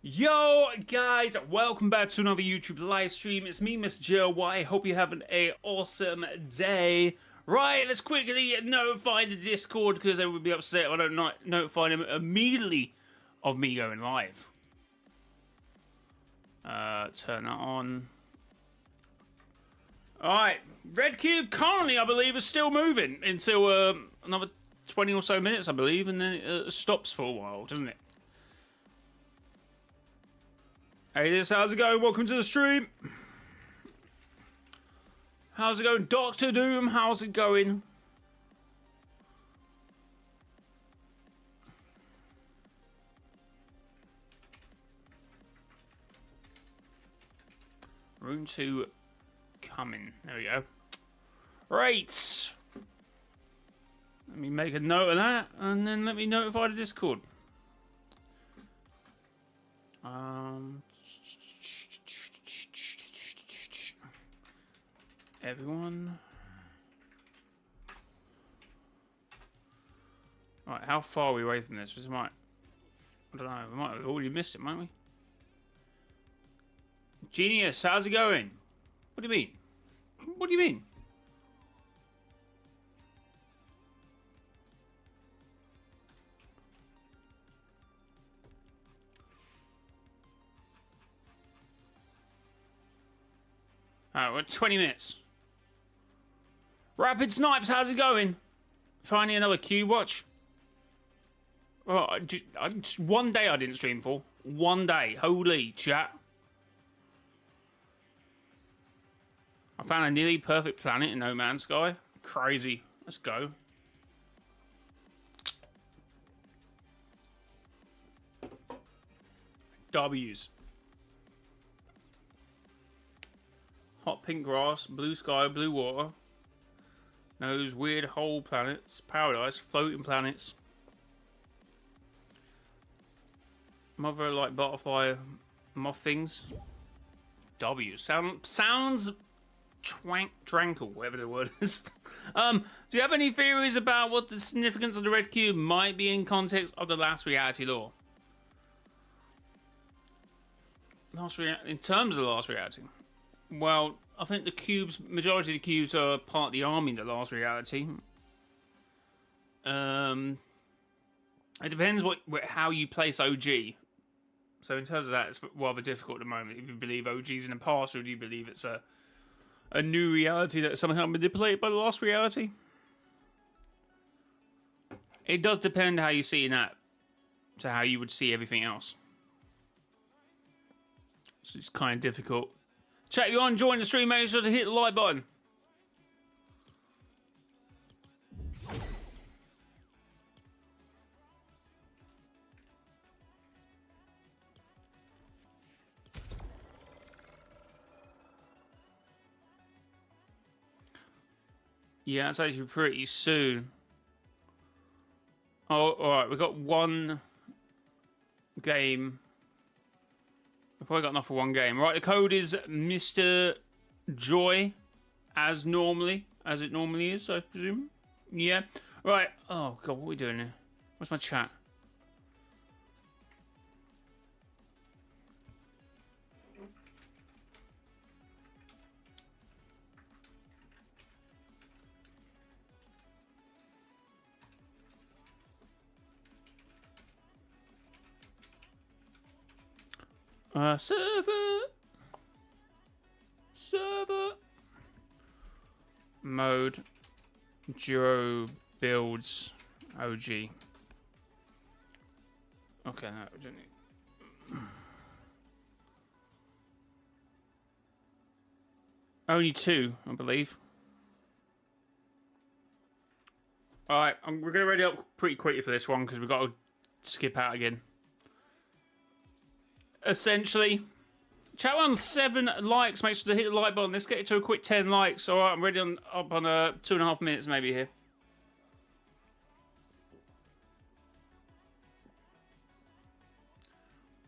Yo guys, welcome back to another YouTube live stream. It's me, mrjayowhy. Hope you're having a awesome day. Right, let's quickly notify the Discord because they would be upset if I don't notify them immediately of me going live. Turn that on. Alright, red cube currently I believe is still moving until another 20 or so minutes I believe, and then it stops for a while, doesn't it? Hey, how's it going? Welcome to the stream. How's it going, Dr. Doom? How's it going? Rune 2 coming. There we go. Right. Let me make a note of that, and then let me notify the Discord. Everyone. Alright, how far are we away from this? I don't know, we might have already missed it, might we? Genius, how's it going? What do you mean? What do you mean? Alright, we're at 20 minutes. Rapid Snipes, how's it going? Finally another Q watch. Oh, just one day I didn't stream for. One day. Holy chat. I found a nearly perfect planet in No Man's Sky. Crazy. Let's go. W's. Hot pink grass, blue sky, blue water. Those weird hole planets, paradise, floating planets. Mother like butterfly moth things. W. Sounds tranquil, whatever the word is. Do you have any theories about what the significance of the red cube might be in context of the last reality lore? In terms of the last reality? Well, I think majority of the cubes are part of the army in the last reality. It depends how you place OG. So in terms of that, it's rather difficult at the moment. If you believe OG's in the past, or do you believe it's a new reality that is somehow manipulated by the last reality? It does depend how you see that to how you would see everything else. So it's kind of difficult. Chat, if you're enjoying the stream, make sure to hit the like button. Yeah, that's actually pretty soon. Oh, alright, we've got one game. We've probably got enough for one game. Right, the code is Mr. Joy, as it normally is, I presume. Yeah. Right. Oh god, what are we doing here? What's my chat? Server mode 0 builds OG. Okay, no, we don't need. Only 2, I believe. Alright, we're gonna ready up pretty quickly for this one because we've got to skip out again. Essentially, chat on 7 likes. Make sure to hit the like button. Let's get it to a quick 10 likes. All right, I'm ready up on 2.5 minutes maybe here.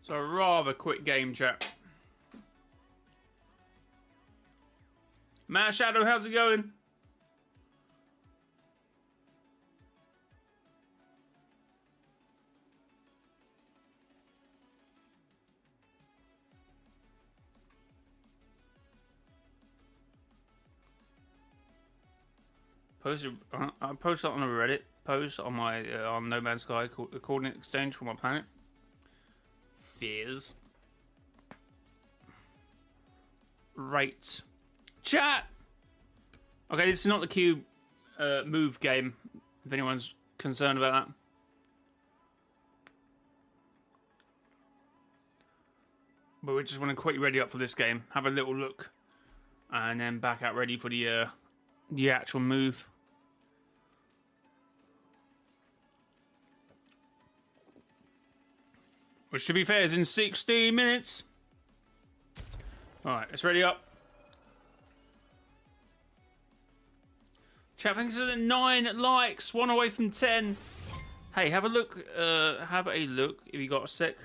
So a rather quick game, chat. Matt Shadow, how's it going? I posted on a Reddit post on my on No Man's Sky coordinate exchange for my planet. Fears. Right. Chat! Okay, this is not the cube move game, if anyone's concerned about that. But we just want to quickly ready up for this game, have a little look, and then back out ready for the actual move. Which, to be fair, is in 16 minutes. Alright, let's ready up. Chat, thanks for the 9 likes, 1 away from 10. Hey, have a look if you got a sec.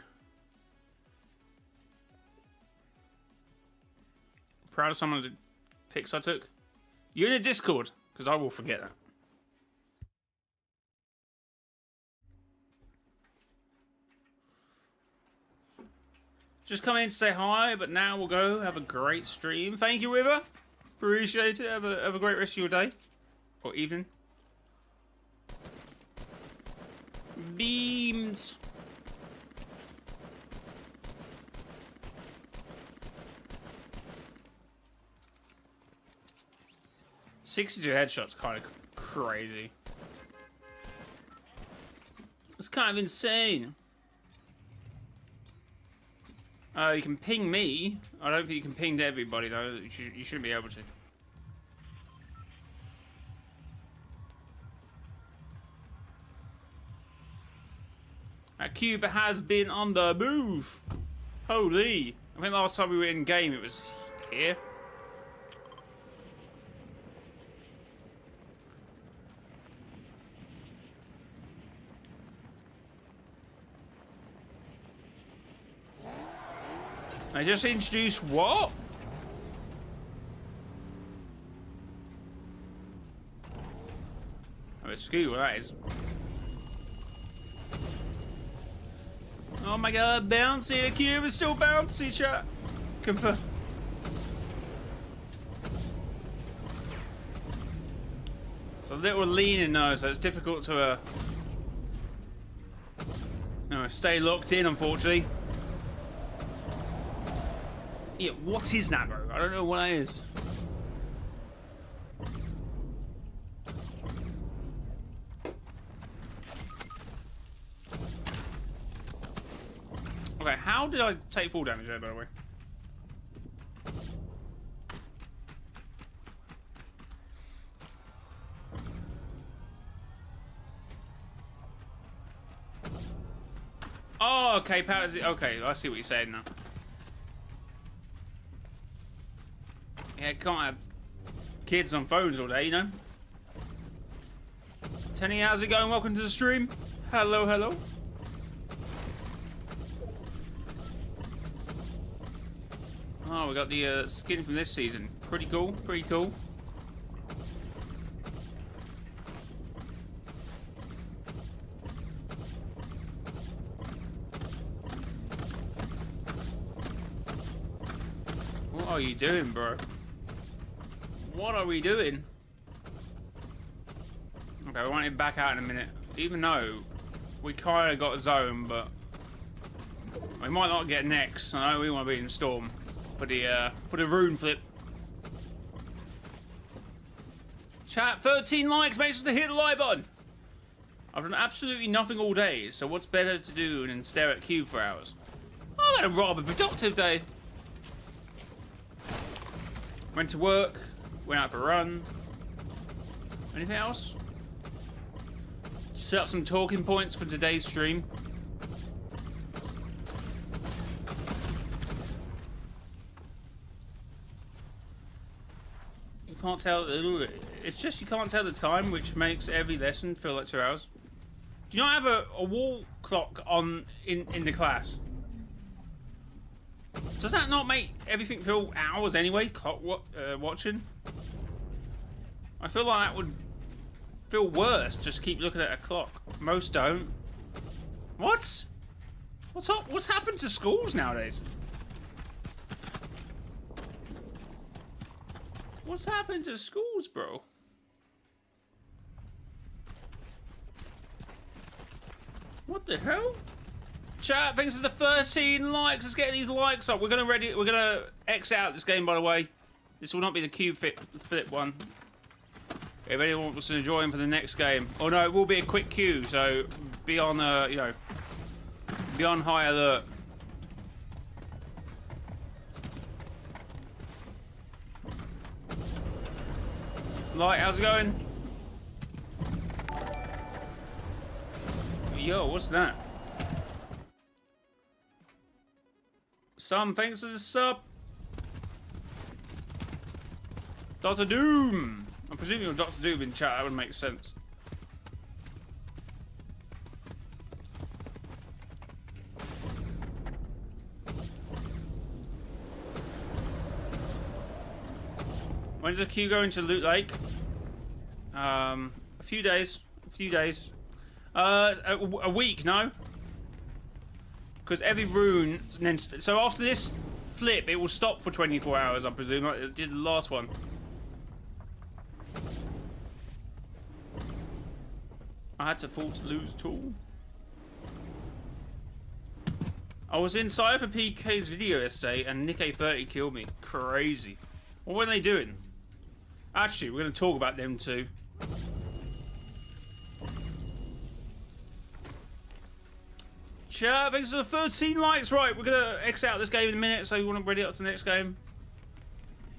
Proud of some of the pics I took. You're in a Discord, because I will forget that. Just come in to say hi, but now we'll go have a great stream. Thank you, River. Appreciate it. Have a great rest of your day. Or evening. Beams. $62 headshots, kind of crazy. It's kind of insane. You can ping me. I don't think you can ping to everybody though. You shouldn't be able to. That cube has been on the move. Holy! I think last time we were in game, it was here. I just introduced what? Oh, it's screw what that is. Oh my god, bouncy! The cube is still bouncy, chat. Confirm. It's a little leaning though, so it's difficult to stay locked in, unfortunately. Yeah, what is that, bro? I don't know what that is. Okay, how did I take full damage there, by the way? Oh, okay, okay, I see what you're saying now. Yeah, can't have kids on phones all day, you know? Tenny, how's it going? Welcome to the stream. Hello, hello. Oh, we got the skin from this season. Pretty cool, pretty cool. What are you doing, bro? What are we doing? Okay, we want it back out in a minute. Even though we kind of got a zone, but we might not get next. I know we want to be in Storm for the rune flip. Chat, 13 likes. Make sure to hit the like button. I've done absolutely nothing all day, so what's better to do than stare at cube for hours? I've had a rather productive day. Went to work. Went out for a run. Anything else? Set up some talking points for today's stream. You can't tell. It's just you can't tell the time, which makes every lesson feel like 2 hours. Do you not have a wall clock on in the class? Does that not make everything feel hours anyway? Clock watching? I feel like that would feel worse. Just keep looking at a clock. Most don't. What? What's up? What's happened to schools nowadays? What's happened to schools, bro? What the hell? Chat, thanks for the 13 likes. Let's get these likes up. We're gonna X out this game, by the way. This will not be the cube flip one. If anyone wants to join for the next game. Oh no, it will be a quick queue, so be on you know, be on high alert. Light, how's it going? Yo, what's that? Thanks for the sub. Dr. Doom. I'm presuming you're Dr. Doom in chat. That would make sense. When does the queue go into Loot Lake? A few days. A few days. A week, no? Because every rune, and then so after this flip, it will stop for 24 hours, I presume, like it did the last one. I had to force lose tool. I was in Cypher PK's video yesterday, and Nick A30 killed me. Crazy. What were they doing? Actually, we're going to talk about them too. Chat, thanks for the 13 likes. Right, we're going to X out this game in a minute, so you want to ready up to the next game.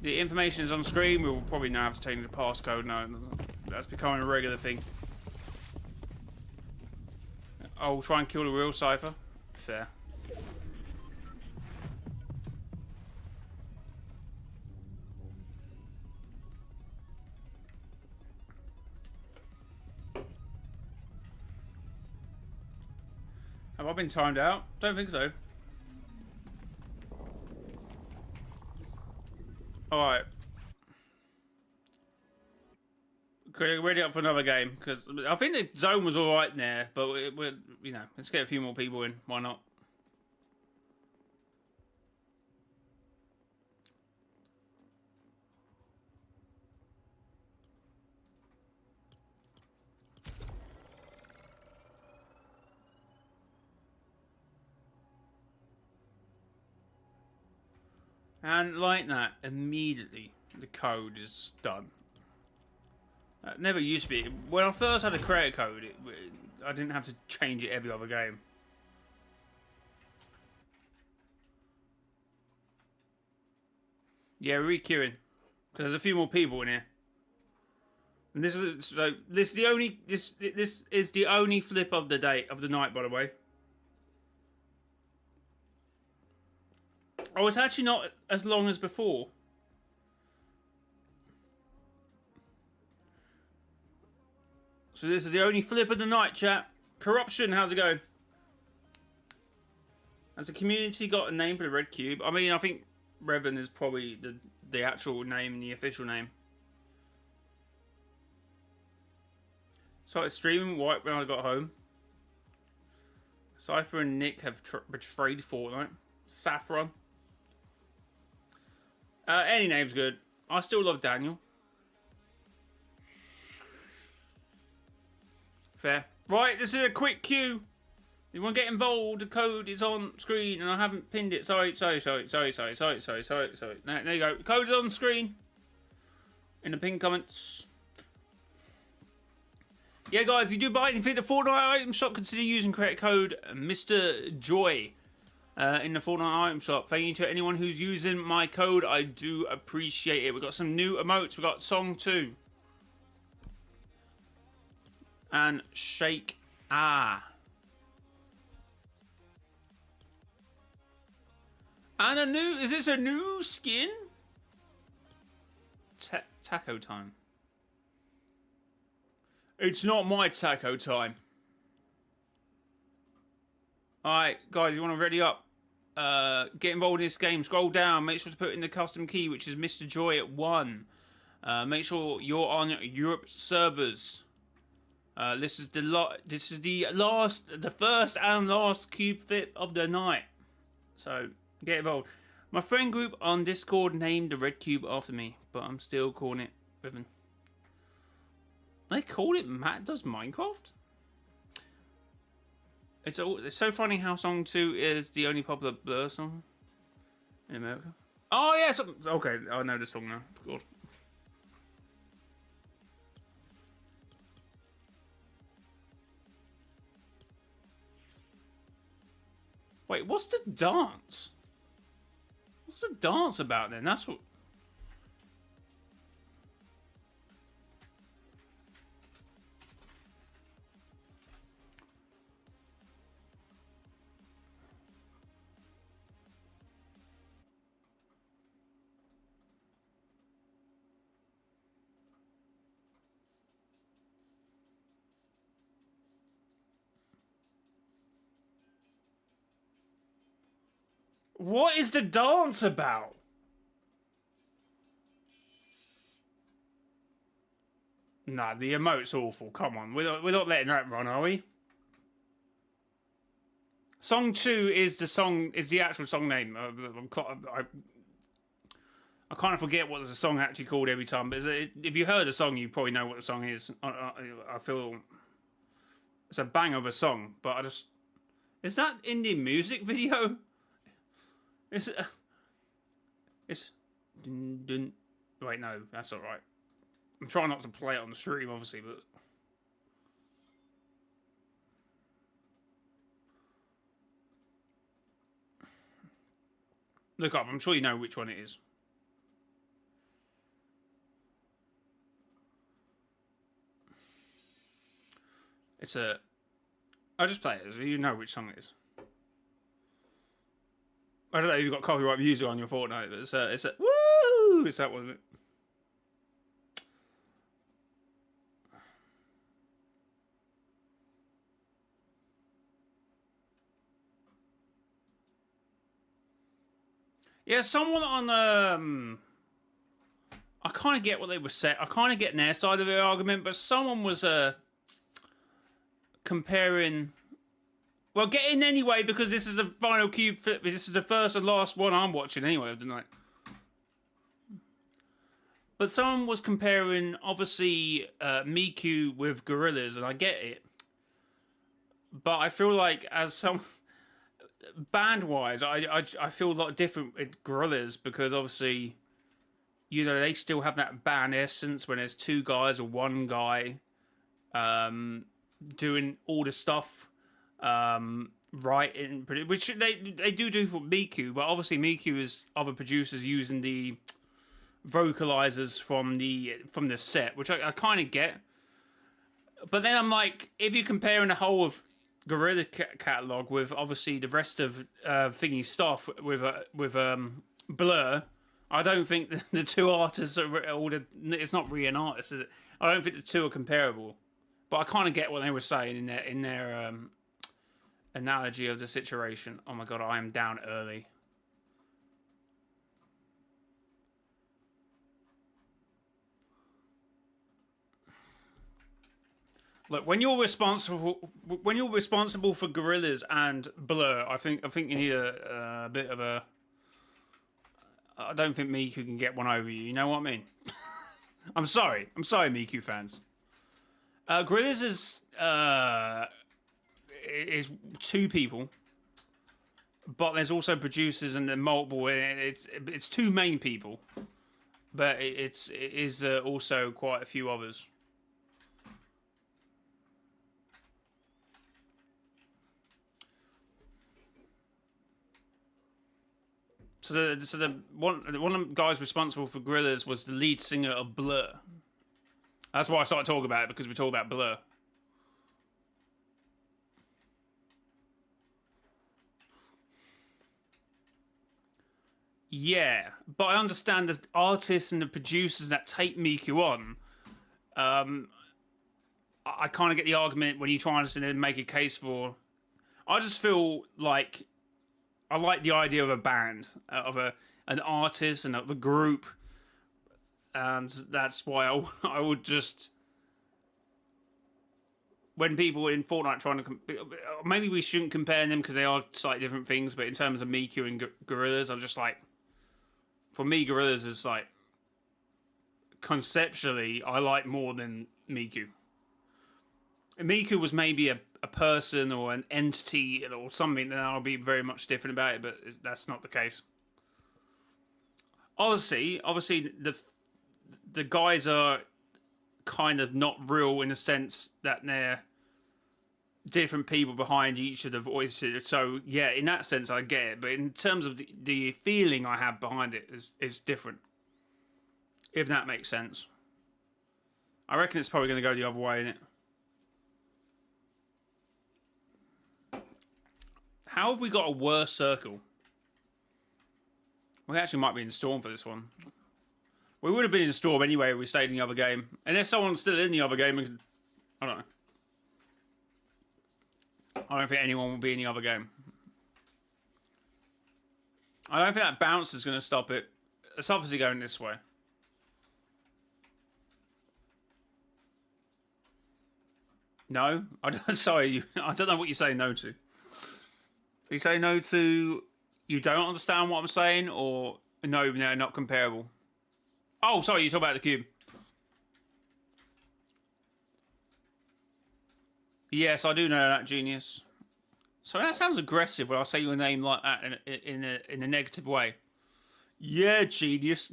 The information is on screen. We'll probably now have to change the passcode now. That's becoming a regular thing. Oh, we'll try and kill the real Cypher. Fair. Have I been timed out? Don't think so. Alright. Okay, ready up for another game, because I think the zone was alright there, but we're, you know, let's get a few more people in. Why not? And like that, immediately the code is done. That never used to be. When I first had a creator code, I didn't have to change it every other game. Yeah, re-queuing, because there's a few more people in here. And this is so. This is the only. This is the only flip of the day of the night, by the way. Oh, it's actually not as long as before. So this is the only flip of the night, chat. Corruption, how's it going? Has the community got a name for the red cube? I mean, I think Revan is probably the actual name and the official name. Started streaming right when I got home. Cypher and Nick have betrayed Fortnite. Saffron. Any name's good. I still love Daniel. Fair. Right, this is a quick queue. If you want to get involved, the code is on screen, and I haven't pinned it. Sorry. There you go. The code is on screen. In the pinned comments. Yeah, guys, if you do buy anything at the Fortnite item shop, consider using credit code mrjayowhy. In the Fortnite item shop. Thank you to anyone who's using my code. I do appreciate it. We've got some new emotes. We've got Song 2. And Shake Ah. And a new... Is this a new skin? Taco time. It's not my taco time. Alright, guys, you want to ready up? Get involved in this game. Scroll down. Make sure to put in the custom key, which is Mr. Joy at 1. Make sure you're on Europe servers. This is the first and last cube flip of the night. So get involved. My friend group on Discord named the red cube after me, but I'm still calling it Ribbon. They call it Matt Does Minecraft? It's so funny how song 2 is the only popular Blur song in America. Oh yeah, okay, I know the song now. God. Wait, what's the dance? What's the dance about then? That's what. What is the dance about? Nah, the emote's awful. Come on, we're not letting that run, are we? Song 2 is the actual song name. I kind of forget what the song actually called every time. But if you heard the song, you probably know what the song is. I feel it's a bang of a song, but is that indie music video? It's dun, dun. Wait, no, that's all right. I'm trying not to play it on the stream, obviously, but look up. I'm sure you know which one it is. It's a. I'll just play it. So you know which song it is. I don't know if you've got copyright music on your Fortnite, but it's a woo! It's that one, isn't it? Yeah, someone on I kind of get what they were saying. I kind of get their side of the argument, but someone was comparing. Well, get in anyway because this is the final cube. This is the first and last one I'm watching anyway of the night. But someone was comparing, obviously, Miku with Gorillas, and I get it. But I feel like as some band-wise, I feel a lot different with Gorillas because obviously, you know, they still have that band essence when there's two guys or one guy doing all the stuff right in, which they do for Miku, but obviously Miku is other producers using the vocalizers from the set, which I kind of get. But then I'm like, if you're comparing the whole of Gorilla catalog with obviously the rest of thingy stuff with Blur, I don't think the two artists are all the. It's not really an artist, is it? I don't think the two are comparable. But I kind of get what they were saying in their analogy of the situation. Oh my god, I am down early. Look, when you're responsible for Gorillaz and Blur, I think you need a bit of a. I don't think Miku can get one over you. You know what I mean? I'm sorry, Miku fans. Gorillaz is two people, but there's also producers and multiple. It's two main people, but it is also quite a few others. So the one of the guys responsible for Gorillaz was the lead singer of Blur. That's why I started talking about it, because we talk about Blur. Yeah, but I understand the artists and the producers that take Miku on. I kind of get the argument when you try to make a case for. I just feel like I like the idea of a band, of an artist and of a group, and that's why I would just. When people in Fortnite trying to, maybe we shouldn't compare them because they are slightly different things. But in terms of Miku and Gorillaz, I'm just like, for me, Gorillaz is like conceptually I like more than Miku. Miku was maybe a person or an entity or something, then I'll be very much different about it. But that's not the case. Obviously, the guys are kind of not real in a sense that they're different people behind each of the voices. So yeah, in that sense, I get it. But in terms of the feeling I have behind it is different. If that makes sense. I reckon it's probably going to go the other way, innit? How have we got a worse circle? We actually might be in Storm for this one. We would have been in Storm anyway if we stayed in the other game. Unless someone's still in the other game. I don't know. I don't think anyone will be in the other game. I don't think that bounce is going to stop it. It's obviously going this way. No? Sorry, I don't know what you're saying no to. Are you saying no to you don't understand what I'm saying, or no, not comparable? Oh, sorry, you talk about the cube. Yes, I do know that, genius. So that sounds aggressive when I say your name like that in a negative way. Yeah, genius.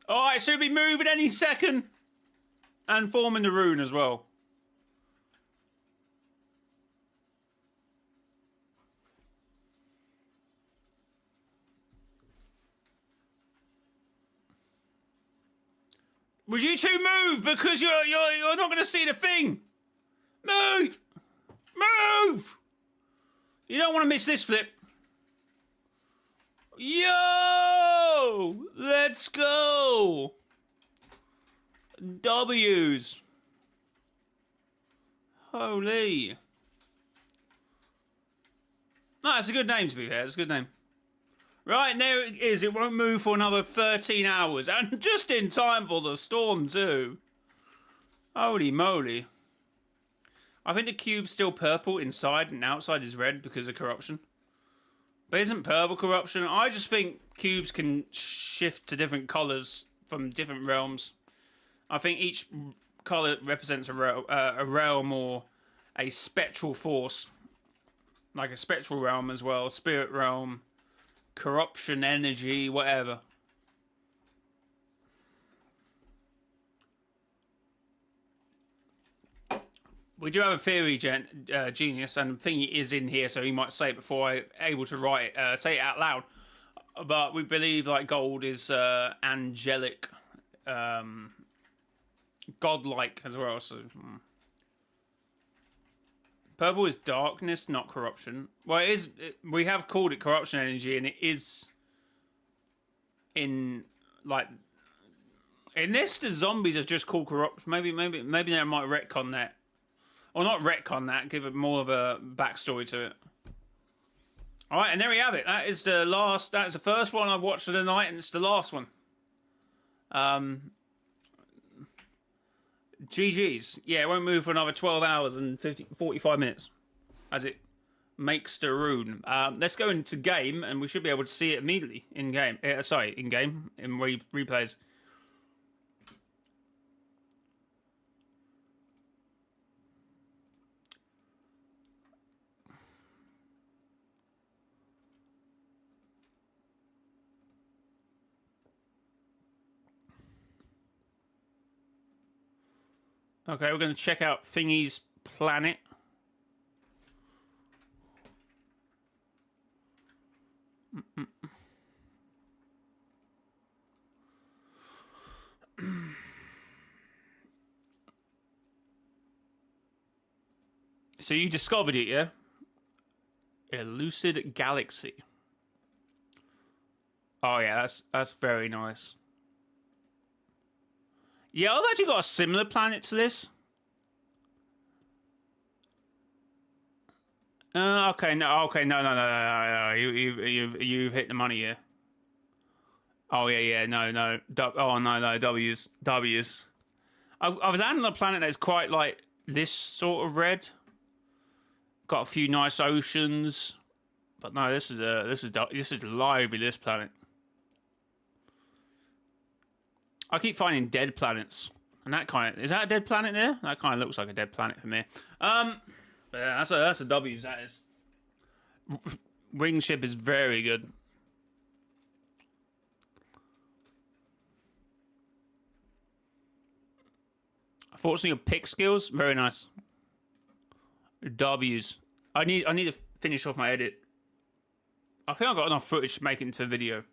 Alright, should be moving any second. And forming the rune as well. Would you two move? Because you're not going to see the thing. Move! Move! You don't want to miss this flip. Yo! Let's go! W's. Holy. No, it's a good name to be fair. It's a good name. Right, there it is. It won't move for another 13 hours. And just in time for the storm too. Holy moly. I think the cube's still purple inside and outside is red because of corruption. But isn't purple corruption? I just think cubes can shift to different colours from different realms. I think each colour represents a realm or a spectral force. Like a spectral realm as well. Spirit realm. Corruption, energy, whatever. We do have a theory, genius, and the thing is in here, so he might say it before I'm able to write it, say it out loud. But we believe like gold is angelic, godlike as well. So purple is darkness, not corruption. Well, it is. We have called it corruption energy, and it is in like in this. The zombies are just called corruption. Maybe they might retcon that. Or not retcon that, give it more of a backstory to it. Alright, and there we have it. That is the last, that's the first one I've watched of the night, and it's the last one. GG's. Yeah, it won't move for another 12 hours and 45 minutes. As it makes the rune. Let's go into game, and we should be able to see it immediately in-game. In-game, in replays. Okay, we're going to check out Thingy's planet. So you discovered it, yeah? Elucid Galaxy. Oh yeah, that's very nice. Yeah, I've actually got a similar planet to this. Okay, no, you've hit the money here. Oh yeah, no. Oh no, W's. I was landing on a planet that's quite like this sort of red. Got a few nice oceans. But no, this is lively. This planet. I keep finding dead planets, and that kind of is that a dead planet there? That kind of looks like a dead planet for me. But yeah, that's a W. That is. Wing ship is very good. Unfortunately, your pick skills very nice. W's. I need to finish off my edit. I think I've got enough footage to make it into a video,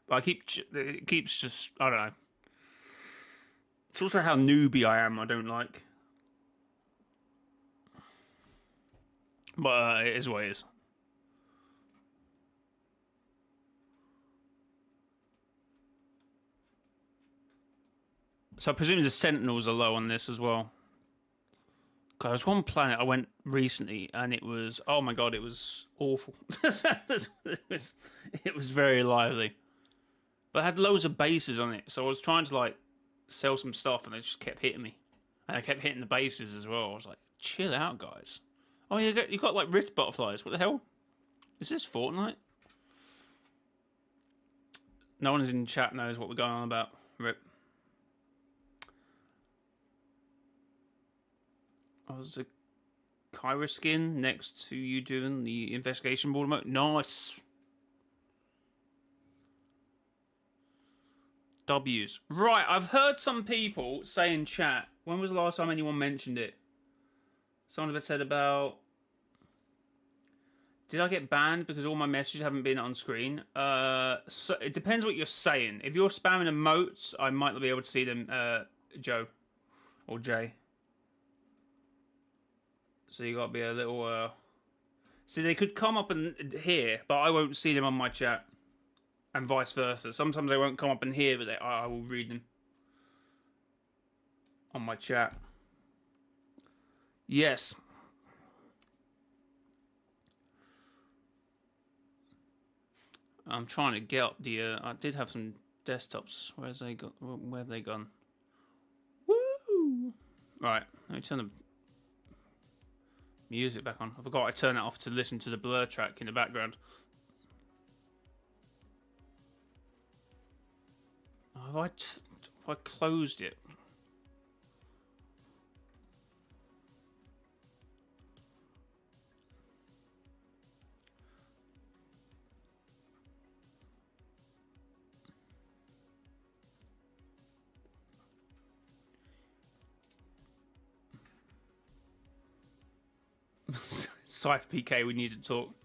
but it keeps just I don't know. It's also how newbie I am. I don't like, but it is what it is. So I presume the Sentinels are low on this as well. God, there was one planet I went recently, and it was oh my god, it was awful. it was very lively, but it had loads of bases on it. So I was trying to like sell some stuff, and they just kept hitting me, and I kept hitting the bases as well. I was like, chill out, guys. Oh, you got like rift butterflies. What the hell? Is this Fortnite? No one in chat knows what we're going on about. Rip. Oh, there's a Kyra skin next to you doing the investigation board mode. Nice. W's. Right, I've heard some people say in chat, when was the last time anyone mentioned it? Someone said about, did I get banned because all my messages haven't been on screen? So it depends what you're saying. If you're spamming emotes, I might not be able to see them, Joe or Jay. So you got to be a little. See, they could come up in here, but I won't see them on my chat, and vice versa. Sometimes they won't come up in here, but I will read them on my chat. Yes. I'm trying to get up the. I did have some desktops. Where have they gone? Woo! Right, let me turn the music back on. I forgot I turned it off to listen to the blur track in the background. Have I closed it? Scythe PK, we need to talk.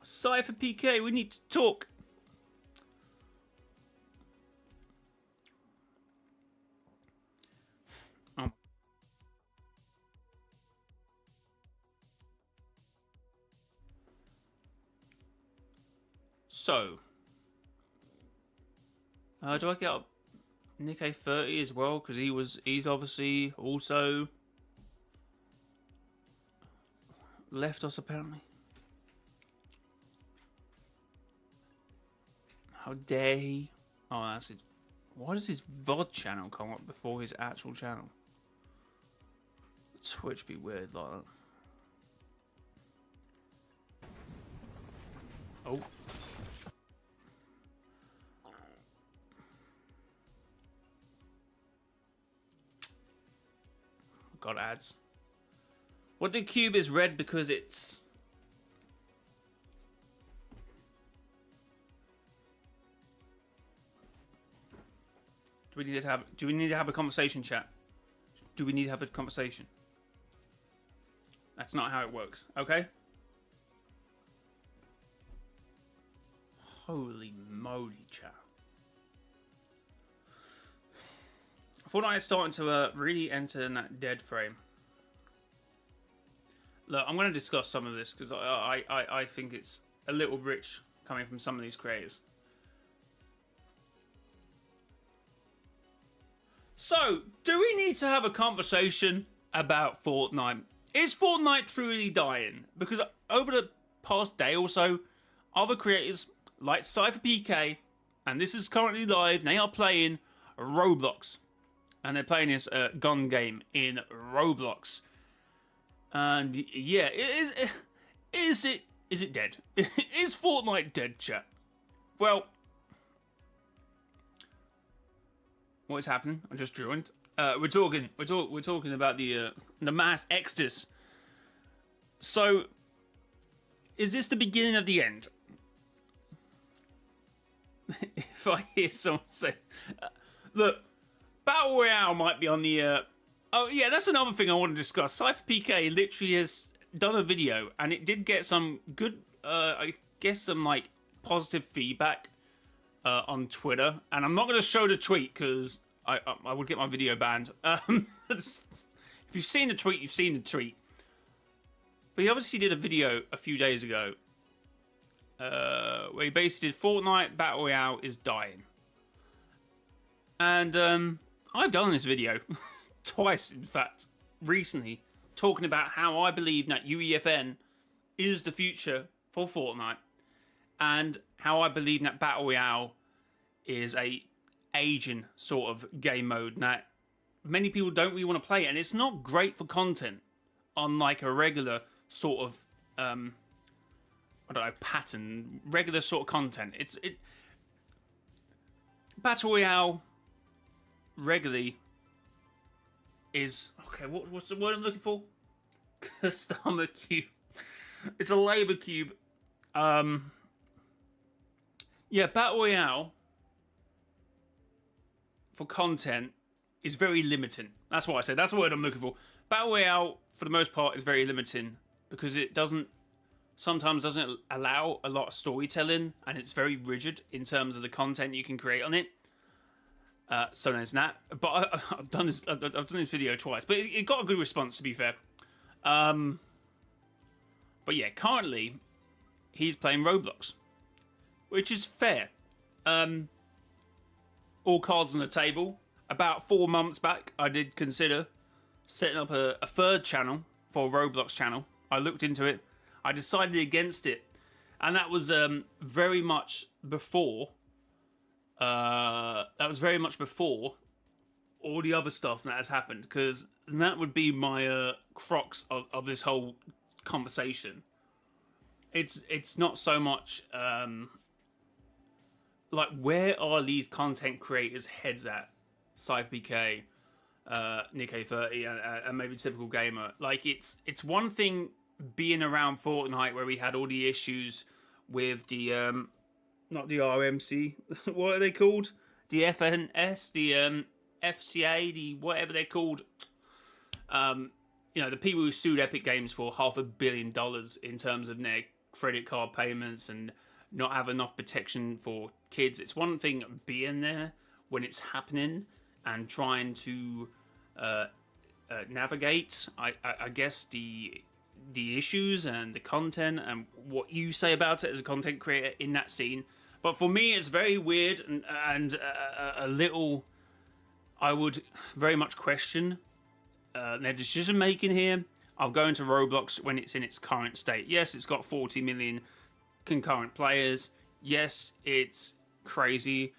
Cypher PK, we need to talk. So, do I get up Nick A30 as well? Because he's obviously also left us apparently. How dare he? Oh, that's it. Why does his VOD channel come up before his actual channel? Twitch be weird like that. Oh. Got ads. What the cube is red because it's... Do we need to have a conversation, chat? Do we need to have a conversation? That's not how it works, okay? Holy moly, chat. Fortnite is starting to really enter in that dead frame. Look, I'm going to discuss some of this because I think it's a little rich coming from some of these creators. So, do we need to have a conversation about Fortnite? is Fortnite truly dying? Because over the past day or so, other creators like Cypher PK, and this is currently live, they are playing Roblox. And they're playing this gun game in Roblox. And yeah, is it dead? Is Fortnite dead, chat? Well, what is happening? I just joined. We're talking about the mass exodus. So, is this the beginning of the end? If I hear someone say, look, Battle Royale might be on the. Oh yeah, that's another thing I want to discuss. Cypher PK literally has done a video, and it did get some good, I guess, some like positive feedback on Twitter. And I'm not going to show the tweet because I would get my video banned. If you've seen the tweet, you've seen the tweet. But he obviously did a video a few days ago where he basically did Fortnite Battle Royale is dying. And I've done this video twice, in fact, recently, talking about how I believe that UEFN is the future for Fortnite, and how I believe that Battle Royale is a aging sort of game mode that many people don't really want to play, and it's not great for content on like a regular sort of I don't know, pattern, regular sort of content. Battle Royale regularly is okay. What's the word I'm looking for? Customer cube. It's a labor cube. Yeah, Battle Royale for content is very limiting. That's what I said. That's the word I'm looking for. Battle Royale, for the most part, is very limiting because it sometimes doesn't allow a lot of storytelling, and it's very rigid in terms of the content you can create on it. So there's that. But I've done this video twice, but it got a good response, to be fair. But yeah, currently he's playing Roblox, which is fair. All cards on the table. About 4 months back, I did consider setting up a third channel for a Roblox channel. I looked into it. I decided against it, and that was very much before. That was very much before all the other stuff that has happened, because that would be my crux of this whole conversation. It's not so much like, where are these content creators' heads at? Cypher PK, Nick A30, and maybe Typical Gamer. Like, it's one thing being around Fortnite where we had all the issues with the not the RMC, what are they called? The FNS, the FCA, the whatever they're called. You know, the people who sued Epic Games for $500 million in terms of their credit card payments and not have enough protection for kids. It's one thing being there when it's happening and trying to navigate, I guess, the issues and the content and what you say about it as a content creator in that scene. But for me, it's very weird and a little. I would very much question their decision making here. I'll go into Roblox when it's in its current state. Yes, it's got 40 million concurrent players. Yes, it's crazy.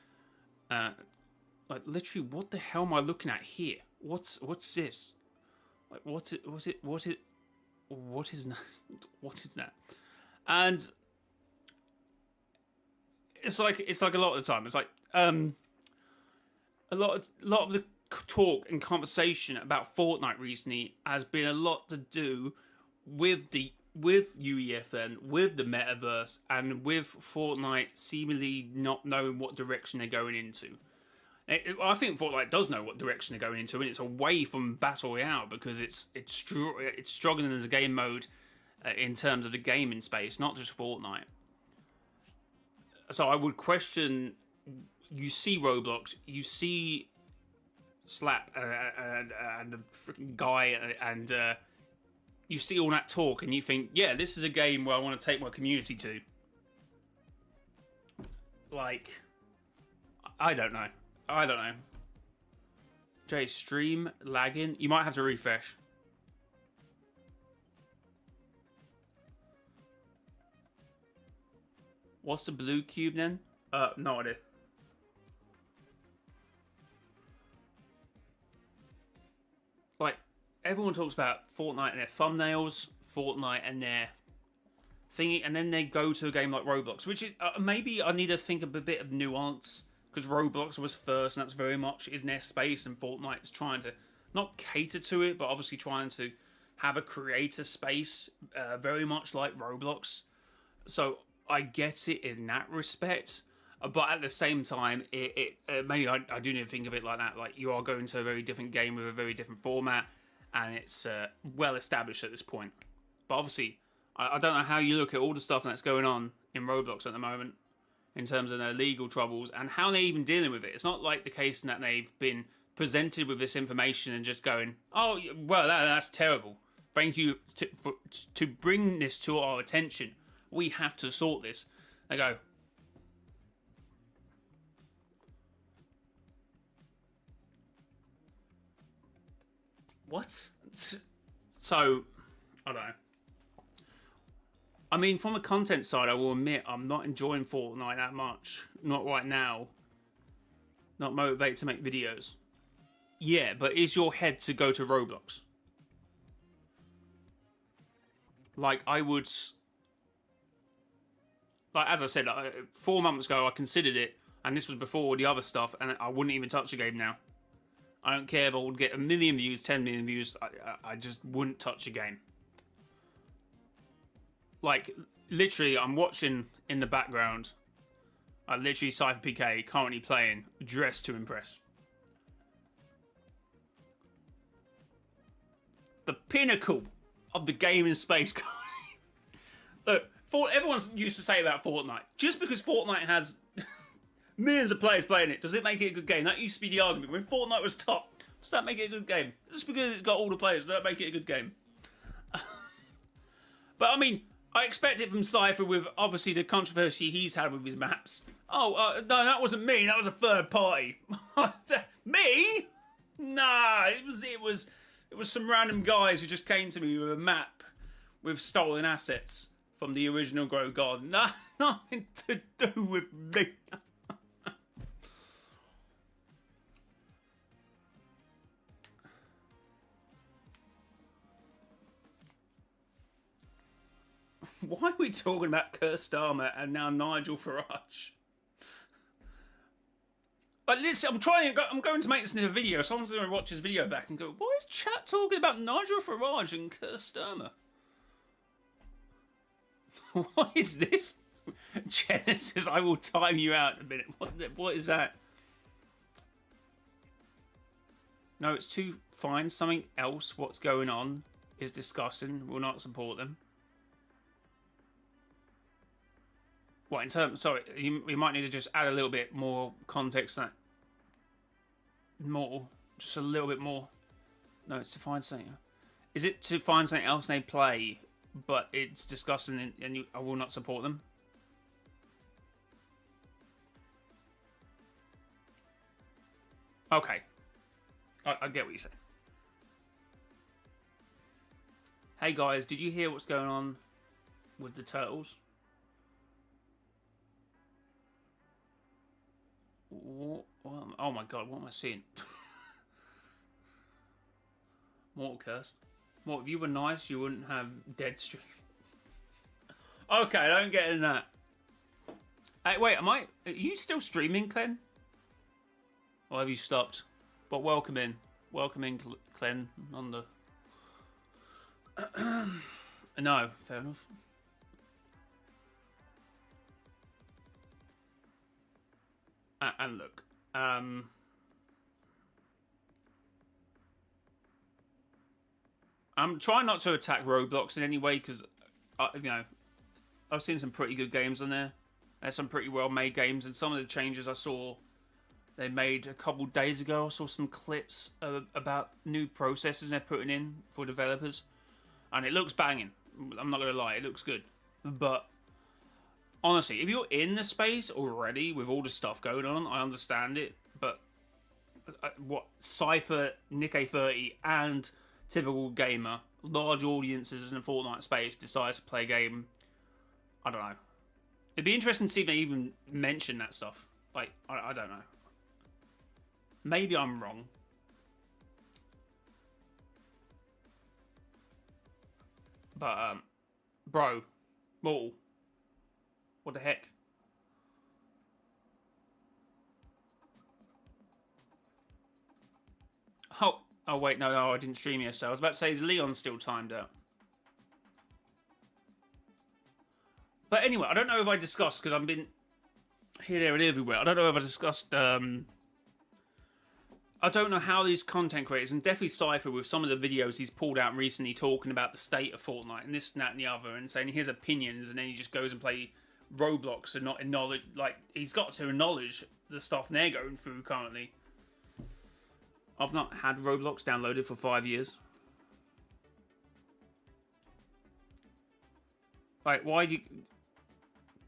Like, literally, what the hell am I looking at here? What's this? Like, what is that? What is that? And it's like a lot of the time. It's like a lot of the talk and conversation about Fortnite recently has been a lot to do with UEFN, with the metaverse, and with Fortnite seemingly not knowing what direction they're going into. I think Fortnite does know what direction they're going into, and it's away from Battle Royale because it's struggling as a game mode in terms of the gaming space, not just Fortnite. So I would question. You see Roblox, you see Slap and the freaking guy, and you see all that talk, and you think, yeah, this is a game where I want to take my community to. Like, I don't know. Jay, stream lagging. You might have to refresh. What's the blue cube then? No idea. Like, everyone talks about Fortnite and their thumbnails, Fortnite and their thingy, and then they go to a game like Roblox, which is maybe I need to think of a bit of nuance, because Roblox was first, and that's very much is their space, and Fortnite's trying to not cater to it, but obviously trying to have a creator space, very much like Roblox. So I get it in that respect, but at the same time, maybe I do need to think of it like that. Like, you are going to a very different game with a very different format, and it's well established at this point. But obviously, I don't know how you look at all the stuff that's going on in Roblox at the moment in terms of their legal troubles and how they're even dealing with it. It's not like the case that they've been presented with this information and just going, oh, well, that's terrible. Thank you to bring this to our attention. We have to sort this. They go, what? So, I don't know. I mean, from a content side, I will admit I'm not enjoying Fortnite that much. Not right now. Not motivated to make videos. Yeah, but is your head to go to Roblox? Like, I would... Like, as I said, 4 months ago, I considered it, and this was before the other stuff, and I wouldn't even touch the game now. I don't care if I would get 1 million views, 10 million views, I just wouldn't touch the game. Like, literally, I'm watching in the background, literally Cypher PK currently playing Dress to Impress. The pinnacle of the gaming space. Look, everyone used to say about Fortnite, just because Fortnite has millions of players playing it, does it make it a good game? That used to be the argument. When Fortnite was top, does that make it a good game? Just because it's got all the players, does that make it a good game? But I mean, I expect it from Cypher with obviously the controversy he's had with his maps. Oh, no, that wasn't me. That was a third party. Me? Nah, it was some random guys who just came to me with a map with stolen assets from the original Grow Garden. Nah, nothing to do with me. Why are we talking about Cursed Armor and now Nigel Farage? Like, listen, I'm going to make this into a video. Someone's going to watch this video back and go, why is chat talking about Nigel Farage and Cursed Armor? What is this? Genesis, I will time you out in a minute. What is that? No, it's to find something else. What's going on is disgusting. Will not support them. What, in terms... Sorry, you might need to just add a little bit more context that... More. Just a little bit more. No, it's to find something. Is it to find something else they play, but it's disgusting and I will not support them? Okay. I get what you say. Hey guys, did you hear what's going on with the turtles? Oh my god, what am I seeing? Mortal Curse. What, if you were nice, you wouldn't have dead stream? Okay, I don't get in that. Hey, wait, are you still streaming, Clen? Or have you stopped? But welcome in. Welcome in, Clen, on the... No, fair enough. And look, I'm trying not to attack Roblox in any way because, you know, I've seen some pretty good games on there. There's some pretty well-made games, and some of the changes I saw they made a couple days ago. I saw some clips about new processes they're putting in for developers, and it looks banging. I'm not gonna lie, it looks good, but honestly, if you're in the space already with all the stuff going on, I understand it. But what Cypher, Nick A30, and typical gamer, large audiences in the Fortnite space decides to play a game. I don't know. It'd be interesting to see if they even mention that stuff. Like, I don't know. Maybe I'm wrong. But, bro, Mortal, what the heck? Oh wait, no, I didn't stream yesterday. I was about to say, is Leon still timed out? But anyway, I don't know if I discussed, because I've been here, there, and everywhere. I don't know if I discussed, I don't know how these content creators, and definitely Cypher with some of the videos he's pulled out recently talking about the state of Fortnite and this, and that, and the other, and saying his opinions, and then he just goes and play Roblox and not acknowledge, like, he's got to acknowledge the stuff they're going through currently. I've not had Roblox downloaded for 5 years. Like, why do you...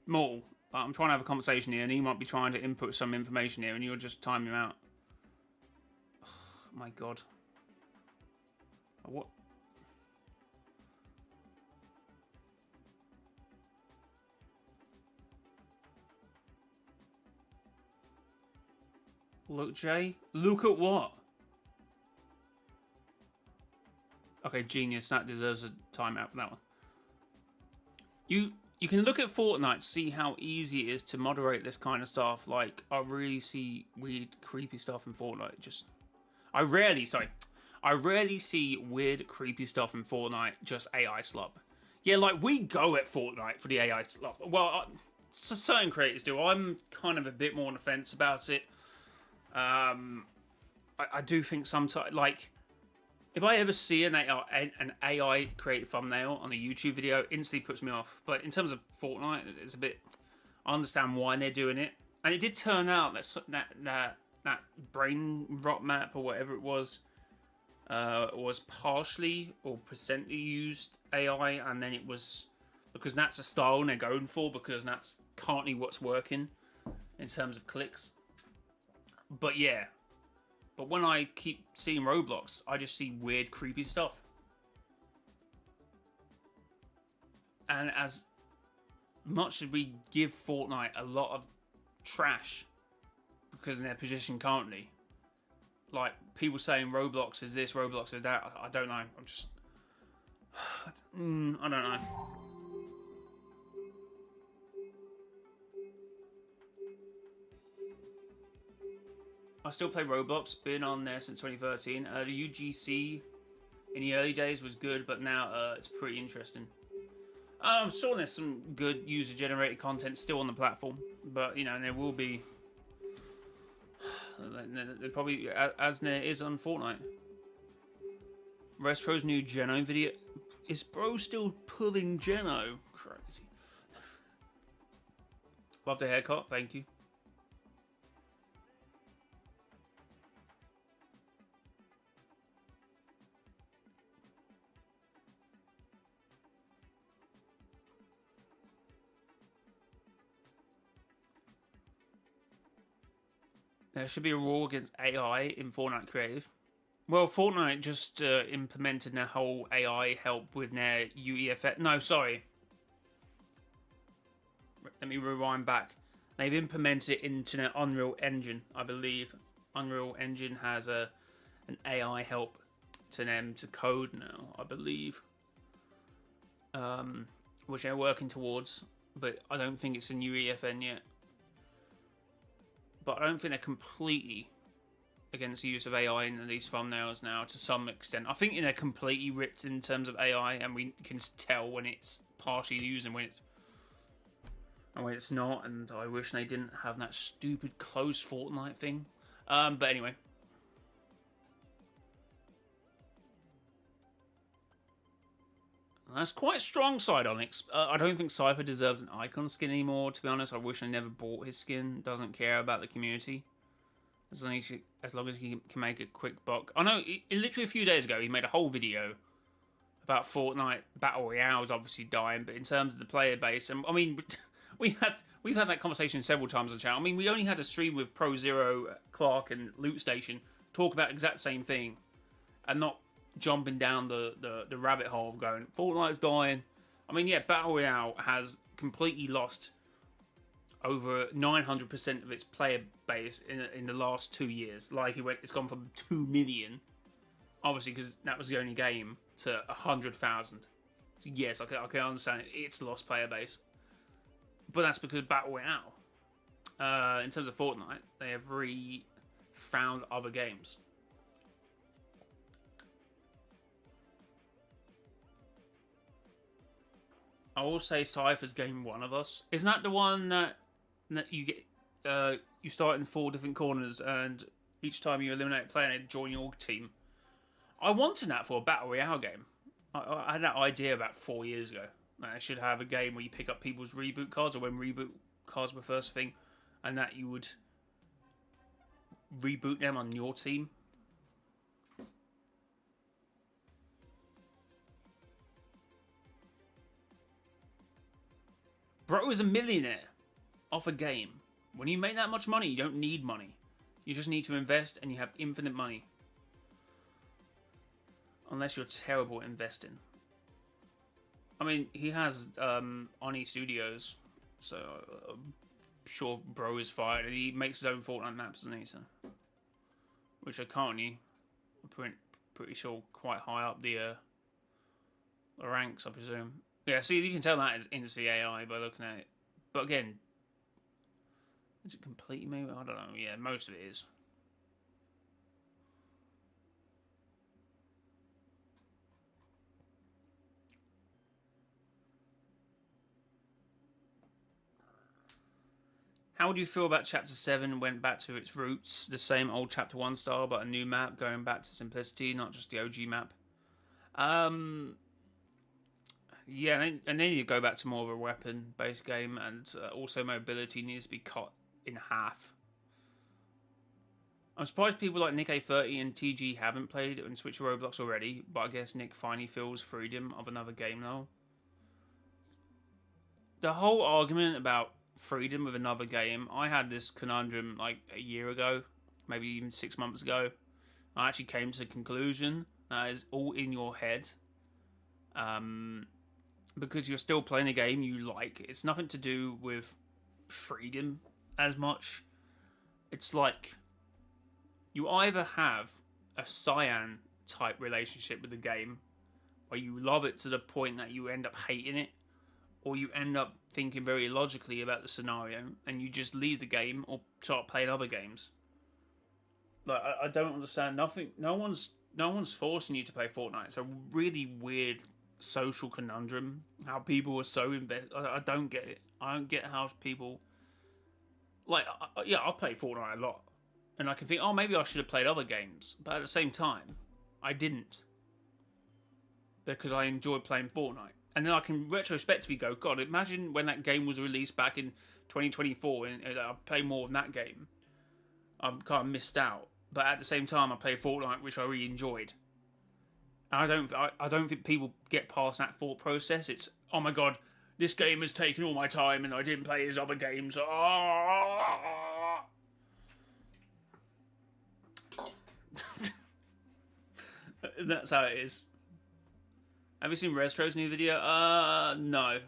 Mortal, I'm trying to have a conversation here, and he might be trying to input some information here, and you're just timing him out. Oh, my God. What? Look, Jay. Look at what? Okay, genius. That deserves a timeout for that one. You can look at Fortnite, see how easy it is to moderate this kind of stuff. Like, I really see weird, creepy stuff in Fortnite. I rarely see weird, creepy stuff in Fortnite, just AI slop. Yeah, like, we go at Fortnite for the AI slop. Well, certain creators do. I'm kind of a bit more on the fence about it. I do think sometimes, like, if I ever see an AI created thumbnail on a YouTube video, it instantly puts me off. But in terms of Fortnite, it's a bit... I understand why they're doing it. And it did turn out that brain rot map or whatever it was partially or percently used AI, and then it was... Because that's a style they're going for, because that's currently what's working in terms of clicks. But yeah... But when I keep seeing Roblox, I just see weird, creepy stuff. And as much as we give Fortnite a lot of trash because in their position currently, like people saying Roblox is this, Roblox is that, I don't know. I'm just... I don't know. I still play Roblox, been on there since 2013. The UGC in the early days was good, but now it's pretty interesting. I'm sure there's some good user-generated content still on the platform, but, you know, there will be... There probably, as there is on Fortnite. Restro's new Geno video. Is bro still pulling Geno? Crazy. Love the haircut, thank you. There should be a rule against AI in Fortnite Creative. Well, Fortnite just implemented their whole AI help with their UEFX. No, sorry. Let me rewind back. They've implemented it into their Unreal Engine, I believe. Unreal Engine has an AI help to them to code now, I believe. Which they're working towards, but I don't think it's in UEFN yet. But I don't think they're completely against the use of AI in these thumbnails now, to some extent. I think they're completely ripped in terms of AI, and we can tell when it's partially used and when it's not. And I wish they didn't have that stupid closed Fortnite thing. But anyway. That's quite strong side Onyx. I don't think Cypher deserves an icon skin anymore, to be honest. I wish I never bought his skin. Doesn't care about the community. As long as he can make a quick buck. I know, literally a few days ago, he made a whole video about Fortnite Battle Royale is obviously dying, but in terms of the player base, and I mean, we've had that conversation several times on the channel. I mean, we only had a stream with Pro Zero, Clark, and Loot Station talk about the exact same thing, and not jumping down the rabbit hole of going, Fortnite's dying. I mean, yeah, Battle Royale has completely lost over 900% of its player base in the last 2 years. Like it's gone from 2 million, obviously because that was the only game, to 100,000. So yes, I can understand it's lost player base, but that's because Battle Royale. In terms of Fortnite, they have found other games. I will say Cypher's game One of Us. Isn't that the one that you get? You start in 4 different corners, and each time you eliminate a player, they join your team. I wanted that for a Battle Royale game. I had that idea about 4 years ago. I should have a game where you pick up people's reboot cards, or when reboot cards were first thing, and that you would reboot them on your team. Bro is a millionaire off a game. When you make that much money, you don't need money. You just need to invest, and you have infinite money. Unless you're terrible at investing. I mean, he has Oni Studios, so I'm sure Bro is fired. And he makes his own Fortnite maps, doesn't he? So, which are currently, pretty sure, quite high up the ranks, I presume. Yeah, see, you can tell that is into the AI by looking at it. But again, is it complete? Maybe, I don't know. Yeah, most of it is. How do you feel about Chapter 7 went back to its roots? The same old Chapter 1 style, but a new map, going back to simplicity, not just the OG map. Yeah, and then you go back to more of a weapon-based game, and also mobility needs to be cut in half. I'm surprised people like Nick A30 and TG haven't played and switched to Roblox already, but I guess Nick finally feels freedom of another game now. The whole argument about freedom of another game, I had this conundrum like a year ago, maybe even 6 months ago. I actually came to the conclusion that it's all in your head. Because you're still playing a game you like. It's nothing to do with freedom as much. It's like you either have a cyan type relationship with the game where you love it to the point that you end up hating it, or you end up thinking very logically about the scenario and you just leave the game or start playing other games. Like, I don't understand. No one's forcing you to play Fortnite. It's a really weird social conundrum. How people are so invested. I don't get it. I don't get how people like. Yeah, I've played Fortnite a lot, and I can think, oh, maybe I should have played other games. But at the same time, I didn't, because I enjoyed playing Fortnite. And then I can retrospectively go, God, imagine when that game was released back in 2024, and I played more of that game. I'm kind of missed out. But at the same time, I played Fortnite, which I really enjoyed. I don't think people get past that thought process. It's, oh my God, this game has taken all my time and I didn't play his other games. That's how it is. Have you seen Restro's new video? No.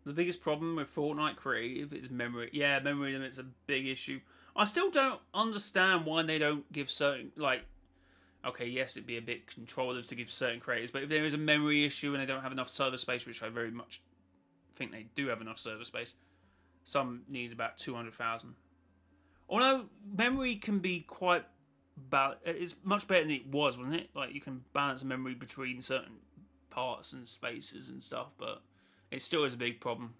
The biggest problem with Fortnite Creative is memory. Yeah, memory limit's a big issue. I still don't understand why they don't give certain, like, okay, yes, it'd be a bit controlative to give certain creators, but if there is a memory issue and they don't have enough server space, which I very much think they do have enough server space, some needs about 200,000. Although memory can be quite it's much better than it was, wasn't it? Like, you can balance memory between certain parts and spaces and stuff, but it still is a big problem.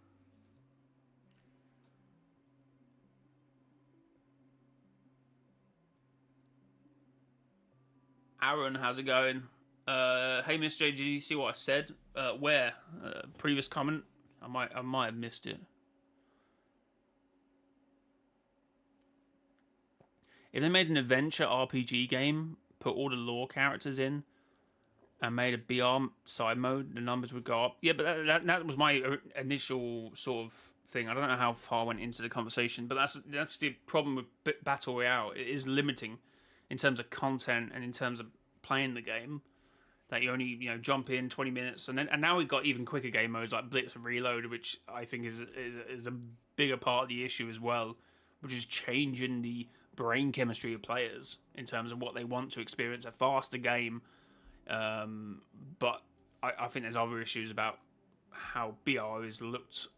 Aaron, how's it going? Hey, Miss J, did you see what I said? Where? Previous comment? I might have missed it. If they made an adventure RPG game, put all the lore characters in, and made a BR side mode, the numbers would go up. Yeah, but that was my initial sort of thing. I don't know how far I went into the conversation, but that's the problem with Battle Royale. It is limiting in terms of content and in terms of playing the game. that you only jump in 20 minutes, and now we've got even quicker game modes like Blitz and Reload, which I think is a bigger part of the issue as well, which is changing the brain chemistry of players in terms of what they want to experience a faster game. But I think there's other issues about how BR is looked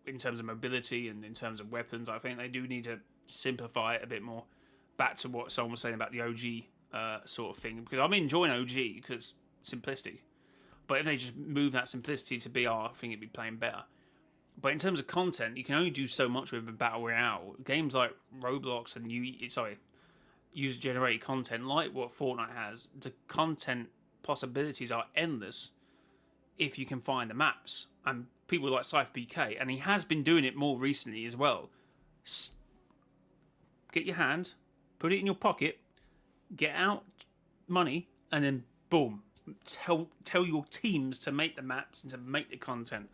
in terms of mobility and in terms of weapons. I think they do need to simplify it a bit more. Back to what someone was saying about the OG sort of thing, because I'm enjoying OG because it's simplistic. But if they just move that simplicity to BR, I think it'd be playing better. But in terms of content, you can only do so much with a battle royale. Games like Roblox and user-generated content, like what Fortnite has, the content possibilities are endless if you can find the maps. And people like CypherPK, and he has been doing it more recently as well. Get your hand, put it in your pocket, get out money, and then boom, tell your teams to make the maps and to make the content.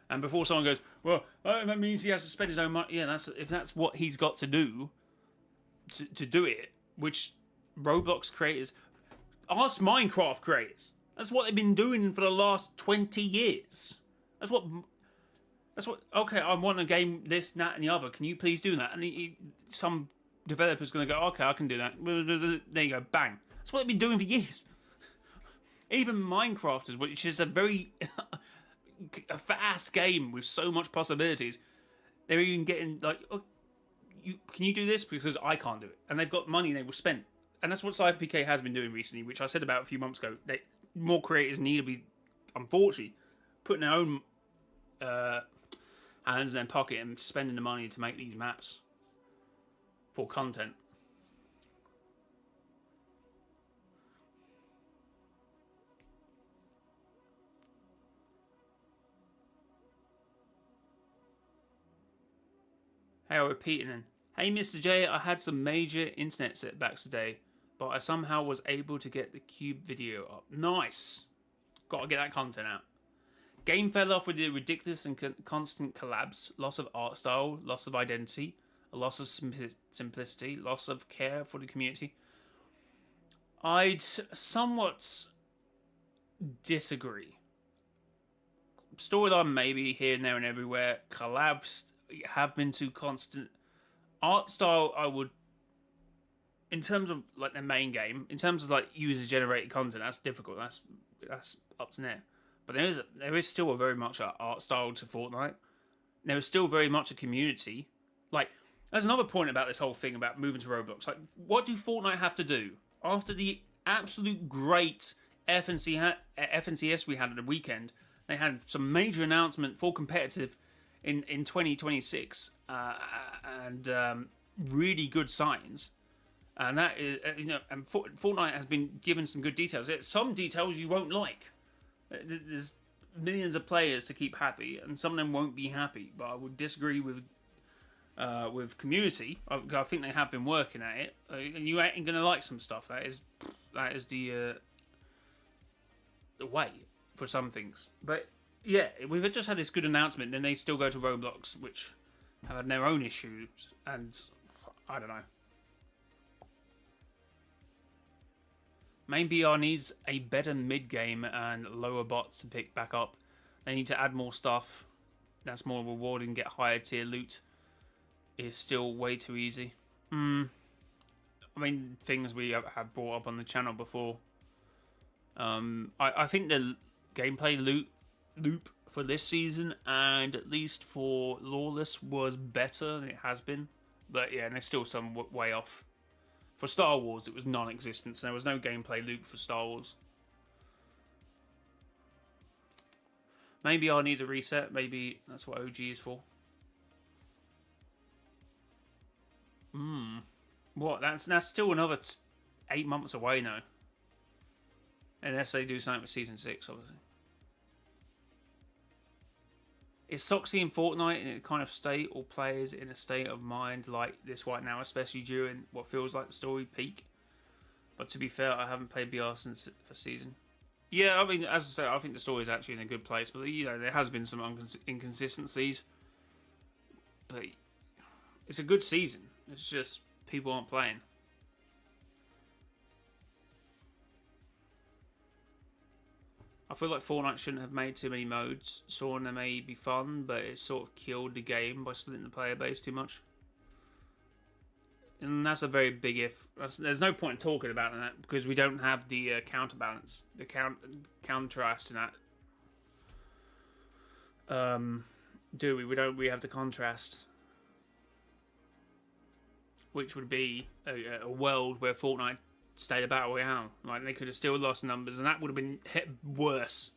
And before someone goes, well, that means he has to spend his own money. Yeah, if that's what he's got to do to do it, which Roblox creators, ask Minecraft creators. That's what they've been doing for the last 20 years. That's what. Okay, I want a game, this, that, and the other. Can you please do that? And some developer's going to go, okay, I can do that. There you go, bang. That's what they've been doing for years. Even Minecrafters, which is a very a fast game with so much possibilities, they're even getting like, oh, can you do this? Because I can't do it. And they've got money they will spend. And that's what CypherPK has been doing recently, which I said about a few months ago. More creators need to be, unfortunately, putting their own hands in their pocket and spending the money to make these maps for content. Hey, I'll repeat it then. Hey, Mr. J, I had some major internet setbacks today, but I somehow was able to get the Cube video up. Nice! Gotta get that content out. Game fell off with the ridiculous and constant collabs, loss of art style, loss of identity, a loss of simplicity, loss of care for the community. I'd somewhat disagree. Storyline maybe here and there and everywhere. Collabs have been too constant. Art style, I would, in terms of like the main game, in terms of like user generated content, that's difficult. That's up to there. But there is still a very much an art style to Fortnite. There is still very much a community. Like, there's another point about this whole thing about moving to Roblox. Like, what do Fortnite have to do after the absolute great FNCS we had at the weekend? They had some major announcement for competitive in 2026 and really good signs. And that is, and Fortnite has been given some good details. There's some details you won't like. There's millions of players to keep happy, and some of them won't be happy. But I would disagree with community. I think they have been working at it, and you ain't gonna like some stuff. That is the way for some things. But yeah, we've just had this good announcement, then they still go to Roblox, which have had their own issues, and I don't know. Main BR needs a better mid-game and lower bots to pick back up. They need to add more stuff that's more rewarding, get higher tier loot. Is still way too easy. I mean, things we have brought up on the channel before. I think the gameplay loop for this season, and at least for Lawless, was better than it has been. But yeah, and there's still some way off. For Star Wars, it was non-existent, so there was no gameplay loop for Star Wars. Maybe I need a reset. Maybe that's what OG is for. What? That's still another 8 months away now. Unless they do something with Season 6, obviously. Is Soxy in Fortnite in a kind of state, or players in a state of mind like this right now, especially during what feels like the story peak? But to be fair, I haven't played BR since for Season. Yeah, I mean, as I say, I think the story is actually in a good place, but there has been some inconsistencies. But it's a good season. It's just people aren't playing. I feel like Fortnite shouldn't have made too many modes. Sauna may be fun, but it sort of killed the game by splitting the player base too much. And that's a very big if. There's no point in talking about that because we don't have the counterbalance, the contrast to that. Do we? We don't. We have the contrast, which would be a world where Fortnite stayed a battle royale. Like they could have still lost numbers, and that would have been hit worse.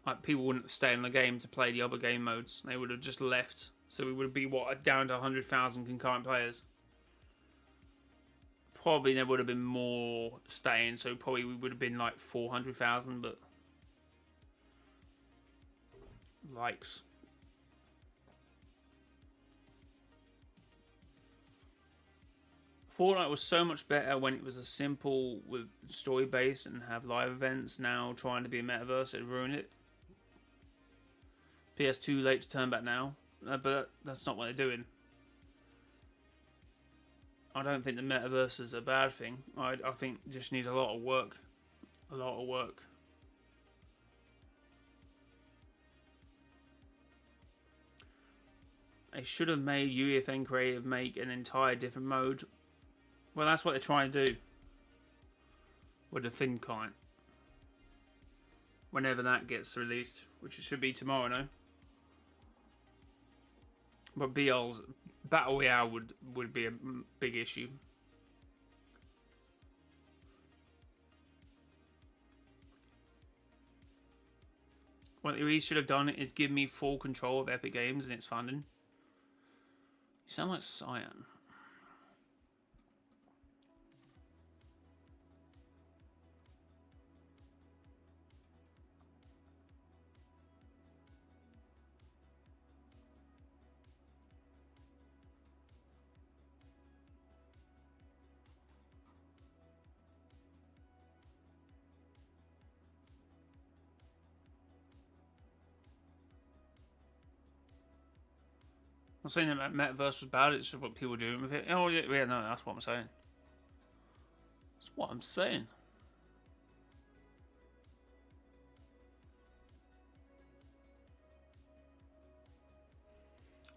Like people wouldn't stay in the game to play the other game modes; they would have just left. So we would be down to 100,000 concurrent players. Probably there would have been more staying, so probably we would have been like 400,000, but likes. Fortnite was so much better when it was a simple with story based and have live events. Now trying to be a metaverse, it ruined it. PS2 late to turn back now. But that's not what they're doing. I don't think the metaverse is a bad thing. I think it just needs a lot of work. A lot of work. They should have made UEFN Creative make an entire different mode. Well, that's what they're trying to do. With the thin client. Whenever that gets released. Which it should be tomorrow, no? But BL's Battle Royale would be a big issue. What he should have done is give me full control of Epic Games and its funding. You sound like Cyan. I'm saying that metaverse was bad, it's just what people are doing with it. Oh, yeah, no, that's what I'm saying. That's what I'm saying.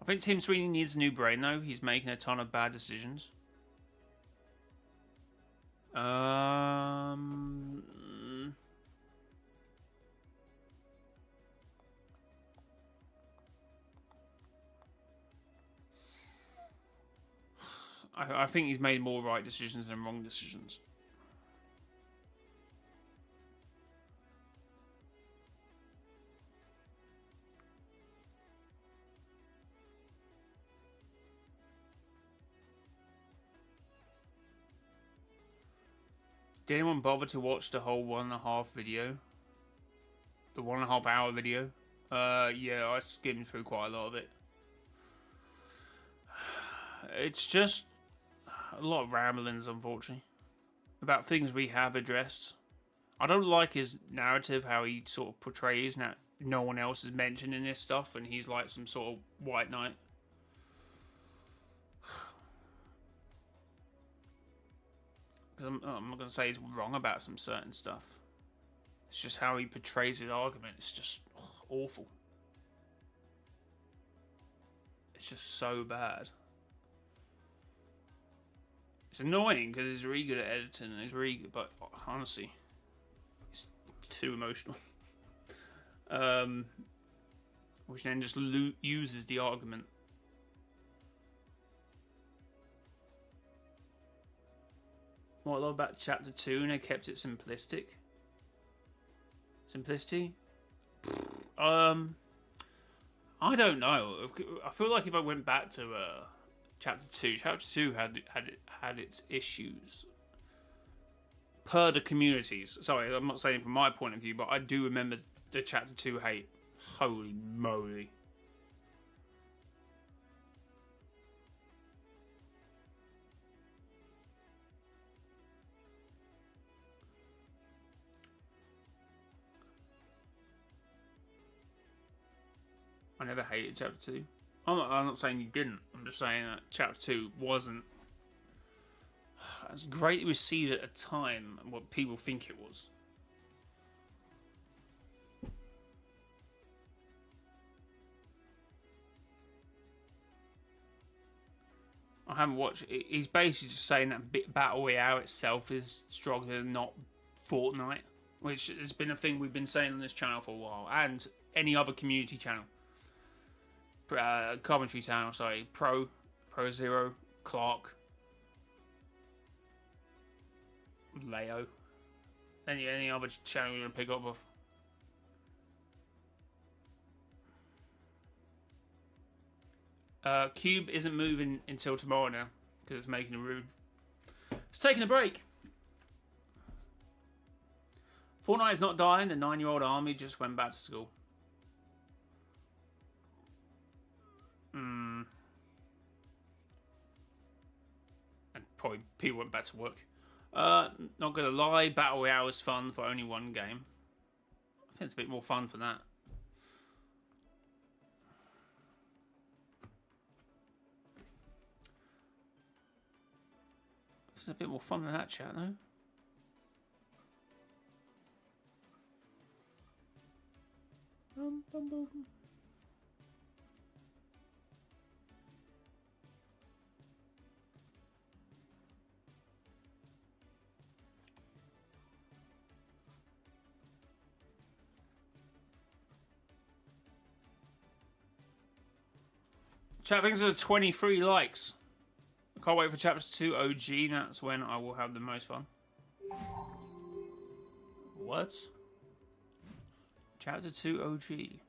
I think Tim Sweeney needs a new brain, though. He's making a ton of bad decisions. I think he's made more right decisions than wrong decisions. Did anyone bother to watch the whole 1.5 video? The 1.5 hour video? Yeah, I skimmed through quite a lot of it. It's just a lot of ramblings, unfortunately, about things we have addressed. I don't like his narrative, how he sort of portrays that no one else is mentioning this stuff, and he's like some sort of white knight. I'm not going to say he's wrong about some certain stuff. It's just how he portrays his argument. It's just awful. It's just so bad. It's annoying because he's really good at editing and he's really good, but honestly, it's too emotional. Which then just uses the argument. What I love about chapter 2, and they kept it simplistic. Simplicity? I don't know. I feel like if I went back to chapter 2 had its issues per the communities. Sorry, I'm not saying from my point of view, but I do remember the chapter 2 hate. Holy moly. I never hated chapter 2. I'm not saying you didn't. I'm just saying that chapter 2 wasn't as greatly received at a time what people think it was. I haven't watched. He's basically just saying that Battle Royale itself is stronger than not Fortnite, which has been a thing we've been saying on this channel for a while, and any other community channel, commentary channel. Sorry, Pro Zero, Clark, Leo, any other channel you want to pick up of. Cube isn't moving until tomorrow now because it's making a rune. It's taking a break. Fortnite is not dying. The 9-year-old army just went back to school. And probably people went back to work. Not gonna lie, Battle Royale was fun for only one game. I think it's a bit more fun for that. It's a bit more fun than that, chat, though. Chat, thanks for 23 likes. I can't wait for Chapter 2 OG. That's when I will have the most fun. What? Chapter 2 OG.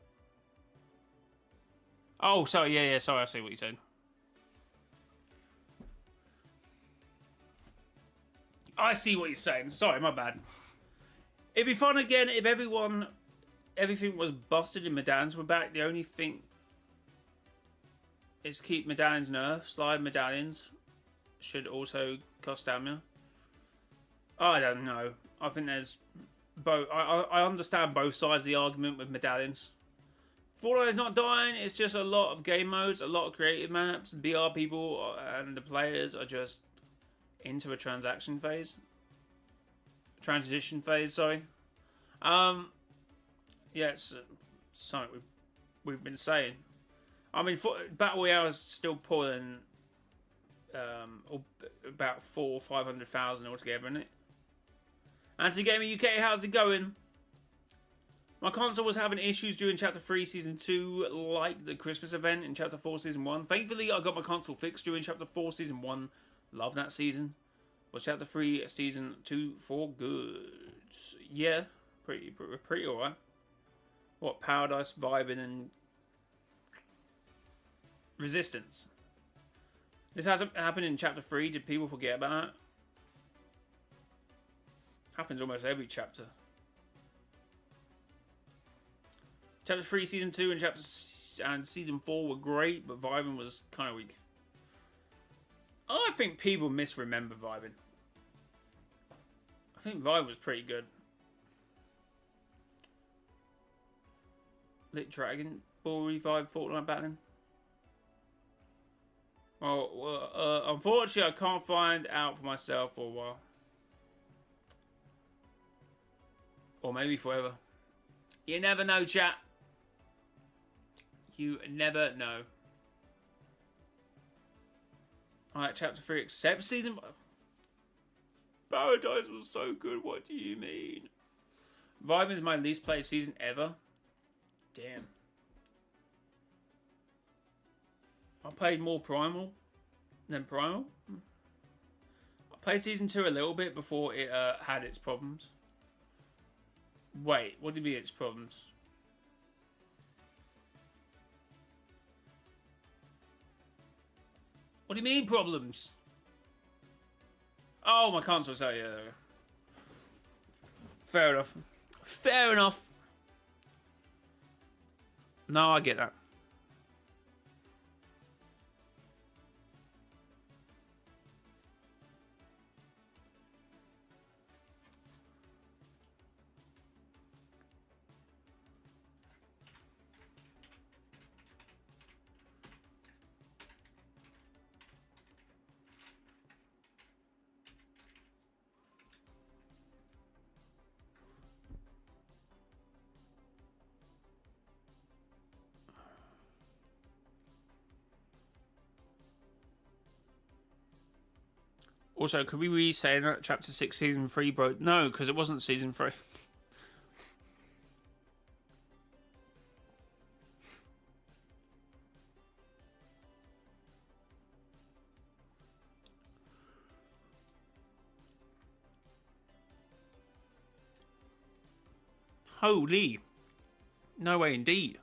Oh, sorry. Yeah. Sorry, I see what you said. I see what you're saying. Sorry, my bad. It'd be fun again if everything was busted and medallions were back. The only thing is keep medallions nerfed. Slide medallions should also cost stamina. I don't know. I think there's both. I understand both sides of the argument with medallions. Fortnite is not dying. It's just a lot of game modes, a lot of creative maps. BR people and the players are just into a transition phase. Sorry. Yeah, it's something we've been saying. I mean, Battle Royale is still pulling about 400,000 or 500,000 altogether, isn't it? Anthony Gaming UK, how's it going? My console was having issues during Chapter 3 Season 2, like the Christmas event in Chapter 4 Season 1. Thankfully, I got my console fixed during Chapter 4 Season 1. Love that season. Was Chapter 3 Season 2 4 good? Yeah, pretty alright. What, Paradise, Vibing, and Resistance. This hasn't happened in Chapter 3. Did people forget about that? Happens almost every chapter. Chapter 3, Season 2, and Season 4 were great, but Vibing was kind of weak. I think people misremember Vibing. I think Vibe was pretty good. Lit Dragon Ball Revive Fortnite battling. Well, unfortunately, I can't find out for myself for a while. Or maybe forever. You never know, chat. You never know. Alright, Chapter 3 except Season 5. Paradise was so good, what do you mean? Vibing is my least played season ever. Damn. I played more Primal than Primal. I played Season 2 a little bit before it had its problems. Wait, what do you mean its problems? What do you mean problems? Oh, my console. So yeah. Fair enough. Fair enough. No, I get that. Also, could we re-say that chapter 6 season 3, bro? No, because it wasn't season 3. Holy. No way indeed.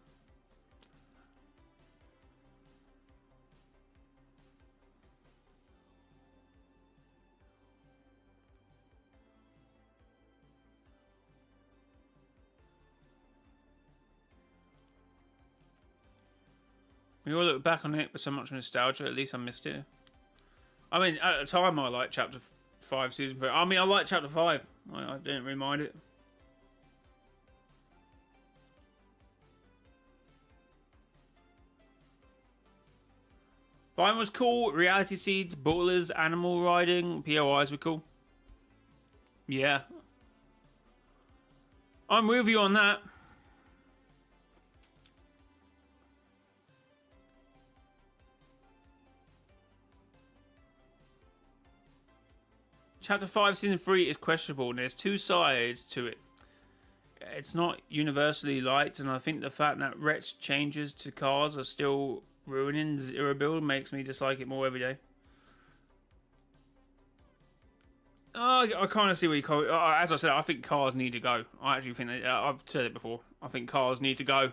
We all look back on it with so much nostalgia. At least I missed it. I mean, at the time, I liked chapter 5, season 3. I mean, I liked chapter 5. I didn't really mind it. Vine was cool. Reality Seeds, Ballers, Animal Riding, POIs were cool. Yeah. I'm with you on that. Chapter 5, Season 3 is questionable, and there's two sides to it. It's not universally liked, and I think the fact that Rhett's changes to cars are still ruining the Zero build makes me dislike it more every day. I kind of see where you call it. As I said, I think cars need to go. I actually think that, I've said it before. I think cars need to go.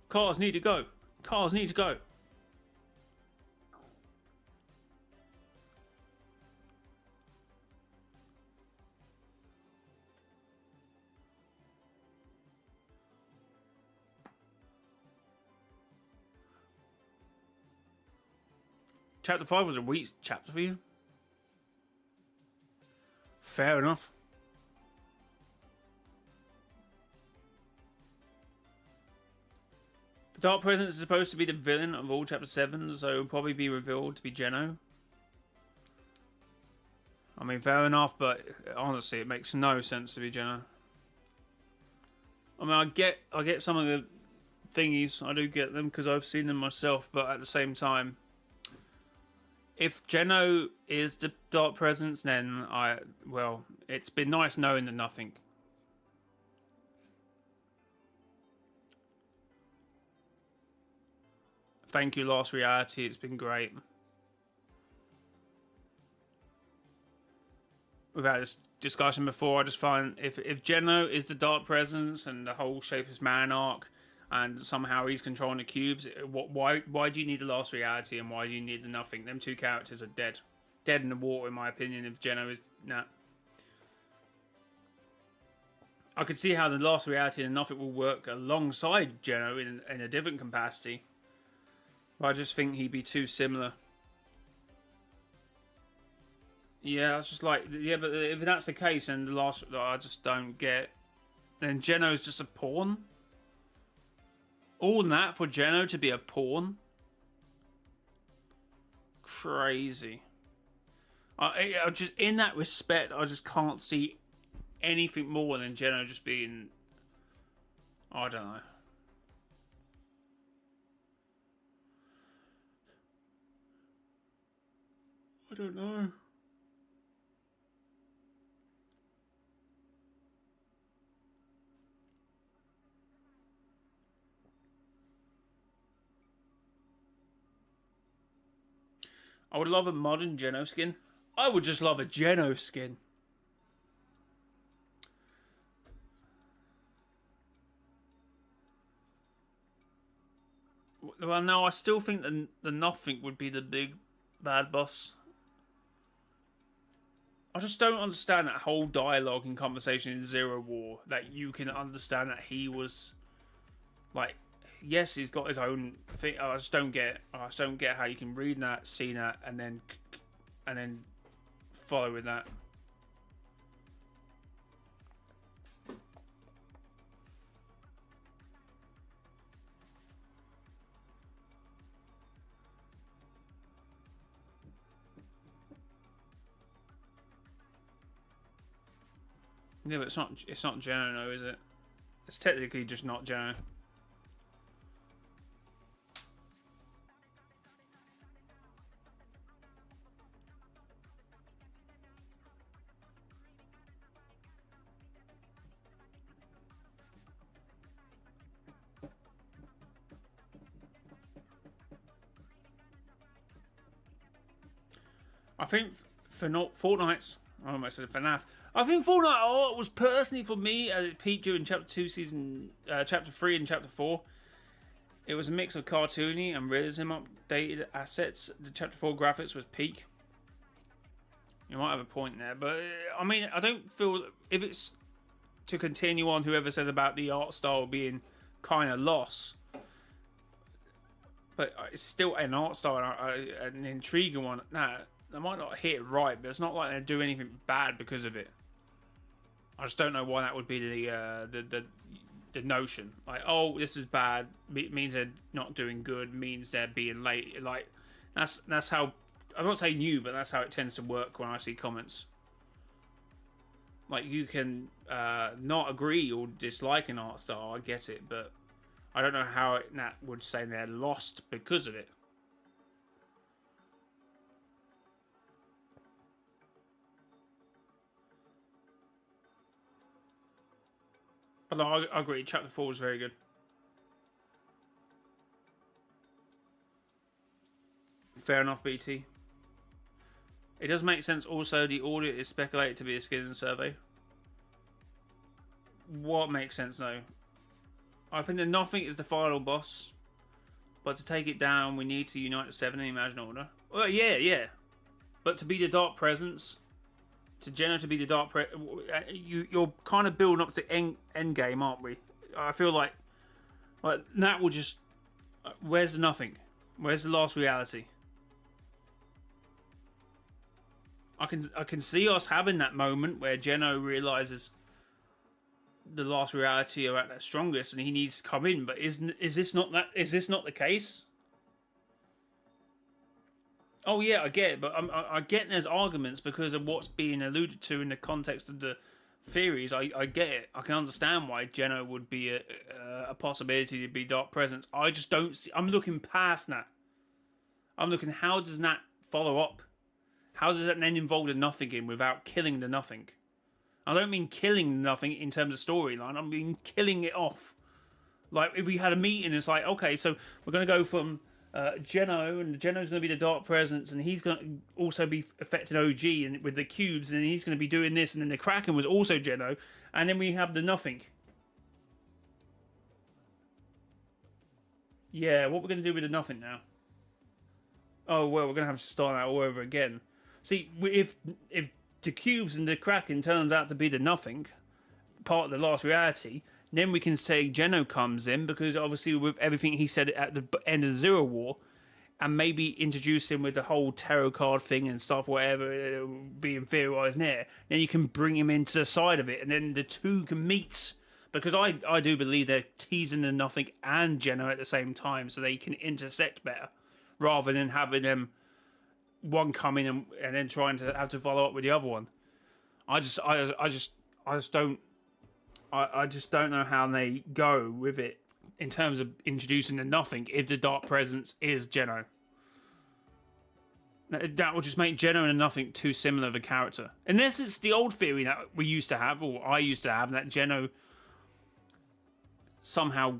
Cars need to go. Cars need to go. Chapter 5 was a weak chapter for you. Fair enough. The Dark Presence is supposed to be the villain of all chapter 7, so it'll probably be revealed to be Geno. I mean, fair enough, but honestly, it makes no sense to be Geno. I mean, I get some of the thingies. I do get them because I've seen them myself, but at the same time, if Geno is the Dark Presence, then well, it's been nice knowing the nothing. Thank you, Last Reality. It's been great. We've had this discussion before. I just find if Geno is the Dark Presence and the whole Shapeless Man arc, and somehow he's controlling the cubes, why do you need the Last Reality and why do you need the Nothing? Them two characters are dead. Dead in the water, in my opinion, if Geno is... Nah. I could see how the Last Reality and Nothing will work alongside Geno in a different capacity. But I just think he'd be too similar. Yeah, I was just like... Yeah, but if that's the case, then the last... I just don't get... Then Geno's just a pawn? All that for Geno to be a pawn? Crazy. I just, in that respect, I just can't see anything more than Geno just being... I don't know. I don't know. I would love a modern Geno skin. I would just love a Geno skin. Well, no, I still think the Nothing would be the big bad boss. I just don't understand that whole dialogue and conversation in Zero War. That you can understand that he was... Like, yes, he's got his own thing. I just don't get how you can read that, see that, and then follow with that. Yeah, but it's not Geno, no, is it? It's technically just not Geno. I think for not Fortnite's, I almost said FNAF. I think Fortnite art was personally for me as it peaked during Chapter 2, Chapter 3 and Chapter 4. It was a mix of cartoony and realism updated assets. The Chapter 4 graphics was peak. You might have a point there, but I mean, I don't feel if it's to continue on. Whoever says about the art style being kind of lost, but it's still an art style, an intriguing one. Nah, they might not hit it right, but it's not like they do anything bad because of it. I just don't know why that would be the notion. Like, oh, this is bad. It means they're not doing good. Means they're being late. Like, that's how. I'm not saying you, but that's how it tends to work when I see comments. Like, you can not agree or dislike an art style. I get it, but I don't know how Nat would say they're lost because of it. But no, I agree. Chapter 4 was very good. Fair enough, BT. It does make sense also the audit is speculated to be a skins survey. What makes sense though? I think that nothing is the final boss. But to take it down, we need to unite the 7 and Imagine Order. Well, yeah. But to be the Dark Presence, to Jenna to be the Dark you're kind of building up to end game, aren't we? I feel like that will just... Where's the nothing? Where's the last reality? I can see us having that moment where Geno realizes the last reality are at their strongest and he needs to come in, but is this not the case? Oh yeah, I get it, but I get there's arguments because of what's being alluded to in the context of the theories. I get it. I can understand why Geno would be a possibility to be Dark Presence. I just don't see. I'm looking past that. I'm looking, how does that follow up? How does that then involve the nothing in without killing the nothing? I don't mean killing the nothing in terms of storyline. I mean killing it off. Like, if we had a meeting, it's like, okay, so we're going to go from Geno, and Geno's going to be the Dark Presence, and he's going to also be affected OG and with the cubes, and then he's going to be doing this, and then the Kraken was also Geno, and then we have the nothing. Yeah, what we're going to do with the nothing now? Oh, well, we're going to have to start that all over again. See, if the cubes and the Kraken turns out to be the nothing, part of the last reality, then we can say Geno comes in, because obviously with everything he said at the end of Zero War, and maybe introduce him with the whole tarot card thing and stuff, whatever, being theorised there, then you can bring him into the side of it, and then the two can meet. Because I do believe they're teasing the nothing and Geno at the same time, so they can intersect better, rather than having them one come in and then trying to have to follow up with the other one. I just don't know how they go with it in terms of introducing the nothing if the Dark Presence is Geno. That will just make Geno and the nothing too similar of a character. Unless it's the old theory that we used to have, or I used to have, that Geno somehow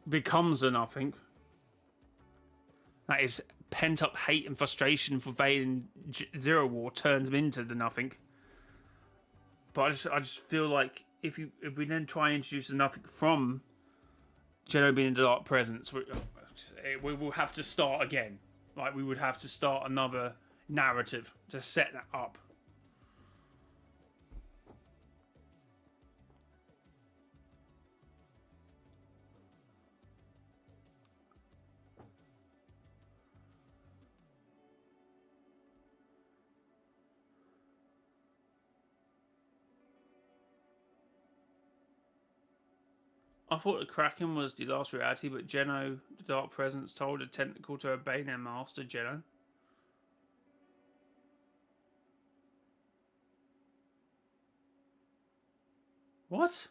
becomes a nothing. That is pent-up hate and frustration for Vayne Zero War turns him into the nothing. But I just feel like if we then try and introduce the nothing from Geno being the Dark Presence, we will have to start again. Like, we would have to start another narrative to set that up. I thought the Kraken was the last reality, but Geno, the Dark Presence, told the Tentacle to obey their master, Geno. What?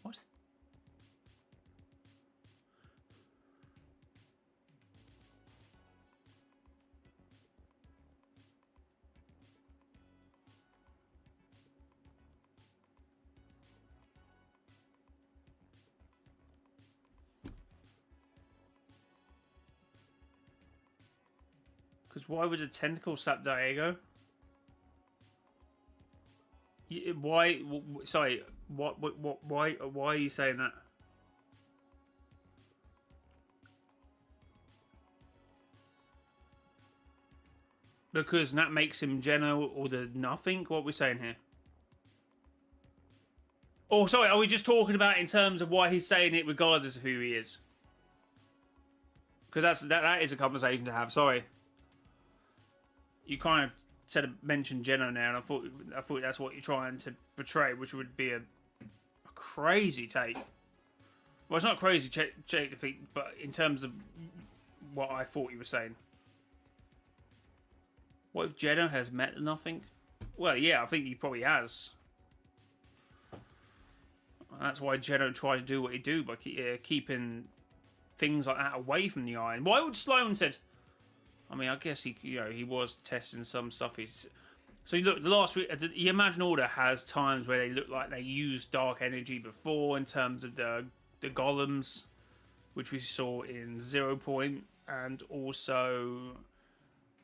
What? why would a tentacle sap Diego? Why? Sorry. What? Why? Why are you saying that? Because that makes him Geno or the nothing? What are we saying here? Oh, sorry, are we just talking about in terms of why he's saying it regardless of who he is? Because that is a conversation to have, sorry. You kind of mentioned Geno now, and I thought that's what you're trying to portray, which would be a crazy take. Well, it's not a crazy take, but in terms of what I thought you were saying. What if Geno has met nothing? Well, yeah, I think he probably has. That's why Geno tried to do what he do by keeping things like that away from the eye. And why would Sloan said? I mean, I guess he was testing some stuff. So you look, the Imagined Order has times where they look like they used dark energy before in terms of the golems, which we saw in 0 Point, and also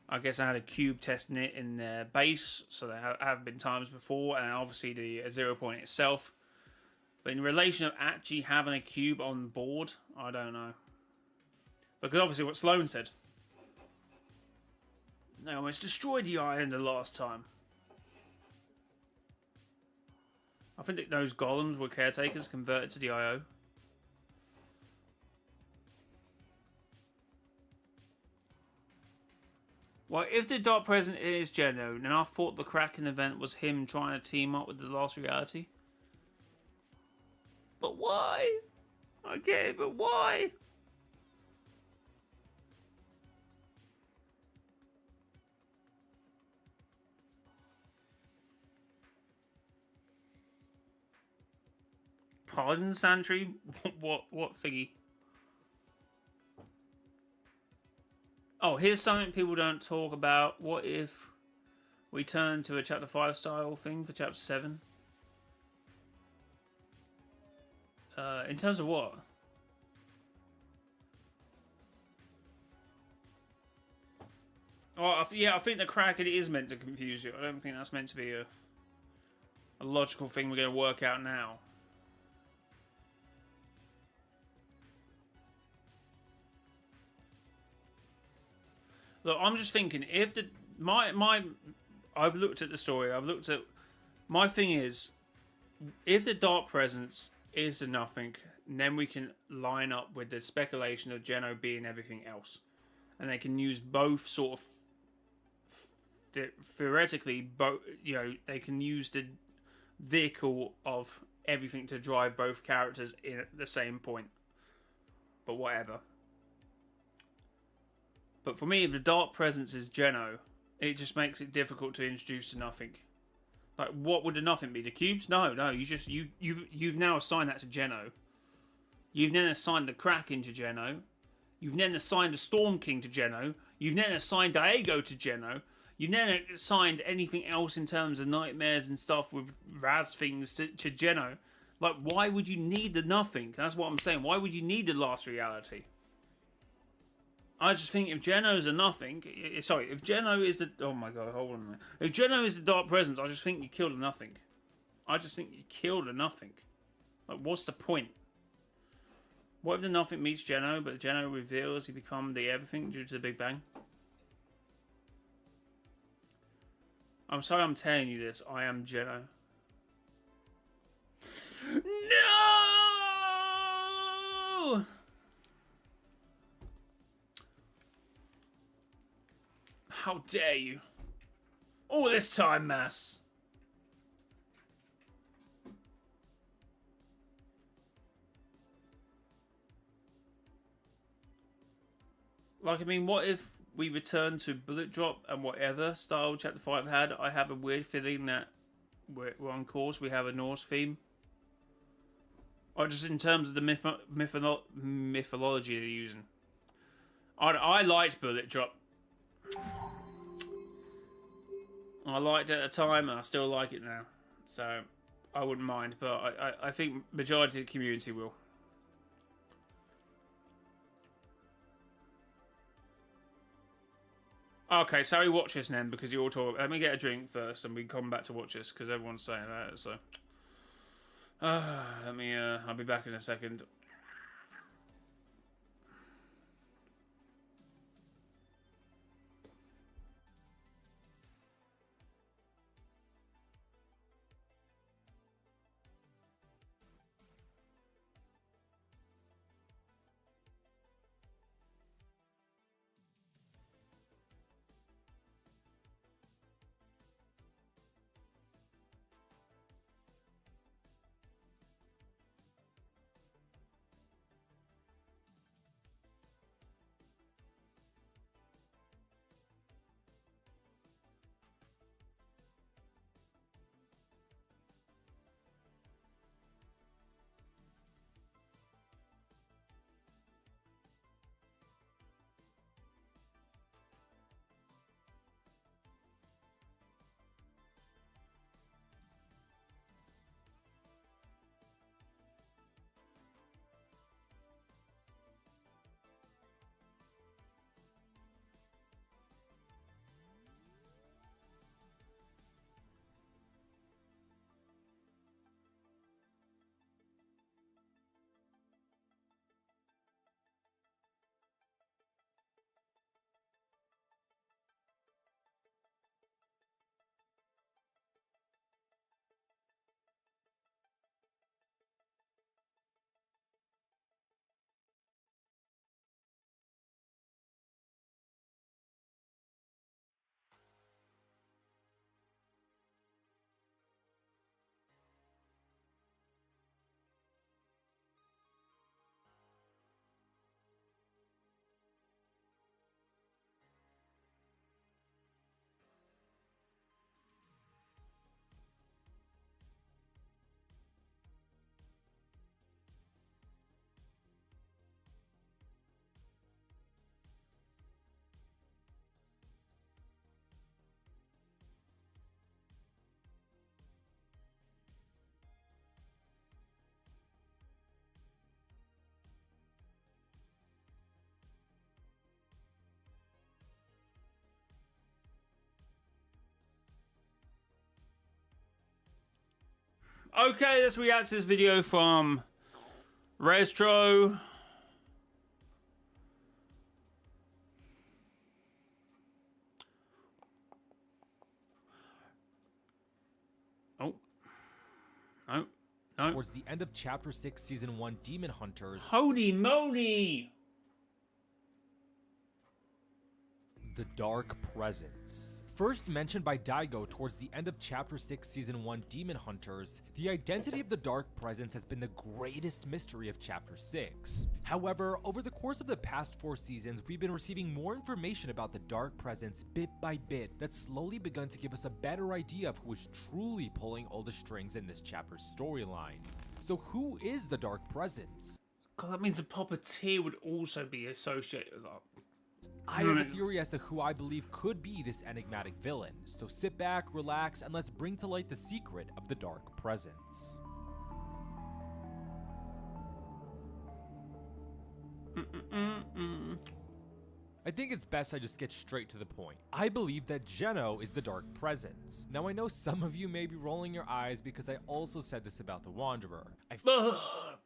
I guess I had a cube testing it in their base, so there have been times before, and obviously the 0 Point itself. But in relation of actually having a cube on board, I don't know. Because obviously what Sloan said. They almost destroyed the island the last time. I think that those golems were caretakers converted to the IO. Well, if the Dark Presence is Geno, then I thought the Kraken event was him trying to team up with the Last Reality. But why? I get it, but why? Pardon, Santry? What thingy? Oh, here's something people don't talk about. What if we turn to a Chapter 5 style thing for Chapter 7? In terms of what? Oh, yeah, I think the Kraken is meant to confuse you. I don't think that's meant to be a logical thing we're going to work out now. Look, I'm just thinking, if the I've looked at the story. My thing is, if the Dark Presence is the nothing, then we can line up with the speculation of Geno being everything else, and they can use both sort of theoretically, both they can use the vehicle of everything to drive both characters in at the same point. But whatever. But for me, if the Dark Presence is Geno, it just makes it difficult to introduce the nothing. Like, what would the nothing be? The cubes? No. You've now assigned that to Geno. You've then assigned the Kraken to Geno. You've then assigned the Storm King to Geno. You've then assigned Diego to Geno. You've then assigned anything else in terms of nightmares and stuff with Raz things to Geno. Like, why would you need the nothing? That's what I'm saying. Why would you need the Last Reality? I just think if Geno's a nothing... Sorry, if Geno is the... Oh my god, hold on a minute. If Geno is the Dark Presence, I just think you killed a nothing. I just think you killed a nothing. Like, what's the point? What if the nothing meets Geno, but Geno reveals he become the everything due to the Big Bang? I'm sorry I'm telling you this. I am Geno. No! How dare you? All this time, Mass. Like, I mean, what if we return to Bullet Drop and whatever style Chapter 5 had? I have a weird feeling that we're on course. We have a Norse theme. Or just in terms of the mythology they're using. I liked Bullet Drop. I liked it at the time, and I still like it now. So, I wouldn't mind, but I think majority of the community will. Okay, so we watch this then because you all talk. Let me get a drink first, and we come back to watch this because everyone's saying that. So, let me. I'll be back in a second. Okay, let's react to this video from Restro. Oh. No. No. Towards the end of Chapter 6, Season 1, Demon Hunters. Holy moly! The Dark Presence. First mentioned by Daigo towards the end of Chapter 6, Season 1, Demon Hunters, the identity of the Dark Presence has been the greatest mystery of Chapter 6. However, over the course of the past 4 seasons, we've been receiving more information about the Dark Presence bit by bit that's slowly begun to give us a better idea of who is truly pulling all the strings in this chapter's storyline. So who is the Dark Presence? God, that means a puppeteer would also be associated with that. I have a theory as to who I believe could be this enigmatic villain, so sit back, relax, and let's bring to light the secret of the Dark Presence. I think it's best I just get straight to the point. I believe that Geno is the Dark Presence. Now I know some of you may be rolling your eyes because I also said this about the Wanderer. I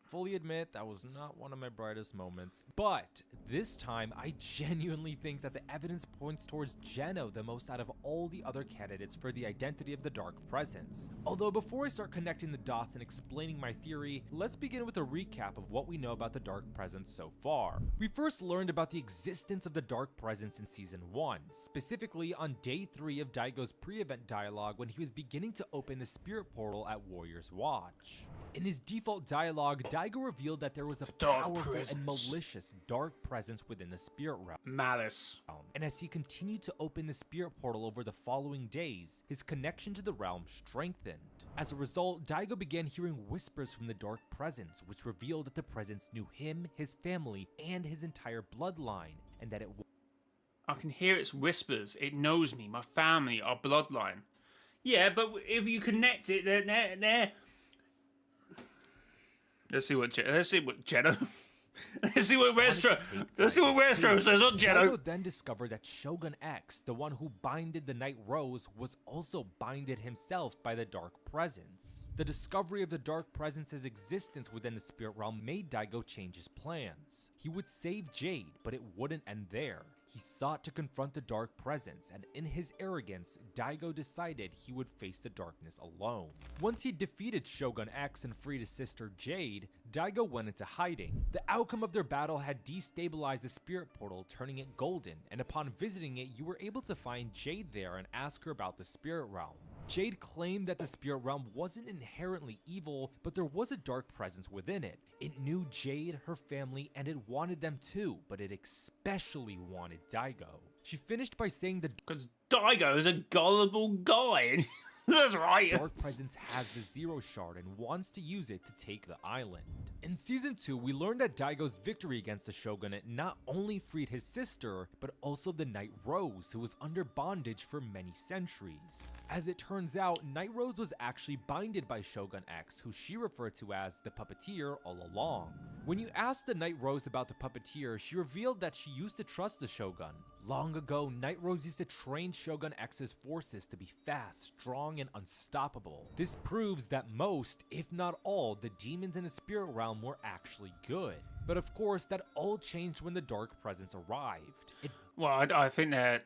fully admit that was not one of my brightest moments, but this time I genuinely think that the evidence points towards Geno the most out of all the other candidates for the identity of the Dark Presence. Although before I start connecting the dots and explaining my theory, let's begin with a recap of what we know about the Dark Presence so far. We first learned about the existence of the Dark Presence in Season 1, specifically on Day 3 of Daigo's pre-event dialogue when he was beginning to open the spirit portal at Warrior's Watch. In his default dialogue, Daigo revealed that there was a powerful and malicious dark presence within the spirit realm. Malice. And as he continued to open the spirit portal over the following days, his connection to the realm strengthened. As a result, Daigo began hearing whispers from the dark presence, which revealed that the presence knew him, his family, and his entire bloodline, and that it I can hear its whispers. It knows me, my family, our bloodline. Yeah, but if you connect it, they're... Let's see what Geno... Let's see what Restro. Let's see what Restro says on Daigo Jeno. then discovered that Shogun X, the one who binded the Night Rose, was also binded himself by the Dark Presence. The discovery of the Dark Presence's existence within the spirit realm made Daigo change his plans. He would save Jade, but it wouldn't end there. He sought to confront the Dark Presence, and in his arrogance, Daigo decided he would face the darkness alone. Once he defeated Shogun X and freed his sister Jade, Daigo went into hiding. The outcome of their battle had destabilized the spirit portal, turning it golden, and upon visiting it, you were able to find Jade there and ask her about the spirit realm. Jade claimed that the spirit realm wasn't inherently evil, but there was a dark presence within it. It knew Jade, her family, and it wanted them too, but it especially wanted Daigo. She finished by saying the Because Daigo is a gullible guy. That's right. Dark Presence has the Zero Shard and wants to use it to take the island. In Season 2, we learned that Daigo's victory against the Shogunate not only freed his sister, but also the Night Rose, who was under bondage for many centuries. As it turns out, Night Rose was actually binded by Shogun X, who she referred to as the puppeteer all along. When you asked the Night Rose about the puppeteer, she revealed that she used to trust the Shogun. Long ago, Night Rose used to train Shogun X's forces to be fast, strong, and unstoppable. This proves that most, if not all, the demons in the spirit realm were actually good. But of course, that all changed when the Dark Presence arrived. Well, I think they're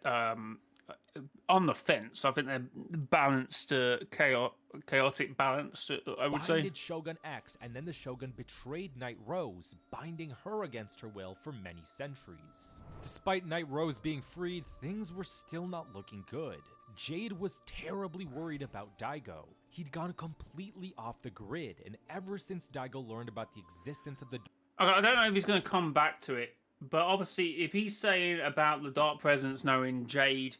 on the fence. I think they're balanced, chaotic balanced, I would say. Binded Shogun X, and then the Shogun betrayed Night Rose, binding her against her will for many centuries. Despite Night Rose being freed, things were still not looking good. Jade was terribly worried about Daigo. He'd gone completely off the grid, and ever since Daigo learned about the existence of the I don't know if he's going to come back to it, but obviously if he's saying about the Dark Presence knowing Jade,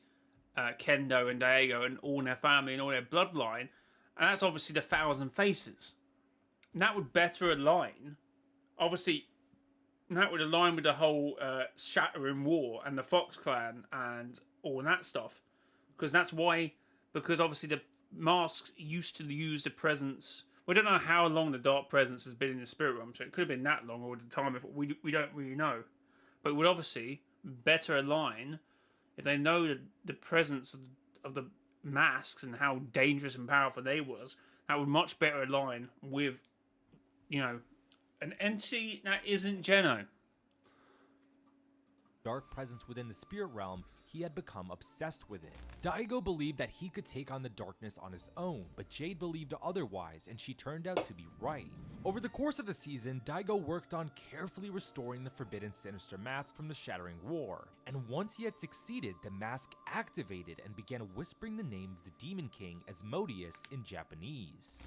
Kendo and Daigo and all their family and all their bloodline, and that's obviously the Thousand Faces. And that would better align, obviously, that would align with the whole Shattering War and the Fox Clan and all that stuff. Because obviously the masks used to use the presence. We don't know how long the Dark Presence has been in the spirit realm, so it could have been that long, or the time if we don't really know. But it would obviously better align if they know the presence of the masks and how dangerous and powerful they was. That would much better align with, an entity that isn't Jeno. Dark Presence within the spirit realm, he had become obsessed with it. Daigo believed that he could take on the darkness on his own, but Jade believed otherwise, and she turned out to be right. Over the course of the season, Daigo worked on carefully restoring the forbidden sinister mask from the Shattering War, and once he had succeeded, the mask activated and began whispering the name of the Demon King Asmodeus in Japanese.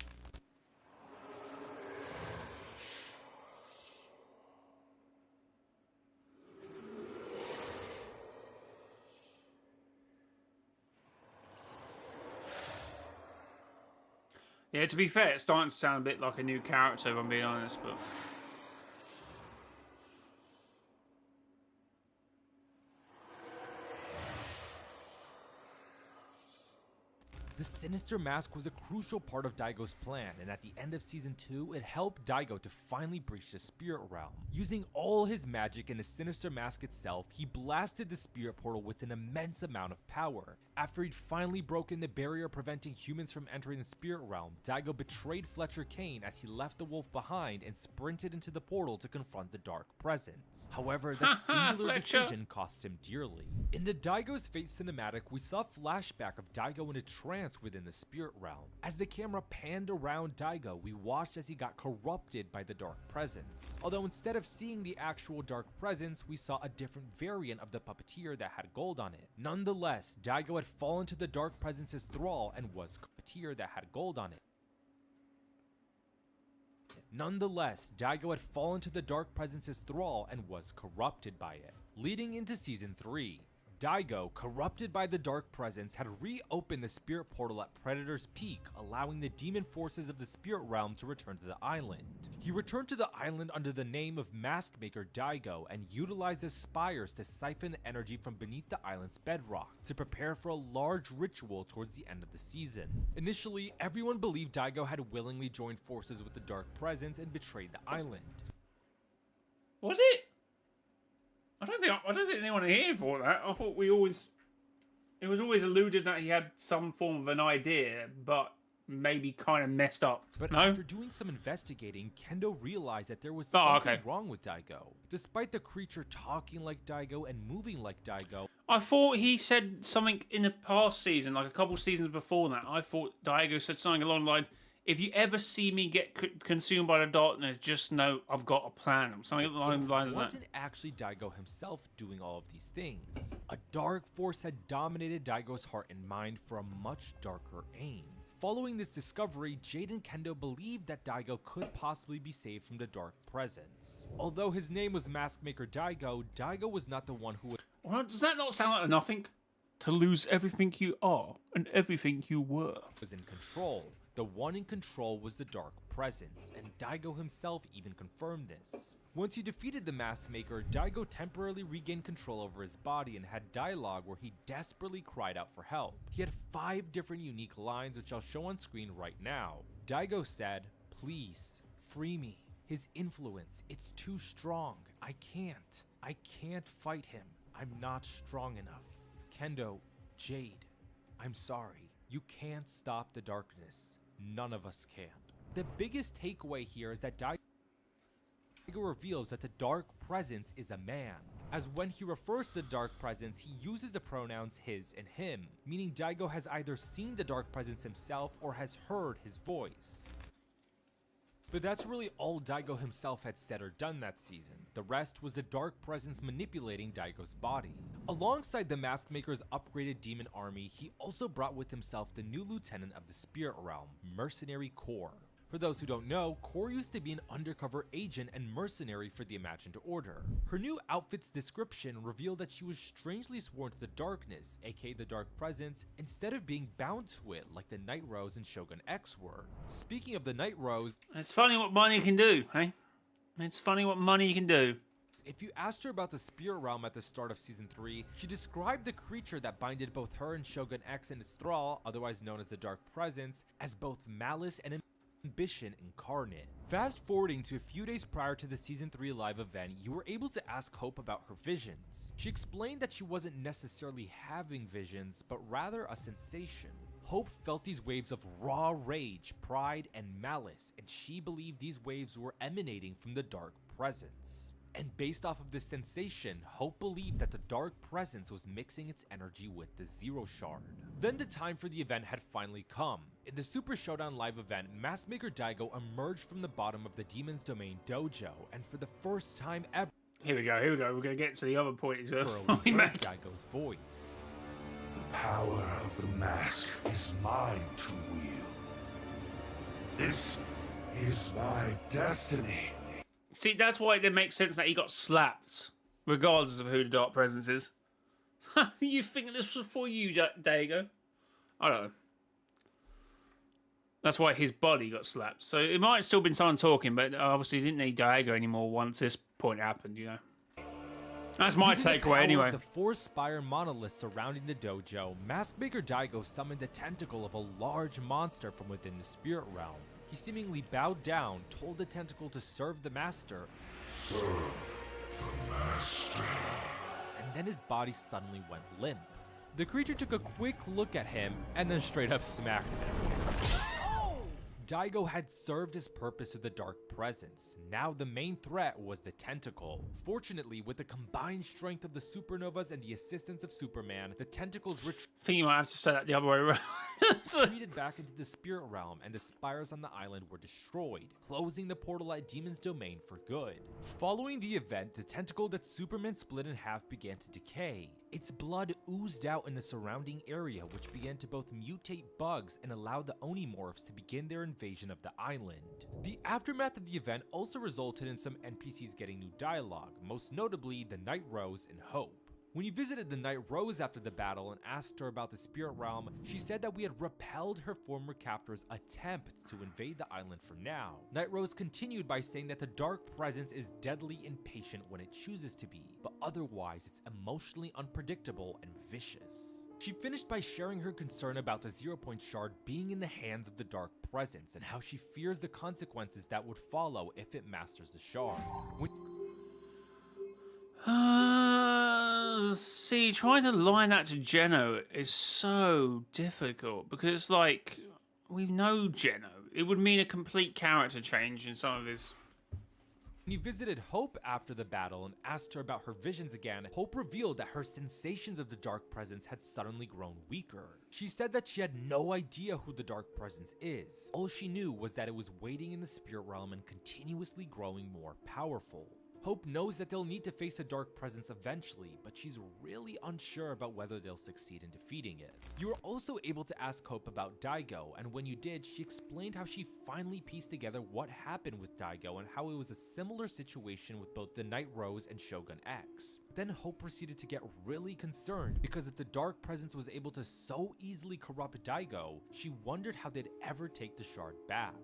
Yeah, to be fair, it's starting to sound a bit like a new character, if I'm being honest, but... The Sinister Mask was a crucial part of Daigo's plan, and at the end of Season 2, it helped Daigo to finally breach the Spirit Realm. Using all his magic and the Sinister Mask itself, he blasted the Spirit Portal with an immense amount of power. After he'd finally broken the barrier preventing humans from entering the Spirit Realm, Daigo betrayed Fletcher Kane as he left the wolf behind and sprinted into the portal to confront the Dark Presence. However, that singular decision cost him dearly. In the Daigo's Fate cinematic, we saw a flashback of Daigo in a trance within the spirit realm. As the camera panned around Daigo, we watched as he got corrupted by the Dark Presence. Although instead of seeing the actual Dark Presence, we saw a different variant of the puppeteer that had gold on it. Nonetheless, Daigo had fallen to the Dark Presence's thrall and was a puppeteer that had gold on it. Nonetheless, Daigo had fallen to the Dark Presence's thrall and was corrupted by it. Leading into Season 3, Daigo, corrupted by the Dark Presence, had reopened the Spirit Portal at Predator's Peak, allowing the demon forces of the Spirit Realm to return to the island. He returned to the island under the name of Mask Maker Daigo and utilized the spires to siphon the energy from beneath the island's bedrock to prepare for a large ritual towards the end of the season. Initially, everyone believed Daigo had willingly joined forces with the Dark Presence and betrayed the island. Was it? I don't think anyone here thought that. I thought it was always alluded that he had some form of an idea, but maybe kind of messed up. But no? after doing some investigating, Kendo realized that there was something wrong with Daigo. Despite the creature talking like Daigo and moving like Daigo, I thought he said something in the past season, like a couple seasons before that. I thought Daigo said something along the lines, if you ever see me get consumed by the darkness, just know I've got a plan. Or something along the lines of that. It wasn't actually Daigo himself doing all of these things. A dark force had dominated Daigo's heart and mind for a much darker aim. Following this discovery, Jade and Kendo believed that Daigo could possibly be saved from the dark presence. Although his name was Mask Maker Daigo, Daigo was not the one who Well, does that not sound like nothing? To lose everything you are and everything you were. Was in control. The one in control was the dark presence, and Daigo himself even confirmed this. Once he defeated the Mask Maker, Daigo temporarily regained control over his body and had dialogue where he desperately cried out for help. He had 5 different unique lines which I'll show on screen right now. Daigo said, "Please, free me. His influence, it's too strong. I can't fight him. I'm not strong enough. Kendo, Jade, I'm sorry. You can't stop the darkness. None of us can." The biggest takeaway here is that Daigo reveals that the dark presence is a man, as when he refers to the dark presence, he uses the pronouns his and him, meaning Daigo has either seen the dark presence himself or has heard his voice. But that's really all Daigo himself had said or done that season. The rest was the dark presence manipulating Daigo's body. Alongside the Mask Maker's upgraded demon army, he also brought with himself the new lieutenant of the spirit realm, Mercenary Core. For those who don't know, Core used to be an undercover agent and mercenary for the Imagined Order. Her new outfit's description revealed that she was strangely sworn to the darkness, aka the Dark Presence, instead of being bound to it like the Night Rose and Shogun X were. Speaking of the Night Rose, it's funny what money can do, hey? It's funny what money can do. If you asked her about the Spirit Realm at the start of Season 3, she described the creature that binded both her and Shogun X and its thrall, otherwise known as the Dark Presence, as both malice and ambition incarnate. Fast forwarding to a few days prior to the Season 3 live event, you were able to ask Hope about her visions. She explained that she wasn't necessarily having visions, but rather a sensation. Hope felt these waves of raw rage, pride, and malice, and she believed these waves were emanating from the Dark Presence. And based off of this sensation, Hope believed that the Dark Presence was mixing its energy with the Zero Shard. Then the time for the event had finally come. In the Super Showdown live event, Mask Maker Daigo emerged from the bottom of the Demon's Domain dojo, and for the first time ever, Here we go. We're going to get to the other point as well. we heard Daigo's voice. The power of the mask is mine to wield. This is my destiny. See, that's why it didn't make sense that he got slapped, regardless of who the Dark Presence is. You think this was for you, Daigo? I don't know. That's why his body got slapped. So it might have still been someone talking, but obviously didn't need Daigo anymore once this point happened, you know. That's my takeaway anyway. The 4 spire monoliths surrounding the dojo, Mask Maker Daigo summoned the tentacle of a large monster from within the spirit realm. He seemingly bowed down, told the tentacle to serve the master, Serve the master. and then his body suddenly went limp. The creature took a quick look at him and then straight up smacked him. Daigo had served his purpose of the Dark Presence. Now the main threat was the tentacle. Fortunately, with the combined strength of the supernovas and the assistance of Superman, the tentacles I think you might have to say that the other way around. retreated back into the spirit realm, and the spires on the island were destroyed, closing the portal at Demon's Domain for good. Following the event, the tentacle that Superman split in half began to decay. Its blood oozed out in the surrounding area, which began to both mutate bugs and allow the Onimorphs to begin their invasion of the island. The aftermath of the event also resulted in some NPCs getting new dialogue, most notably the Night Rose and Hope. When you visited the Night Rose after the battle and asked her about the spirit realm, she said that we had repelled her former captor's attempt to invade the island for now. Night Rose continued by saying that the Dark Presence is deadly impatient when it chooses to be, but otherwise it's emotionally unpredictable and vicious. She finished by sharing her concern about the 0-point shard being in the hands of the Dark Presence and how she fears the consequences that would follow if it masters the shard. See, trying to line that to Geno is so difficult because it's like we know Geno. It would mean a complete character change in some of his. When he visited Hope after the battle and asked her about her visions again, Hope revealed that her sensations of the Dark Presence had suddenly grown weaker. She said that she had no idea who the Dark Presence is. All she knew was that it was waiting in the spirit realm and continuously growing more powerful. Hope knows that they'll need to face a Dark Presence eventually, but she's really unsure about whether they'll succeed in defeating it. You were also able to ask Hope about Daigo, and when you did, she explained how she finally pieced together what happened with Daigo and how it was a similar situation with both the Night Rose and Shogun X. Then Hope proceeded to get really concerned because if the Dark Presence was able to so easily corrupt Daigo, she wondered how they'd ever take the shard back.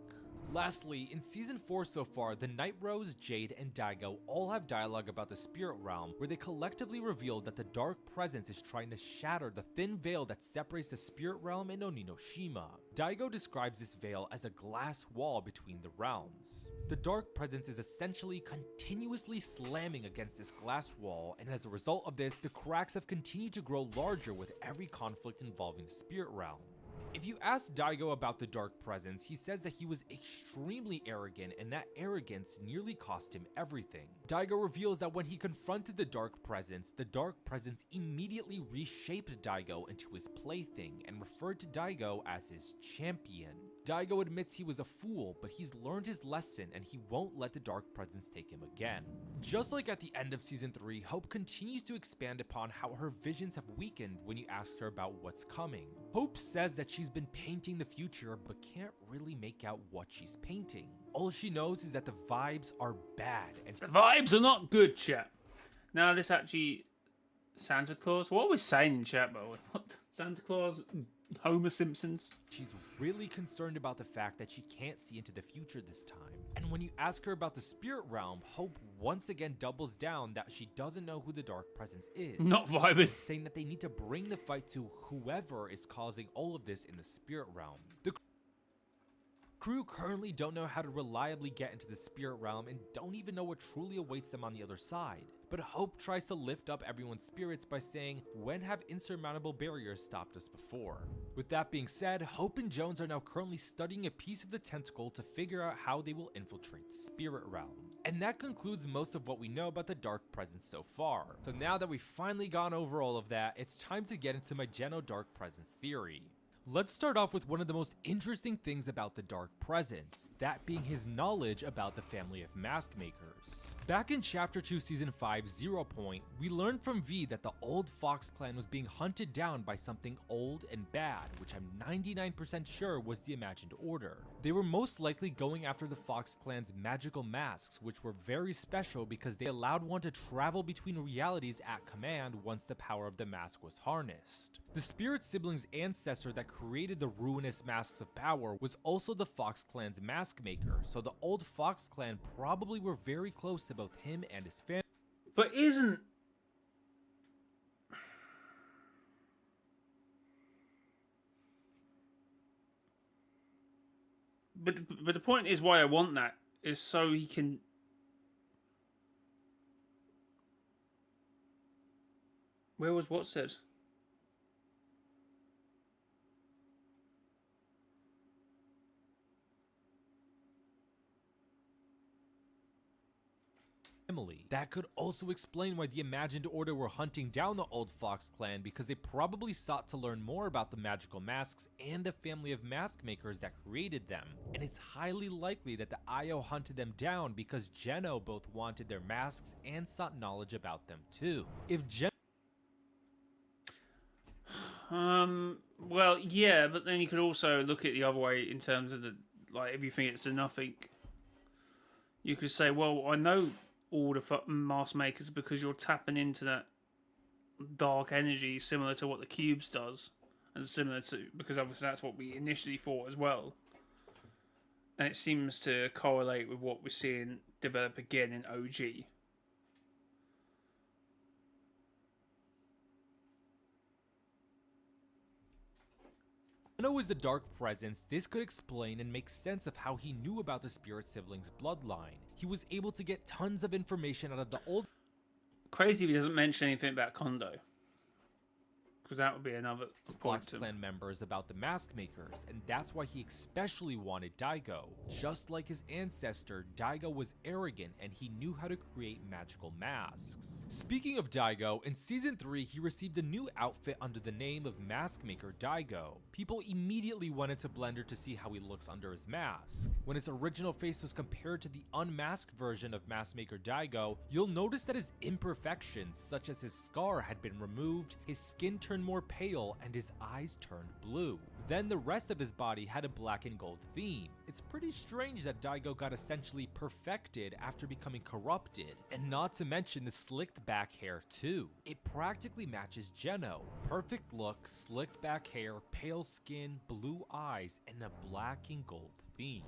Lastly, in Season 4 so far, the Night Rose, Jade, and Daigo all have dialogue about the Spirit Realm, where they collectively revealed that the Dark Presence is trying to shatter the thin veil that separates the Spirit Realm and Oninoshima. Daigo describes this veil as a glass wall between the realms. The Dark Presence is essentially continuously slamming against this glass wall, and as a result of this, the cracks have continued to grow larger with every conflict involving the Spirit Realm. If you ask Daigo about the Dark Presence, he says that he was extremely arrogant and that arrogance nearly cost him everything. Daigo reveals that when he confronted the Dark Presence immediately reshaped Daigo into his plaything and referred to Daigo as his champion. Daigo admits he was a fool, but he's learned his lesson and he won't let the Dark Presence take him again. Just like at the end of Season 3, Hope continues to expand upon how her visions have weakened when you ask her about what's coming. Hope says that she's been painting the future but can't really make out what she's painting. All she knows is that the vibes are bad and The vibes are not good, chat. Now this actually Santa Claus. What are we saying in chat, by the way? What? Santa Claus? Homer Simpsons? she's really concerned about the fact that she can't see into the future this time. And when you ask her about the Spirit Realm, Hope once again doubles down that she doesn't know who the Dark Presence is. Not vibing. Saying that they need to bring the fight to whoever is causing all of this in the Spirit Realm. The crew currently don't know how to reliably get into the Spirit Realm and don't even know what truly awaits them on the other side. But Hope tries to lift up everyone's spirits by saying, when have insurmountable barriers stopped us before? With that being said, Hope and Jones are now currently studying a piece of the tentacle to figure out how they will infiltrate the Spirit Realm. And that concludes most of what we know about the Dark Presence so far. So now that we've finally gone over all of that, it's time to get into my Geno Dark Presence theory. Let's start off with one of the most interesting things about the Dark Presence, that being his knowledge about the family of mask makers. Back in Chapter 2 Season 5 0 Point, we learned from V that the old Fox clan was being hunted down by something old and bad, which I'm 99% sure was the Imagined Order. They were most likely going after the Fox clan's magical masks, which were very special because they allowed one to travel between realities at command once the power of the mask was harnessed. The Spirit Sibling's ancestor that created the ruinous masks of power was also the Fox clan's mask maker, so the old Fox clan probably were very close to both him and his family. But isn't... But the point is why I want that is so he can... Where was what said? That could also explain why the Imagined Order were hunting down the old Fox clan, because they probably sought to learn more about the magical masks and the family of mask makers that created them. And it's highly likely that the IO hunted them down because Geno both wanted their masks and sought knowledge about them too. If Well, yeah, but then you could also look at the other way in terms of the, like, if you think it's to nothing, you could say, well, I know all the mask makers because you're tapping into that dark energy similar to what the cubes does, and similar to, because obviously that's what we initially thought as well, and it seems to correlate with what we're seeing develop again in OG. Geno is the Dark Presence, this could explain and make sense of how he knew about the Spirit Siblings' bloodline. He was able to get tons of information out of the old Crazy if he doesn't mention anything about Kondo. Because that would be another point Fox to Clan members about the mask makers, and that's why he especially wanted Daigo. Just like his ancestor, Daigo was arrogant and he knew how to create magical masks. Speaking of Daigo, in Season 3 he received a new outfit under the name of Mask Maker Daigo. People immediately went into Blender to see how he looks under his mask. When his original face was compared to the unmasked version of Mask Maker Daigo, you'll notice that his imperfections, such as his scar, had been removed, his skin turned more pale, and his eyes turned blue. Then the rest of his body had a black and gold theme. It's pretty strange that Daigo got essentially perfected after becoming corrupted, and not to mention the slicked back hair too. It practically matches Geno. Perfect look, slicked back hair, pale skin, blue eyes, and a black and gold theme.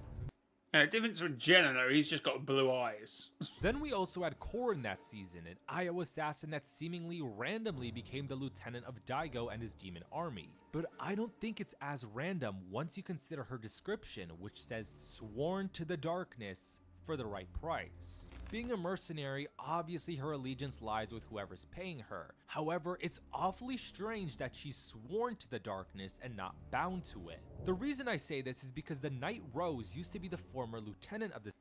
Yeah, difference with Jenna though, he's just got blue eyes. Then we also had Core in that season, an Io assassin that seemingly randomly became the lieutenant of Daigo and his demon army. But I don't think it's as random once you consider her description, which says sworn to the darkness for the right price. Being a mercenary, obviously her allegiance lies with whoever's paying her. However, it's awfully strange that she's sworn to the darkness and not bound to it. The reason I say this is because the Knight Rose used to be the former lieutenant of the...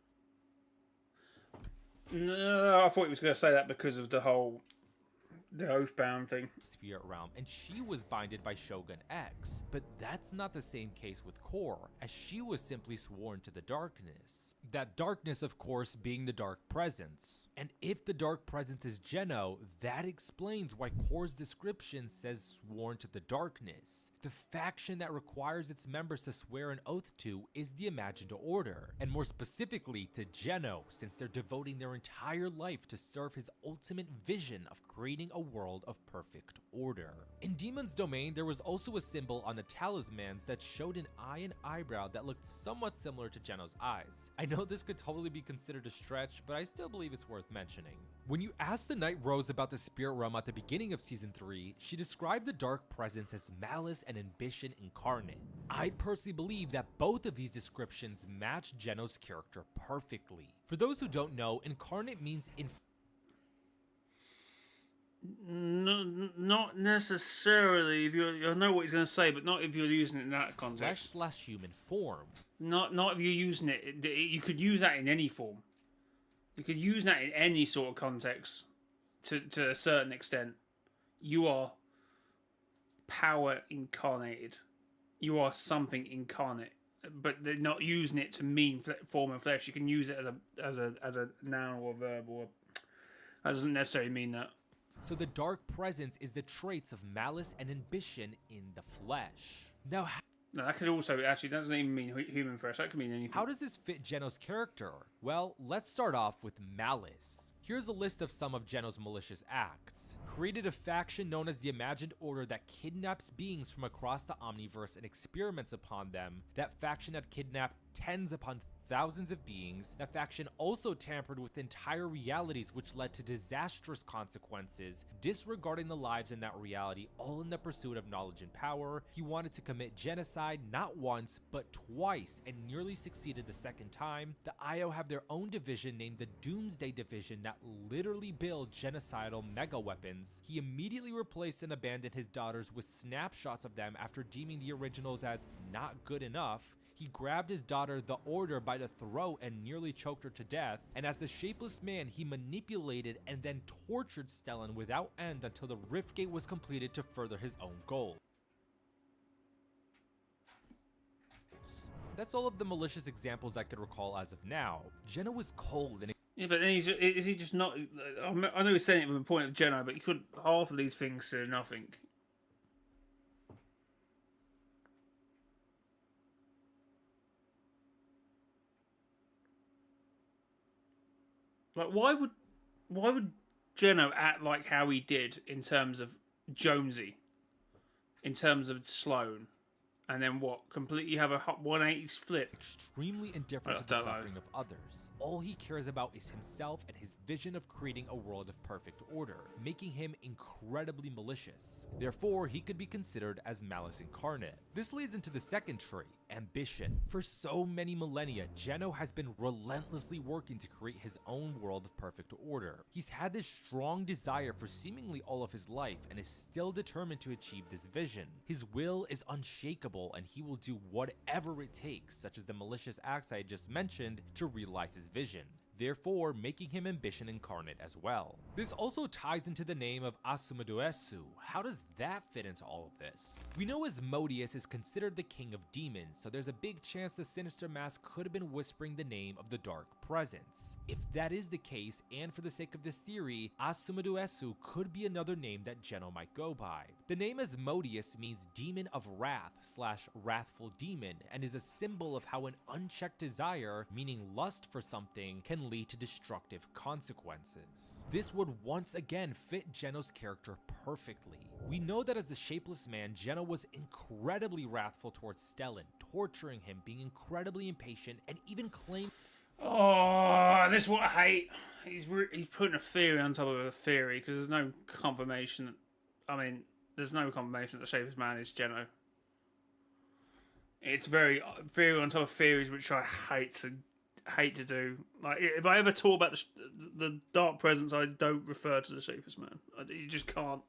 No, I thought he was going to say that because of the Oathbound thing. Spirit realm, and she was binded by Shogun X. But that's not the same case with Core, as she was simply sworn to the darkness. That darkness, of course, being the Dark Presence. And if the Dark Presence is Geno, that explains why Core's description says sworn to the darkness. The faction that requires its members to swear an oath to is the Imagined Order, and more specifically to Geno, since they're devoting their entire life to serve his ultimate vision of creating a world of perfect order. In Demon's Domain, there was also a symbol on the talismans that showed an eye and eyebrow that looked somewhat similar to Geno's eyes. I know this could totally be considered a stretch, but I still believe it's worth mentioning. When you asked the Knight Rose about the Spirit Realm at the beginning of Season 3, she described the Dark Presence as malice and ambition incarnate. I personally believe that both of these descriptions match Geno's character perfectly. For those who don't know, incarnate means No, not necessarily. If I know what he's going to say, but not if you're using it in that context. flesh/human form. Not if you're using it. You could use that in any form. You could use that in any sort of context to a certain extent. You are power incarnated. You are something incarnate, but they're not using it to mean form of flesh. You can use it as a noun or a verb, or that doesn't necessarily mean that. So the Dark Presence is the traits of malice and ambition in the flesh. Now, No, that could also actually that doesn't even mean human flesh. That could mean anything. how does this fit Geno's character? Well, let's start off with malice. Here's a list of some of Geno's malicious acts. Created a faction known as the Imagined Order that kidnaps beings from across the Omniverse and experiments upon them. That faction had kidnapped tens upon thousands of beings. That faction also tampered with entire realities, which led to disastrous consequences, disregarding the lives in that reality, all in the pursuit of knowledge and power. He wanted to commit genocide not once, but twice, and nearly succeeded the second time. The IO have their own division named the Doomsday Division that literally build genocidal mega weapons. He immediately replaced and abandoned his daughters with snapshots of them after deeming the originals as not good enough. He grabbed his daughter, the Order, by the throat and nearly choked her to death, and as the Shapeless Man, he manipulated and then tortured Stellan without end until the Riftgate was completed to further his own goal. That's all of the malicious examples I could recall as of now. Geno was cold and Yeah, but then is he just not? I know he's saying it from the point of Geno, but he could half of these things to nothing. Like, why would Geno act like how he did in terms of Jonesy, in terms of Sloane, and then what? Completely have a 180 flip. extremely indifferent to the suffering of others. All he cares about is himself and his vision of creating a world of perfect order, making him incredibly malicious. Therefore, he could be considered as malice incarnate. This leads into the second trait, ambition. For so many millennia, Geno has been relentlessly working to create his own world of perfect order. He's had this strong desire for seemingly all of his life and is still determined to achieve this vision. His will is unshakable and he will do whatever it takes, such as the malicious acts I just mentioned, to realize his vision, therefore making him ambition incarnate as well. This also ties into the name of Asmodeus. How does that fit into all of this? We know Asmodeus is considered the king of demons, so there's a big chance the sinister mask could have been whispering the name of the dark presence. If that is the case, and for the sake of this theory, Asmodeus could be another name that Geno might go by. The name Asmodeus means demon of wrath / wrathful demon, and is a symbol of how an unchecked desire, meaning lust for something, can lead to destructive consequences. This would once again fit Geno's character perfectly. We know that as the Shapeless Man, Geno was incredibly wrathful towards Stellan, torturing him, being incredibly impatient, and even claiming... Oh, this is what I hate. He's putting a theory on top of a theory because there's no confirmation. I mean, there's no confirmation that the Shapeless Man is Geno. It's very theory on top of theories, which I hate to do. Like, if I ever talk about the dark presence, I don't refer to the Shapeless Man. You just can't.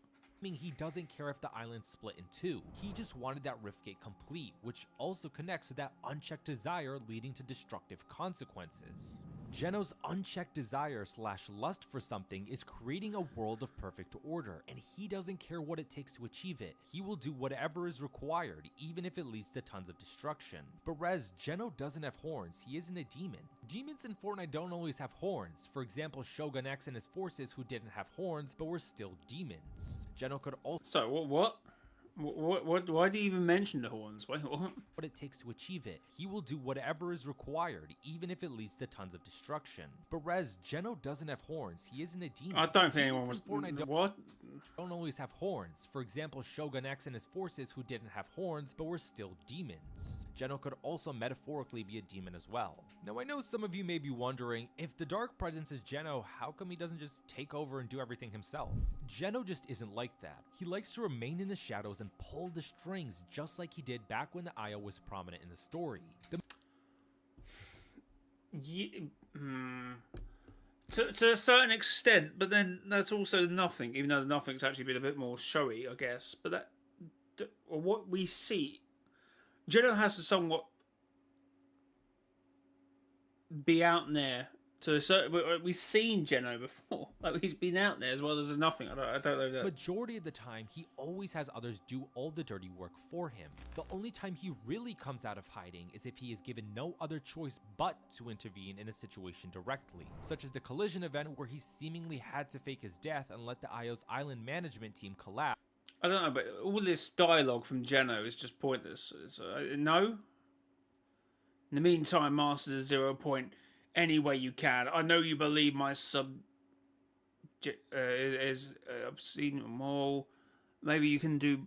He doesn't care if the island split in two. He just wanted that Riftgate complete, which also connects to that unchecked desire leading to destructive consequences. Geno's unchecked desire / lust for something is creating a world of perfect order, and he doesn't care what it takes to achieve it. He will do whatever is required, even if it leads to tons of destruction. But Rez, Geno doesn't have horns, he isn't a demon. Demons in Fortnite don't always have horns. For example, Shogun X and his forces who didn't have horns, but were still demons. Geno could also... So, what? Why do you even mention the horns? What it takes to achieve it. He will do whatever is required, even if it leads to tons of destruction. But Rez, Geno doesn't have horns. He isn't a demon. I don't think anyone was... What? Don't always have horns. For example, Shogun X and his forces who didn't have horns, but were still demons. Geno could also metaphorically be a demon as well. Now, I know some of you may be wondering, if the dark presence is Geno, how come he doesn't just take over and do everything himself? Geno just isn't like that. He likes to remain in the shadows and pull the strings, just like he did back when the Io was prominent in the story. To a certain extent, but then that's also nothing, even though the nothing's actually been a bit more showy, I guess. But what we see, Geno has to somewhat be out there to a certain... We've seen Geno before. Like, he's been out there as well as nothing. I don't know that. Majority of the time, he always has others do all the dirty work for him. The only time he really comes out of hiding is if he is given no other choice but to intervene in a situation directly, such as the collision event where he seemingly had to fake his death and let the Io's island management team collapse. I don't know, but all this dialogue from Geno is just pointless. No? In the meantime, Masters is 0 point any way you can. I know you believe my subject is obscene and moral. Maybe you can do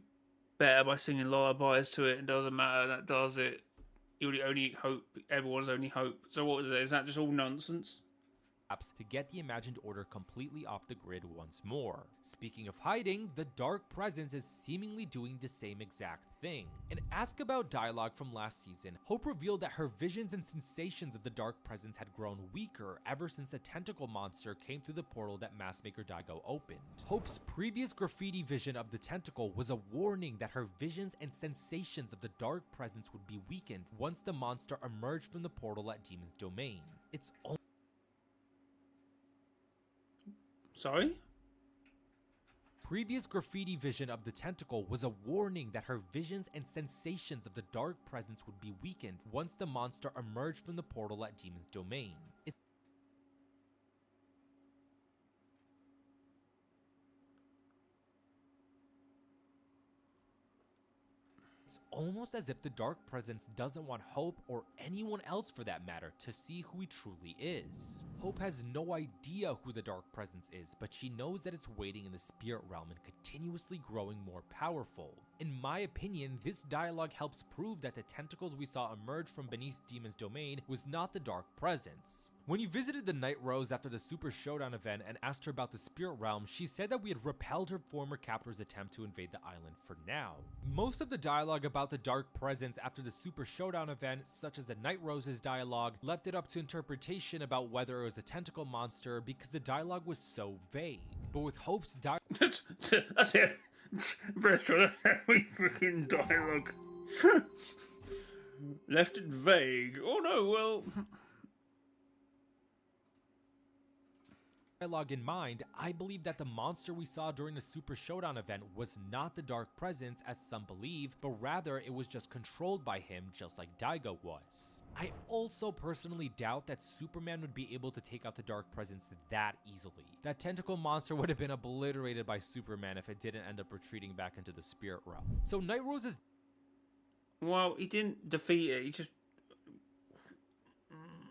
better by singing lullabies to it. It doesn't matter. That does it. You're the only hope. Everyone's only hope. So what is it? Is that just all nonsense? To get the imagined order completely off the grid once more. Speaking of hiding, the dark presence is seemingly doing the same exact thing. In Ask About dialogue from last season, Hope revealed that her visions and sensations of the dark presence had grown weaker ever since the tentacle monster came through the portal that Maskmaker Daigo opened. Hope's previous graffiti vision of the tentacle was a warning that her visions and sensations of the dark presence would be weakened once the monster emerged from the portal at Demon's Domain. It's Sorry? Previous graffiti vision of the tentacle was a warning that her visions and sensations of the dark presence would be weakened once the monster emerged from the portal at Demon's Domain. It's almost as if the dark presence doesn't want Hope, or anyone else for that matter, to see who he truly is. Hope has no idea who the dark presence is, but she knows that it's waiting in the spirit realm and continuously growing more powerful. In my opinion, this dialogue helps prove that the tentacles we saw emerge from beneath Demon's Domain was not the dark presence. When you visited the Night Rose after the Super Showdown event and asked her about the Spirit Realm, she said that we had repelled her former captor's attempt to invade the island for now. Most of the dialogue about the Dark Presence after the Super Showdown event, such as the Night Rose's dialogue, left it up to interpretation about whether it was a tentacle monster because the dialogue was so vague. But with Hope's That's it. Bristol, that's every freaking dialogue. Left it vague. Oh no, well. dialogue in mind, I believe that the monster we saw during the Super Showdown event was not the Dark Presence as some believe, but rather it was just controlled by him just like Daigo was. I also personally doubt that Superman would be able to take out the Dark Presence that easily. That tentacle monster would have been obliterated by Superman if it didn't end up retreating back into the Spirit Realm. So Night Rose's Well, he didn't defeat it, he just...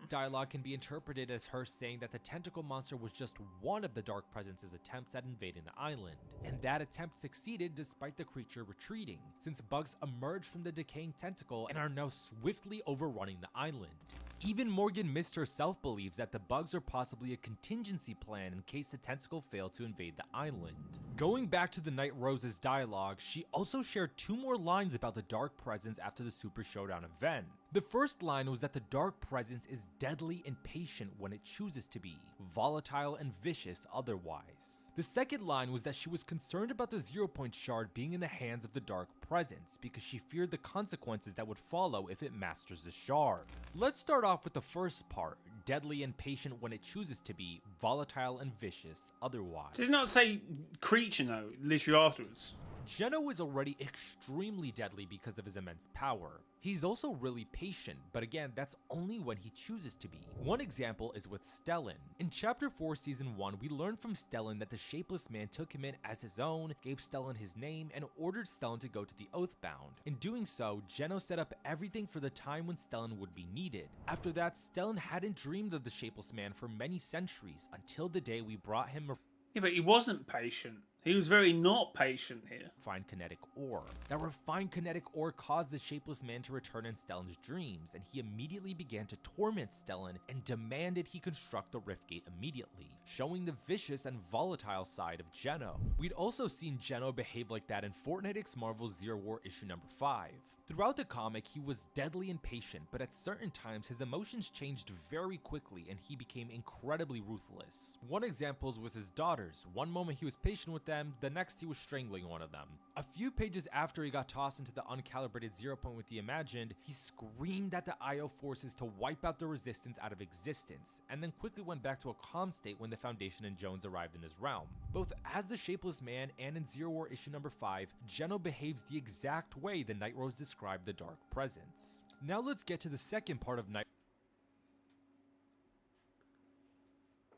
dialogue can be interpreted as her saying that the tentacle monster was just one of the Dark Presence's attempts at invading the island, and that attempt succeeded despite the creature retreating, since bugs emerged from the decaying tentacle and are now swiftly overrunning the island. Even Morgan Mist herself believes that the bugs are possibly a contingency plan in case the tentacle failed to invade the island. Going back to the Night Rose's dialogue, she also shared 2 more lines about the Dark Presence after the Super Showdown event. The first line was that the Dark Presence is deadly and patient when it chooses to be, volatile and vicious otherwise. The second line was that she was concerned about the 0-point shard being in the hands of the Dark Presence because she feared the consequences that would follow if it masters the shard. Let's start off with the first part, deadly and patient when it chooses to be, volatile and vicious otherwise. Does it not say creature though, literally afterwards? Geno is already extremely deadly because of his immense power. He's also really patient, but again, that's only when he chooses to be. One example is with Stellan. In Chapter 4 Season 1, we learned from Stellan that the Shapeless Man took him in as his own, gave Stellan his name, and ordered Stellan to go to the Oathbound. In doing so, Geno set up everything for the time when Stellan would be needed. After that, Stellan hadn't dreamed of the Shapeless Man for many centuries, until the day we brought him Yeah, but he wasn't patient. He was very not patient here. refined kinetic ore. That refined kinetic ore caused the Shapeless Man to return in Stellan's dreams, and he immediately began to torment Stellan and demanded he construct the Riftgate immediately, showing the vicious and volatile side of Geno. We'd also seen Geno behave like that in Fortnite X Marvel's Zero War issue number 5. Throughout the comic, he was deadly and patient, but at certain times his emotions changed very quickly and he became incredibly ruthless. One example is with his daughters. One moment he was patient with them, the next he was strangling one of them. A few pages after he got tossed into the uncalibrated 0-point with the Imagined, he screamed at the IO forces to wipe out the Resistance out of existence, and then quickly went back to a calm state when the Foundation and Jones arrived in his realm. Both as the Shapeless Man and in Zero War issue number 5, Geno behaves the exact way the Night Rose described the Dark Presence. Now let's get to the second part of Night.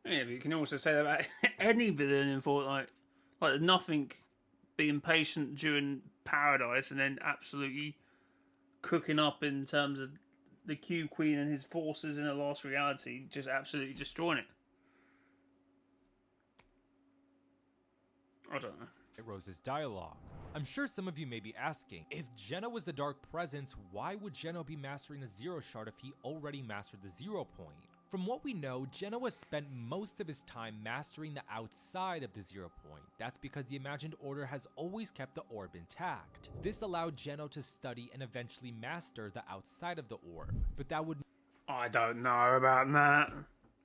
Yeah, but you can also say that about any villain in Fortnite. Like, nothing being patient during Paradise and then absolutely cooking up in terms of the Q Queen and his forces in the last reality, just absolutely destroying it. I don't know. Rose's dialogue. I'm sure some of you may be asking, if Geno was the Dark Presence, why would Geno be mastering the Zero Shard if he already mastered the 0-point? From what we know, Geno has spent most of his time mastering the outside of the 0-point. That's because the Imagined Order has always kept the orb intact. This allowed Geno to study and eventually master the outside of the orb, but that would... I don't know about that.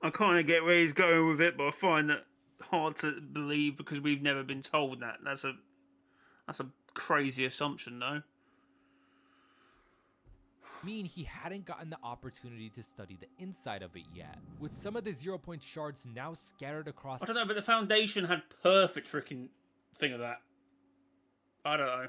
I kind of get where he's going with it, but I find that hard to believe because we've never been told that. That's a crazy assumption, though. mean he hadn't gotten the opportunity to study the inside of it yet, with some of the 0-point shards now scattered across... I don't know, but the Foundation had perfect freaking thing of that. I don't know.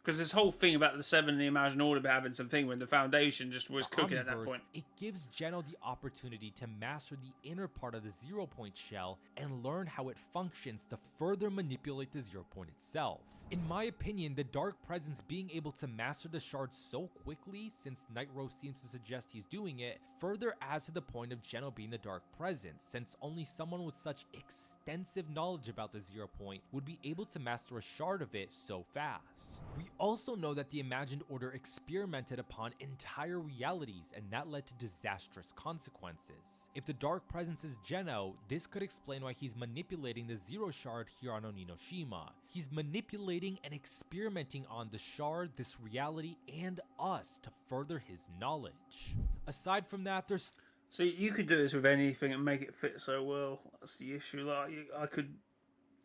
Because this whole thing about the Seven and the Imagined Order having something when the Foundation just was cooking at that point. It gives Geno the opportunity to master the inner part of the 0-point shell and learn how it functions to further manipulate the 0-point itself. In my opinion, the Dark Presence being able to master the shard so quickly, since Night Rose seems to suggest he's doing it, further adds to the point of Geno being the Dark Presence, since only someone with such extensive knowledge about the 0-point would be able to master a shard of it so fast. We also know that the Imagined Order experimented upon entire realities, and that led to disastrous consequences. If the Dark Presence is Geno, this could explain why he's manipulating the Zero Shard here on Oninoshima. He's manipulating and experimenting on the Shard, this reality, and us to further his knowledge. Aside from that, there's... So you could do this with anything and make it fit so well. That's the issue. Like I could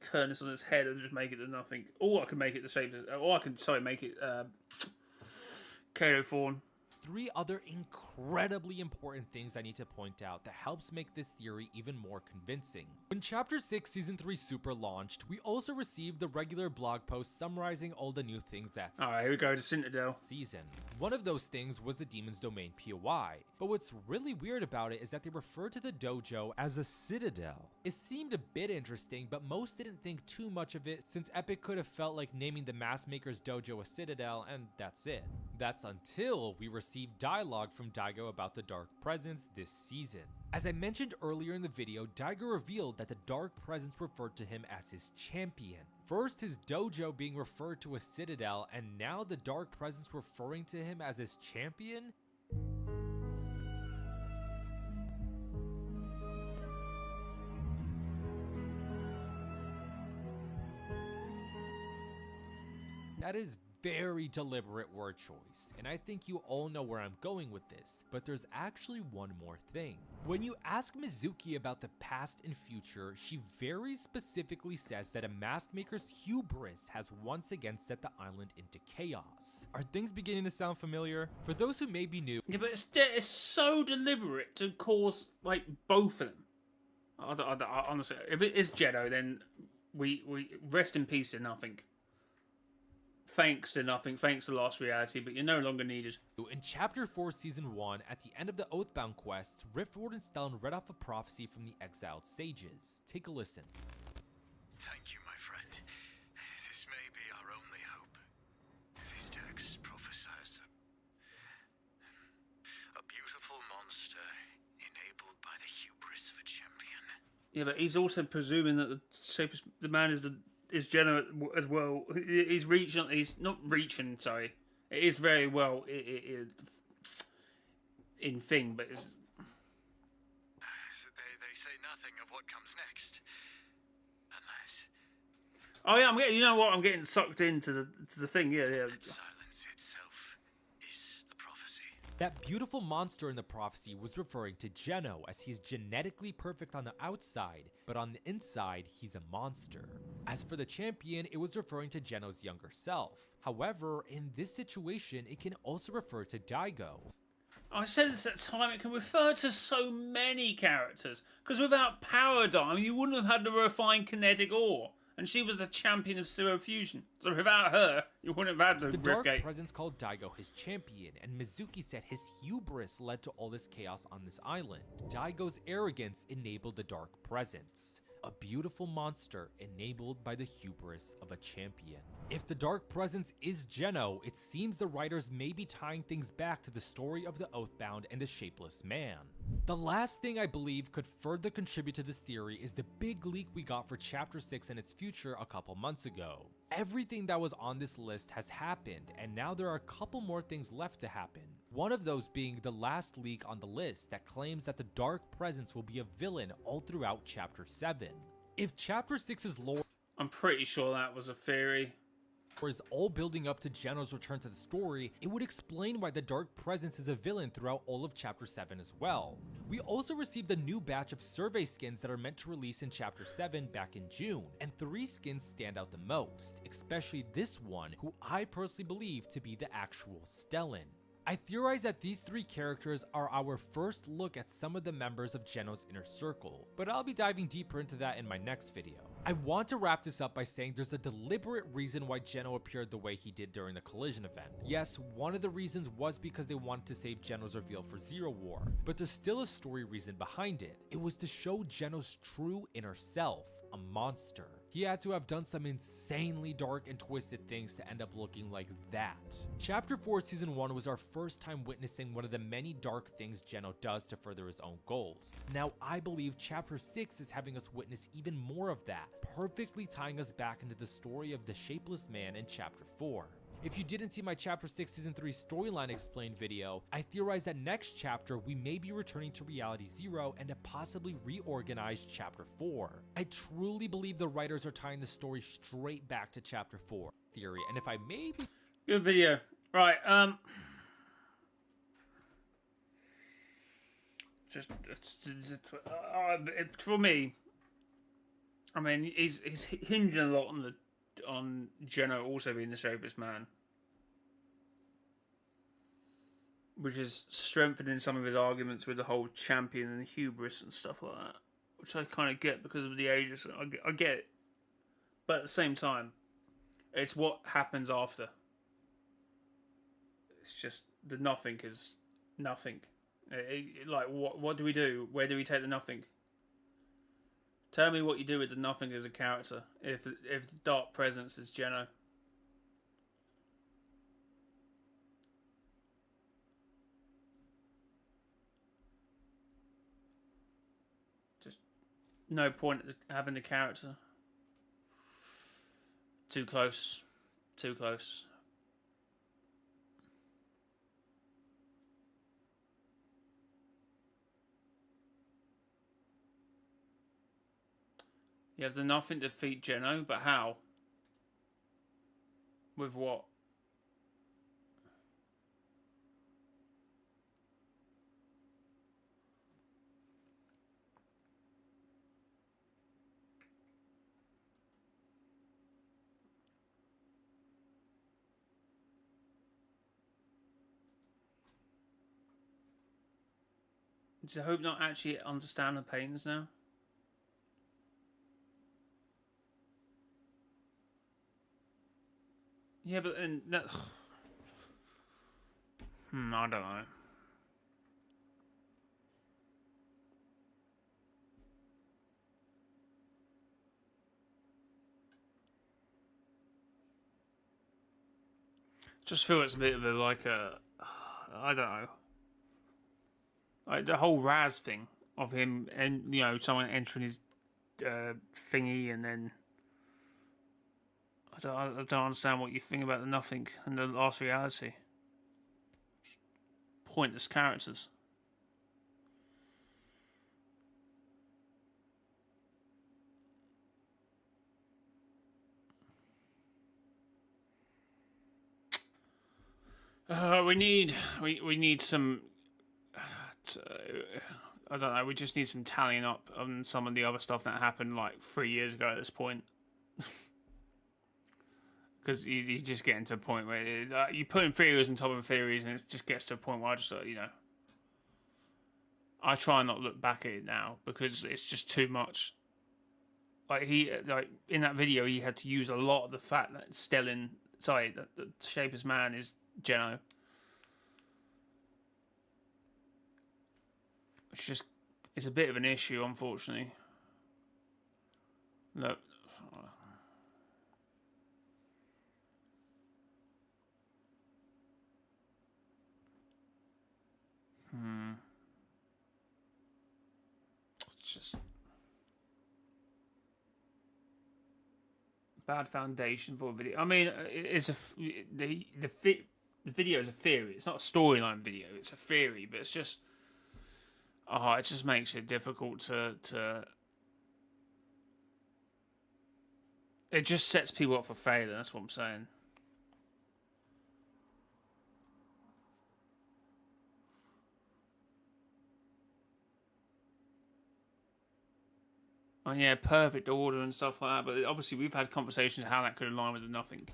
turn this on its head and just make it to nothing, or I can make it the shape, or I can make it Kato Fawn. 3 other incredibly important things I need to point out that helps make this theory even more convincing. When Chapter 6 Season 3 Super launched, we also received the regular blog post summarizing all the new things that's Alright, here we go to Citadel. season. One of those things was the Demon's Domain POI, but what's really weird about it is that they refer to the dojo as a citadel. It seemed a bit interesting, but most didn't think too much of it since Epic could have felt like naming the Mask Maker's dojo a citadel and that's it. That's until we received dialogue from Daigo about the Dark Presence this season. As I mentioned earlier in the video, Daigo revealed that the Dark Presence referred to him as his champion. First his dojo being referred to as citadel, and now the Dark Presence referring to him as his champion? That is very deliberate word choice, and I think you all know where I'm going with this, but there's actually one more thing. When you ask Mizuki about the past and future, she very specifically says that a Mask Maker's hubris has once again set the island into chaos. Are things beginning to sound familiar? For those who may be new, Yeah, but it's so deliberate to cause like both of them. I honestly, if it is Geno, then we rest in peace to nothing. Thanks to nothing, thanks to Lost Reality, but you're no longer needed. in Chapter 4 Season 1, at the end of the Oathbound quests, Riftward and Stellan read off a prophecy from the exiled sages. Take a listen. Thank you, my friend. This may be our only hope. This text prophesies a beautiful monster enabled by the hubris of a champion. Yeah, but he's also presuming that the man is Geno as well. He's reaching. He's not reaching. Sorry, it is very well in thing, but it's. They say nothing of what comes next, unless Oh yeah, I'm getting. You know what? I'm getting sucked into the thing. Yeah. silence itself is the prophecy. That beautiful monster in the prophecy was referring to Geno, as he's genetically perfect on the outside, but on the inside, he's a monster. As for the champion, it was referring to Geno's younger self. However, in this situation, it can also refer to Daigo. I said this at the time. It can refer to so many characters because without Paradigm, you wouldn't have had the refined kinetic ore. And she was a champion of Zero Fusion. So without her, you wouldn't have had the Dark Riftgate. Presence called Daigo his champion, and Mizuki said his hubris led to all this chaos on this island. Daigo's arrogance enabled the Dark Presence. A beautiful monster enabled by the hubris of a champion. If the Dark Presence is Geno, it seems the writers may be tying things back to the story of the Oathbound and the Shapeless Man. The last thing I believe could further contribute to this theory is the big leak we got for Chapter 6 and its future a couple months ago. Everything that was on this list has happened, and now there are a couple more things left to happen. One of those being the last leak on the list that claims that the Dark Presence will be a villain all throughout Chapter 7. If Chapter 6's lore I'm pretty sure that was a theory. is all building up to Geno's return to the story, it would explain why the Dark Presence is a villain throughout all of Chapter 7 as well. We also received a new batch of survey skins that are meant to release in Chapter 7 back in June, and 3 skins stand out the most, especially this one, who I personally believe to be the actual Stellan. I theorize that these 3 characters are our first look at some of the members of Geno's inner circle, but I'll be diving deeper into that in my next video. I want to wrap this up by saying there's a deliberate reason why Geno appeared the way he did during the collision event. Yes, one of the reasons was because they wanted to save Geno's reveal for Zero War, but there's still a story reason behind it. It was to show Geno's true inner self, a monster. He had to have done some insanely dark and twisted things to end up looking like that. Chapter 4 Season 1 was our first time witnessing one of the many dark things Geno does to further his own goals. Now I believe Chapter 6 is having us witness even more of that, perfectly tying us back into the story of the Shapeless Man in Chapter 4. If you didn't see my Chapter 6 Season 3 storyline explained video, I theorized that next chapter we may be returning to Reality Zero and a possibly reorganized Chapter 4. I truly believe the writers are tying the story straight back to Chapter 4 theory, and if I may be... Good video. Right, for me, I mean, he's hinging a lot on Geno also being the sharpest man, which is strengthening some of his arguments with the whole champion and hubris and stuff like that, which I kind of get because of the ages. I get it, but at the same time, it's what happens after. It's just the nothing is nothing. Like, what do we do? Where do we take the nothing? Tell me what you do with the nothing as a character if the dark presence is Geno. Just no point having the character. Too close. Too close. You have the nothing to defeat Geno, but how? With what? Does I hope not actually understand the pains now? Yeah, but then that. I don't know. Just feel it's a bit of a I don't know. Like the whole Raz thing of him and someone entering his thingy and then. I don't understand what you think about the nothing and the last reality. Pointless characters. We need some. I don't know. We just need some tallying up on some of the other stuff that happened like 3 years ago at this point. Because you just get into a point where you put in theories on top of theories, and it just gets to a point where I just I try and not look back at it now because it's just too much. Like in that video, he had to use a lot of the fact that that the Shaper's man is Geno. It's a bit of an issue, unfortunately. Look. It's just bad foundation for a video. I mean, the video is a theory. It's not a storyline video. It's a theory, but it's just it just makes it difficult to. It just sets people up for failure. That's what I'm saying. Oh yeah, perfect order and stuff like that. But obviously, we've had conversations how that could align with the nothing.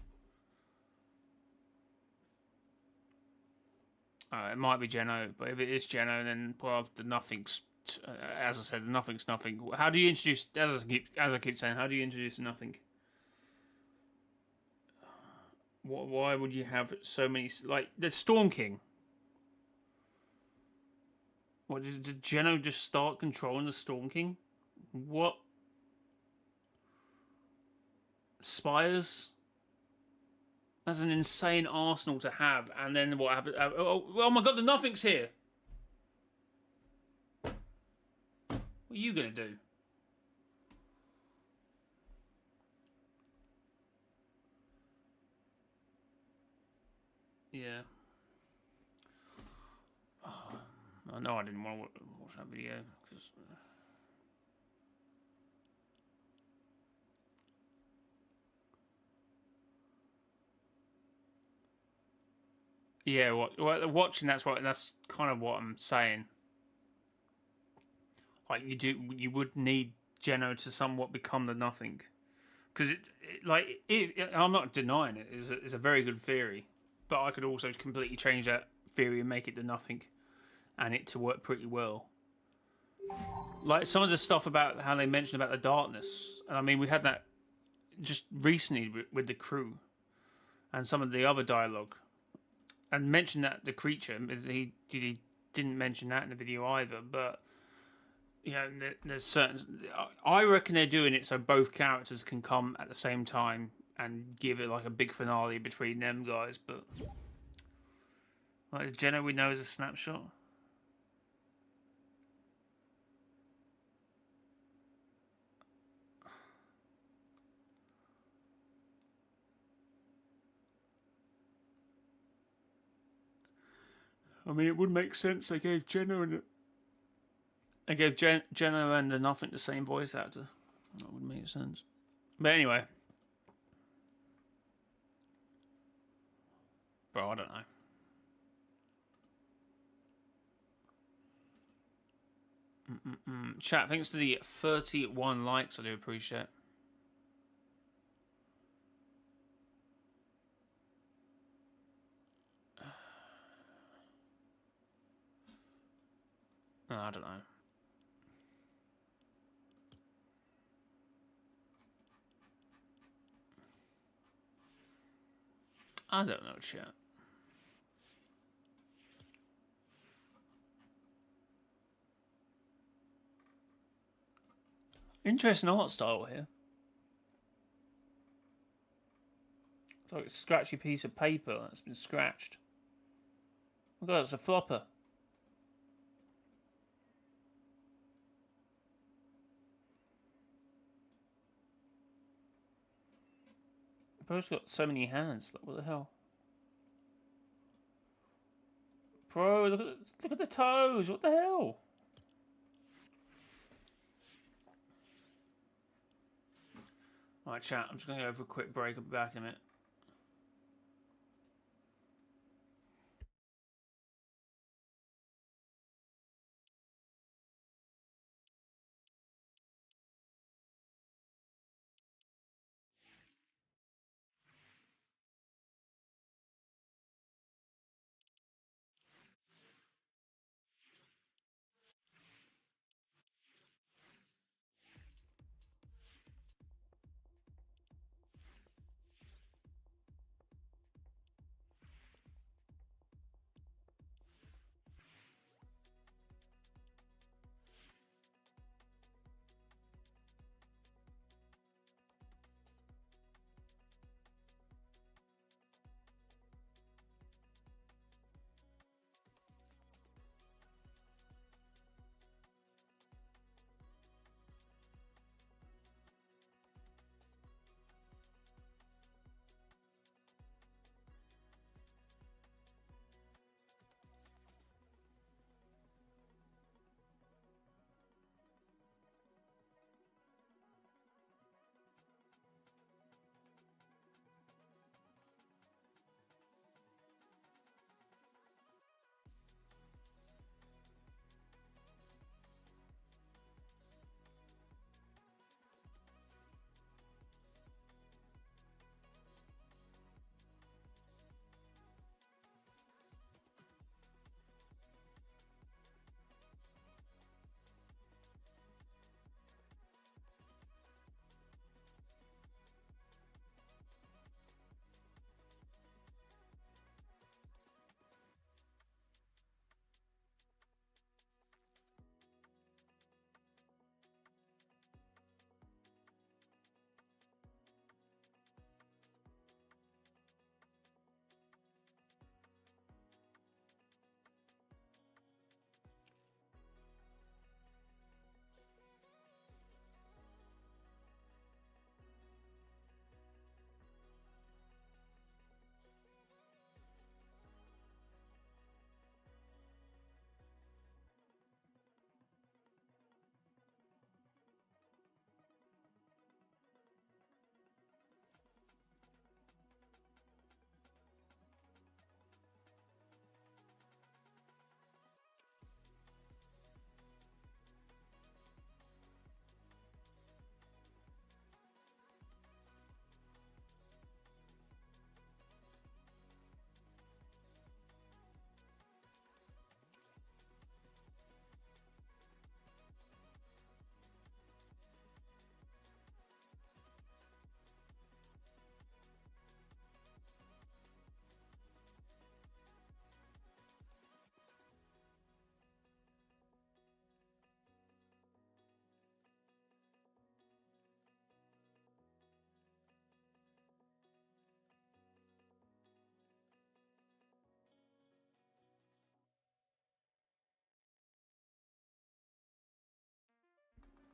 It might be Geno, but if it is Geno, then the nothing's. As I said, the nothing's nothing. How do you introduce? As I keep saying, how do you introduce the nothing? Why would you have so many like the Storm King? What did Geno just start controlling the Storm King? What? Spires? That's an insane arsenal to have. And then what happened? Oh my god, the nothing's here. What are you going to do? Yeah. I know I didn't want to watch that video. Cause, yeah, watching that's kind of what I'm saying. Like you would need Geno to somewhat become the nothing, because I'm not denying it. It's a very good theory, but I could also completely change that theory and make it the nothing, and it to work pretty well. Like some of the stuff about how they mentioned about the darkness, and I mean we had that just recently with the crew, and some of the other dialogue, and mentioned that the creature he didn't mention that in the video either, but. Yeah, there's certain. I reckon they're doing it so both characters can come at the same time and give it like a big finale between them guys. But like Jenna, we know is a snapshot. I mean, it would make sense. They gave Jenna and the Nothing the same voice actor. That would make sense. But anyway, bro, I don't know. Chat, thanks to the 31 likes. I do appreciate. No, I don't know. I don't know, chat. Interesting art style here. It's like a scratchy piece of paper that's been scratched. Oh god, it's a flopper. Bro's got so many hands. Like, what the hell? Bro, look at the toes. What the hell? Alright, chat. I'm just going to go for a quick break. I'll be back in a minute.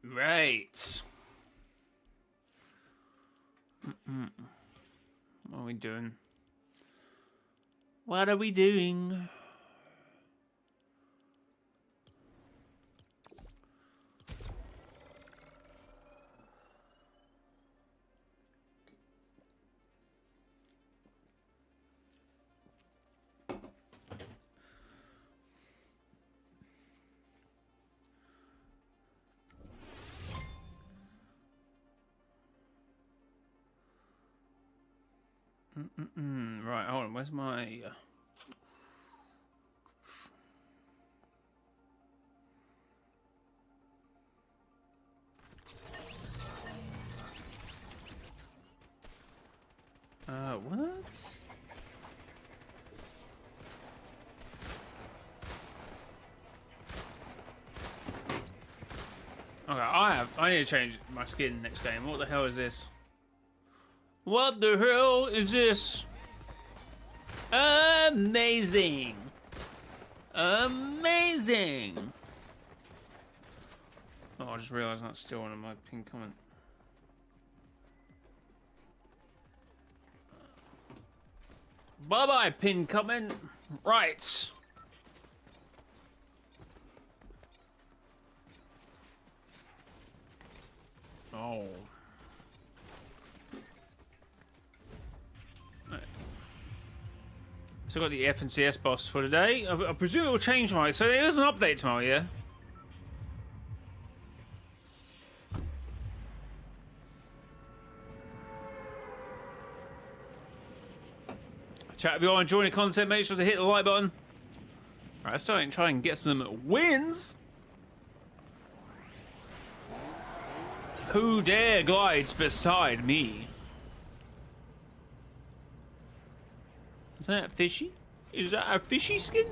Right. What are we doing? What are we doing? Right, hold on. Where's my... what? Okay, I need to change my skin next game. What the hell is this? What the hell is this? Amazing! Amazing! Oh, I just realised that's still one of my pinned comment. Bye-bye, pinned comment. Right. Oh. So I got the FNCS boss for today. I presume it will change tomorrow. So there is an update tomorrow, yeah? Chat, if you are enjoying the content, make sure to hit the like button. Alright, let's try and get some wins. Who dare glides beside me? Is that fishy? Is that a fishy skin?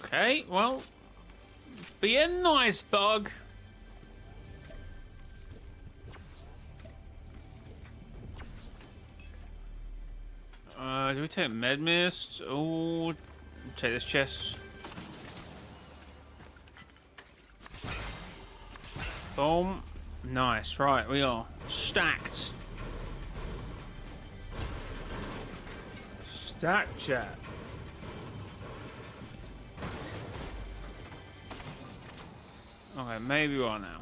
Okay, well, be a nice bug. Do we take med mist? Oh, take this chest. Boom. Nice. Right, we are stacked. Stacked, chat. Okay, maybe we are now.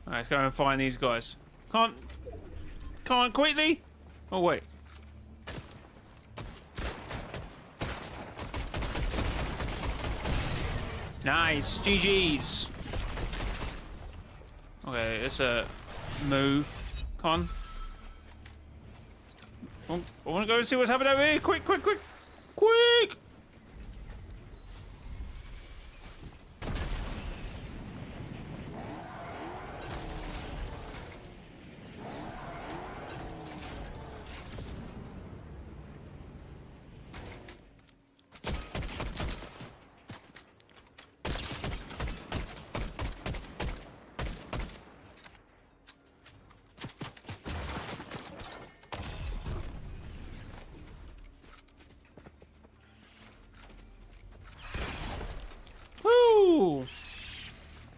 Alright, let's go and find these guys. Come on, quickly! Oh, wait. Nice, GG's. Okay, it's a move. Come on. Oh, I want to go and see what's happening over here. Quick, quick, quick! Quick!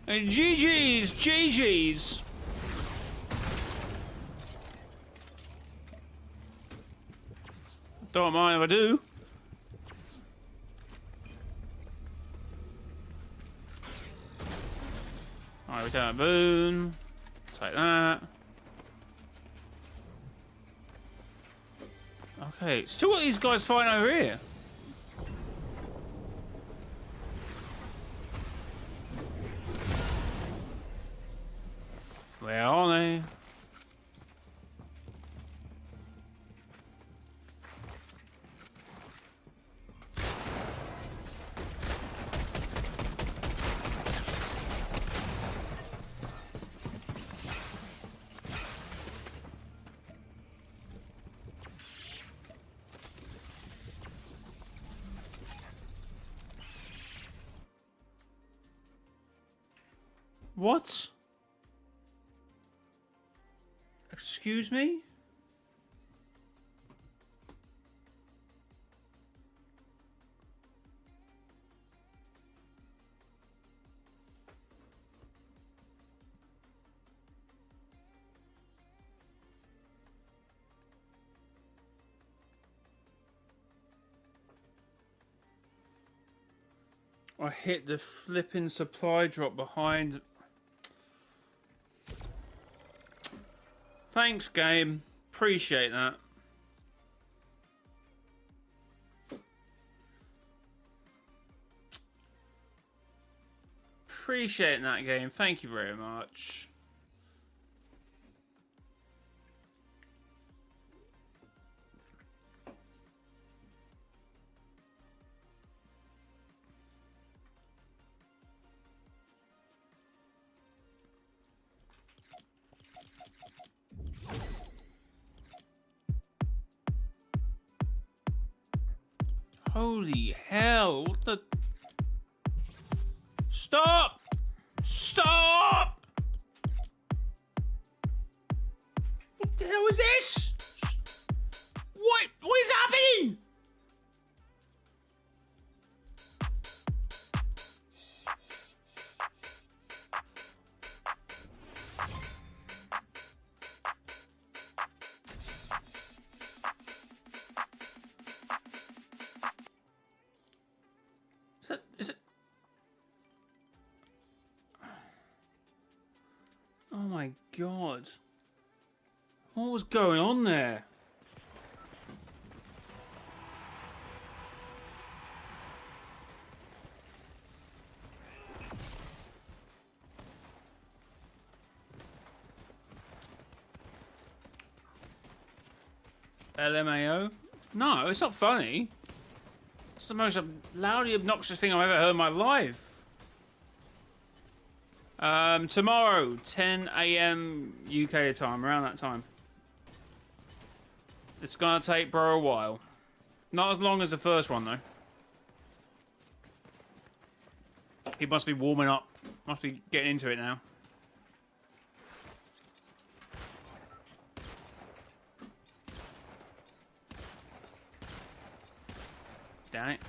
And GG's, GG's. Don't mind if I do. Alright, we got a boon. Take that. Okay, still got these guys fighting over here. Where are they? What? Excuse me? I hit the flipping supply drop behind. Thanks, game. Appreciate that. Appreciate that, game. Thank you very much. Holy hell, what the... Stop! Stop! What the hell is this? What is happening? Is it? Oh my god. What was going on there? LMAO? No, it's not funny. It's the most loudly obnoxious thing I've ever heard in my life. Tomorrow, 10 AM UK time, around that time. It's gonna take bro a while. Not as long as the first one though. He must be warming up. Must be getting into it now. Damn it.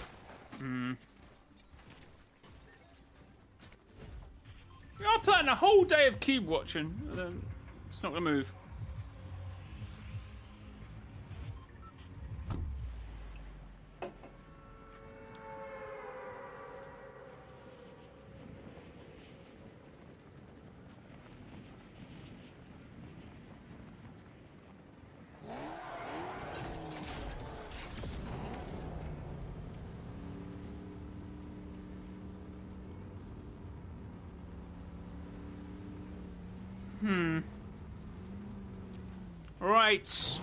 I'm planning a whole day of cube watching. It's not gonna move. Right.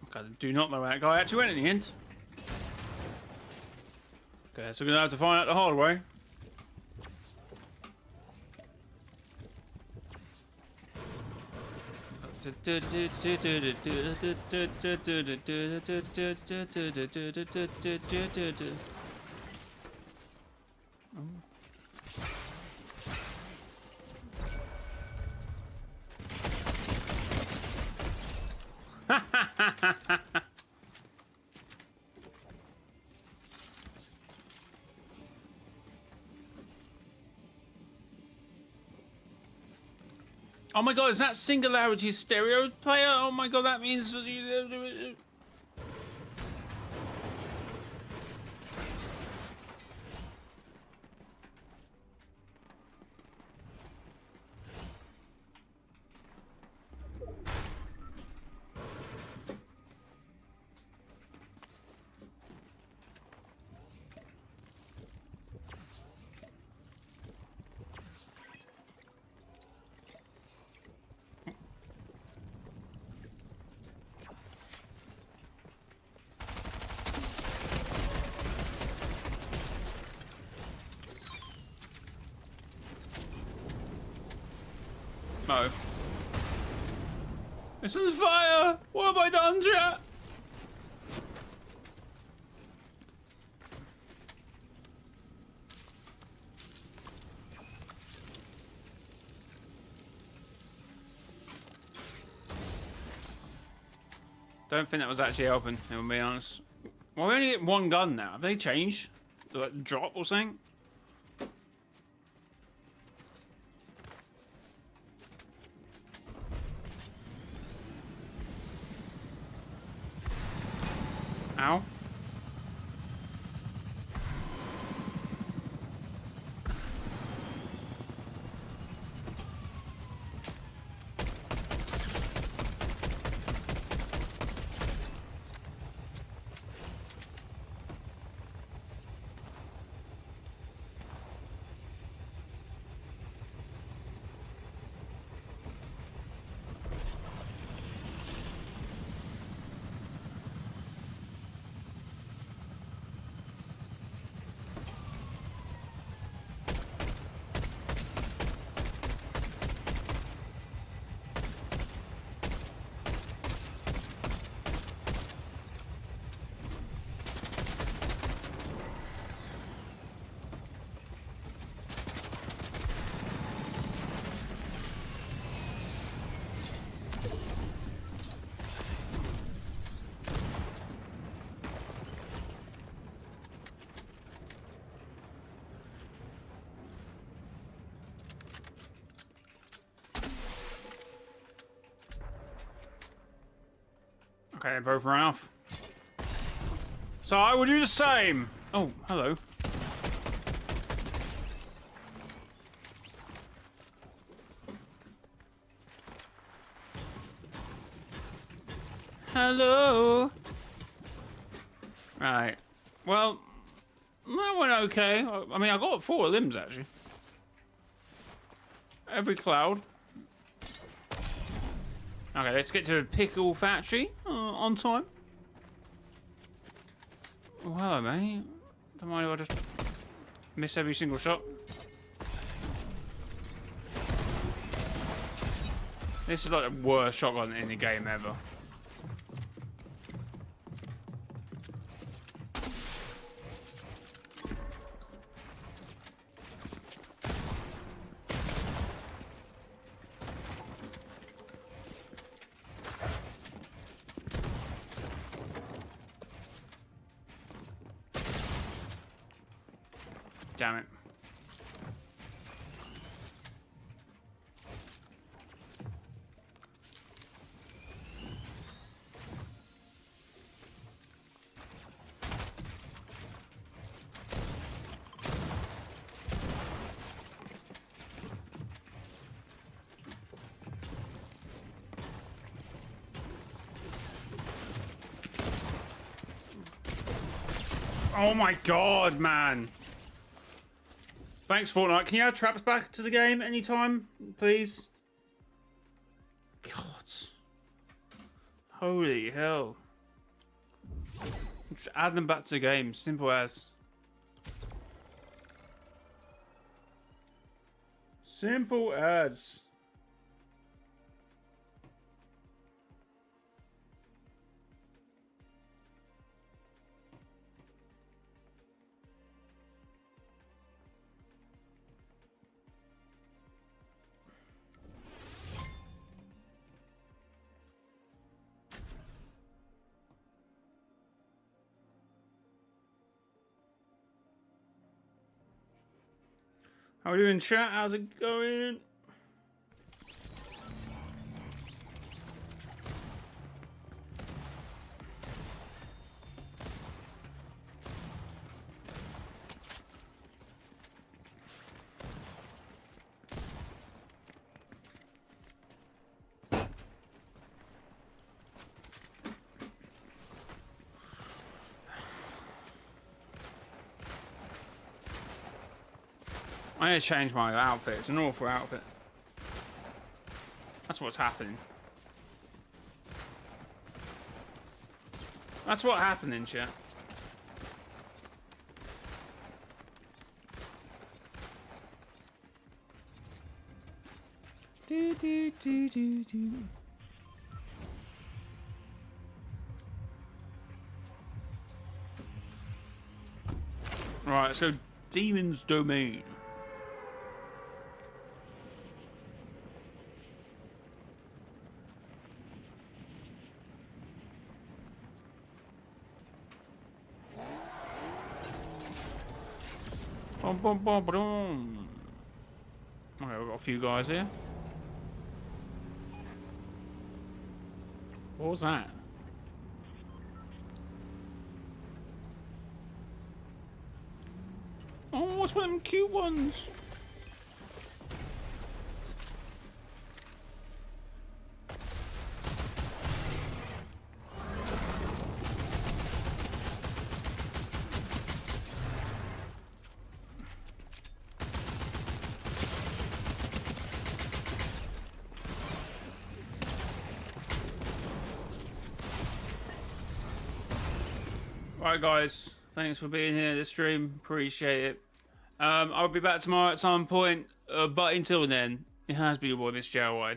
Okay, I do not know where that guy actually went in the end. Okay, so we're gonna have to find out the hard way. Oh my god, is that Singularity stereo player? Oh my god, that means... No. It's on fire! What have I done, chat? Don't think that was actually helping, if I'm being honest. Well, we only get one gun now. Have they changed? Like, drop or something? Ow. Okay, both ran off. So I will do the same. Oh, hello. Hello. Right. Well, that went okay. I mean, I got 4 limbs actually. Every cloud. Okay, let's get to the pickle factory on time. Oh, hello, mate. Don't mind if I just miss every single shot. This is like the worst shotgun in the game ever. Damn it. Oh my god, man. Thanks, Fortnite. Can you add traps back to the game anytime, please? God. Holy hell. Just add them back to the game. Simple as. Simple as. How are we doing, chat? How's it going? I need to change my outfit. It's an awful outfit. That's what's happening. That's what's happening, chat. Do, do, do, do, do. Right, let's go Demon's Domain. Bum, bum, bum, ba-dum. Okay, we've got a few guys here. What was that? Oh, what's one of them cute ones? Right, guys, thanks for being here this stream. Appreciate it. I'll be back tomorrow at some point, but until then, it has been your boy, mrjayowhy.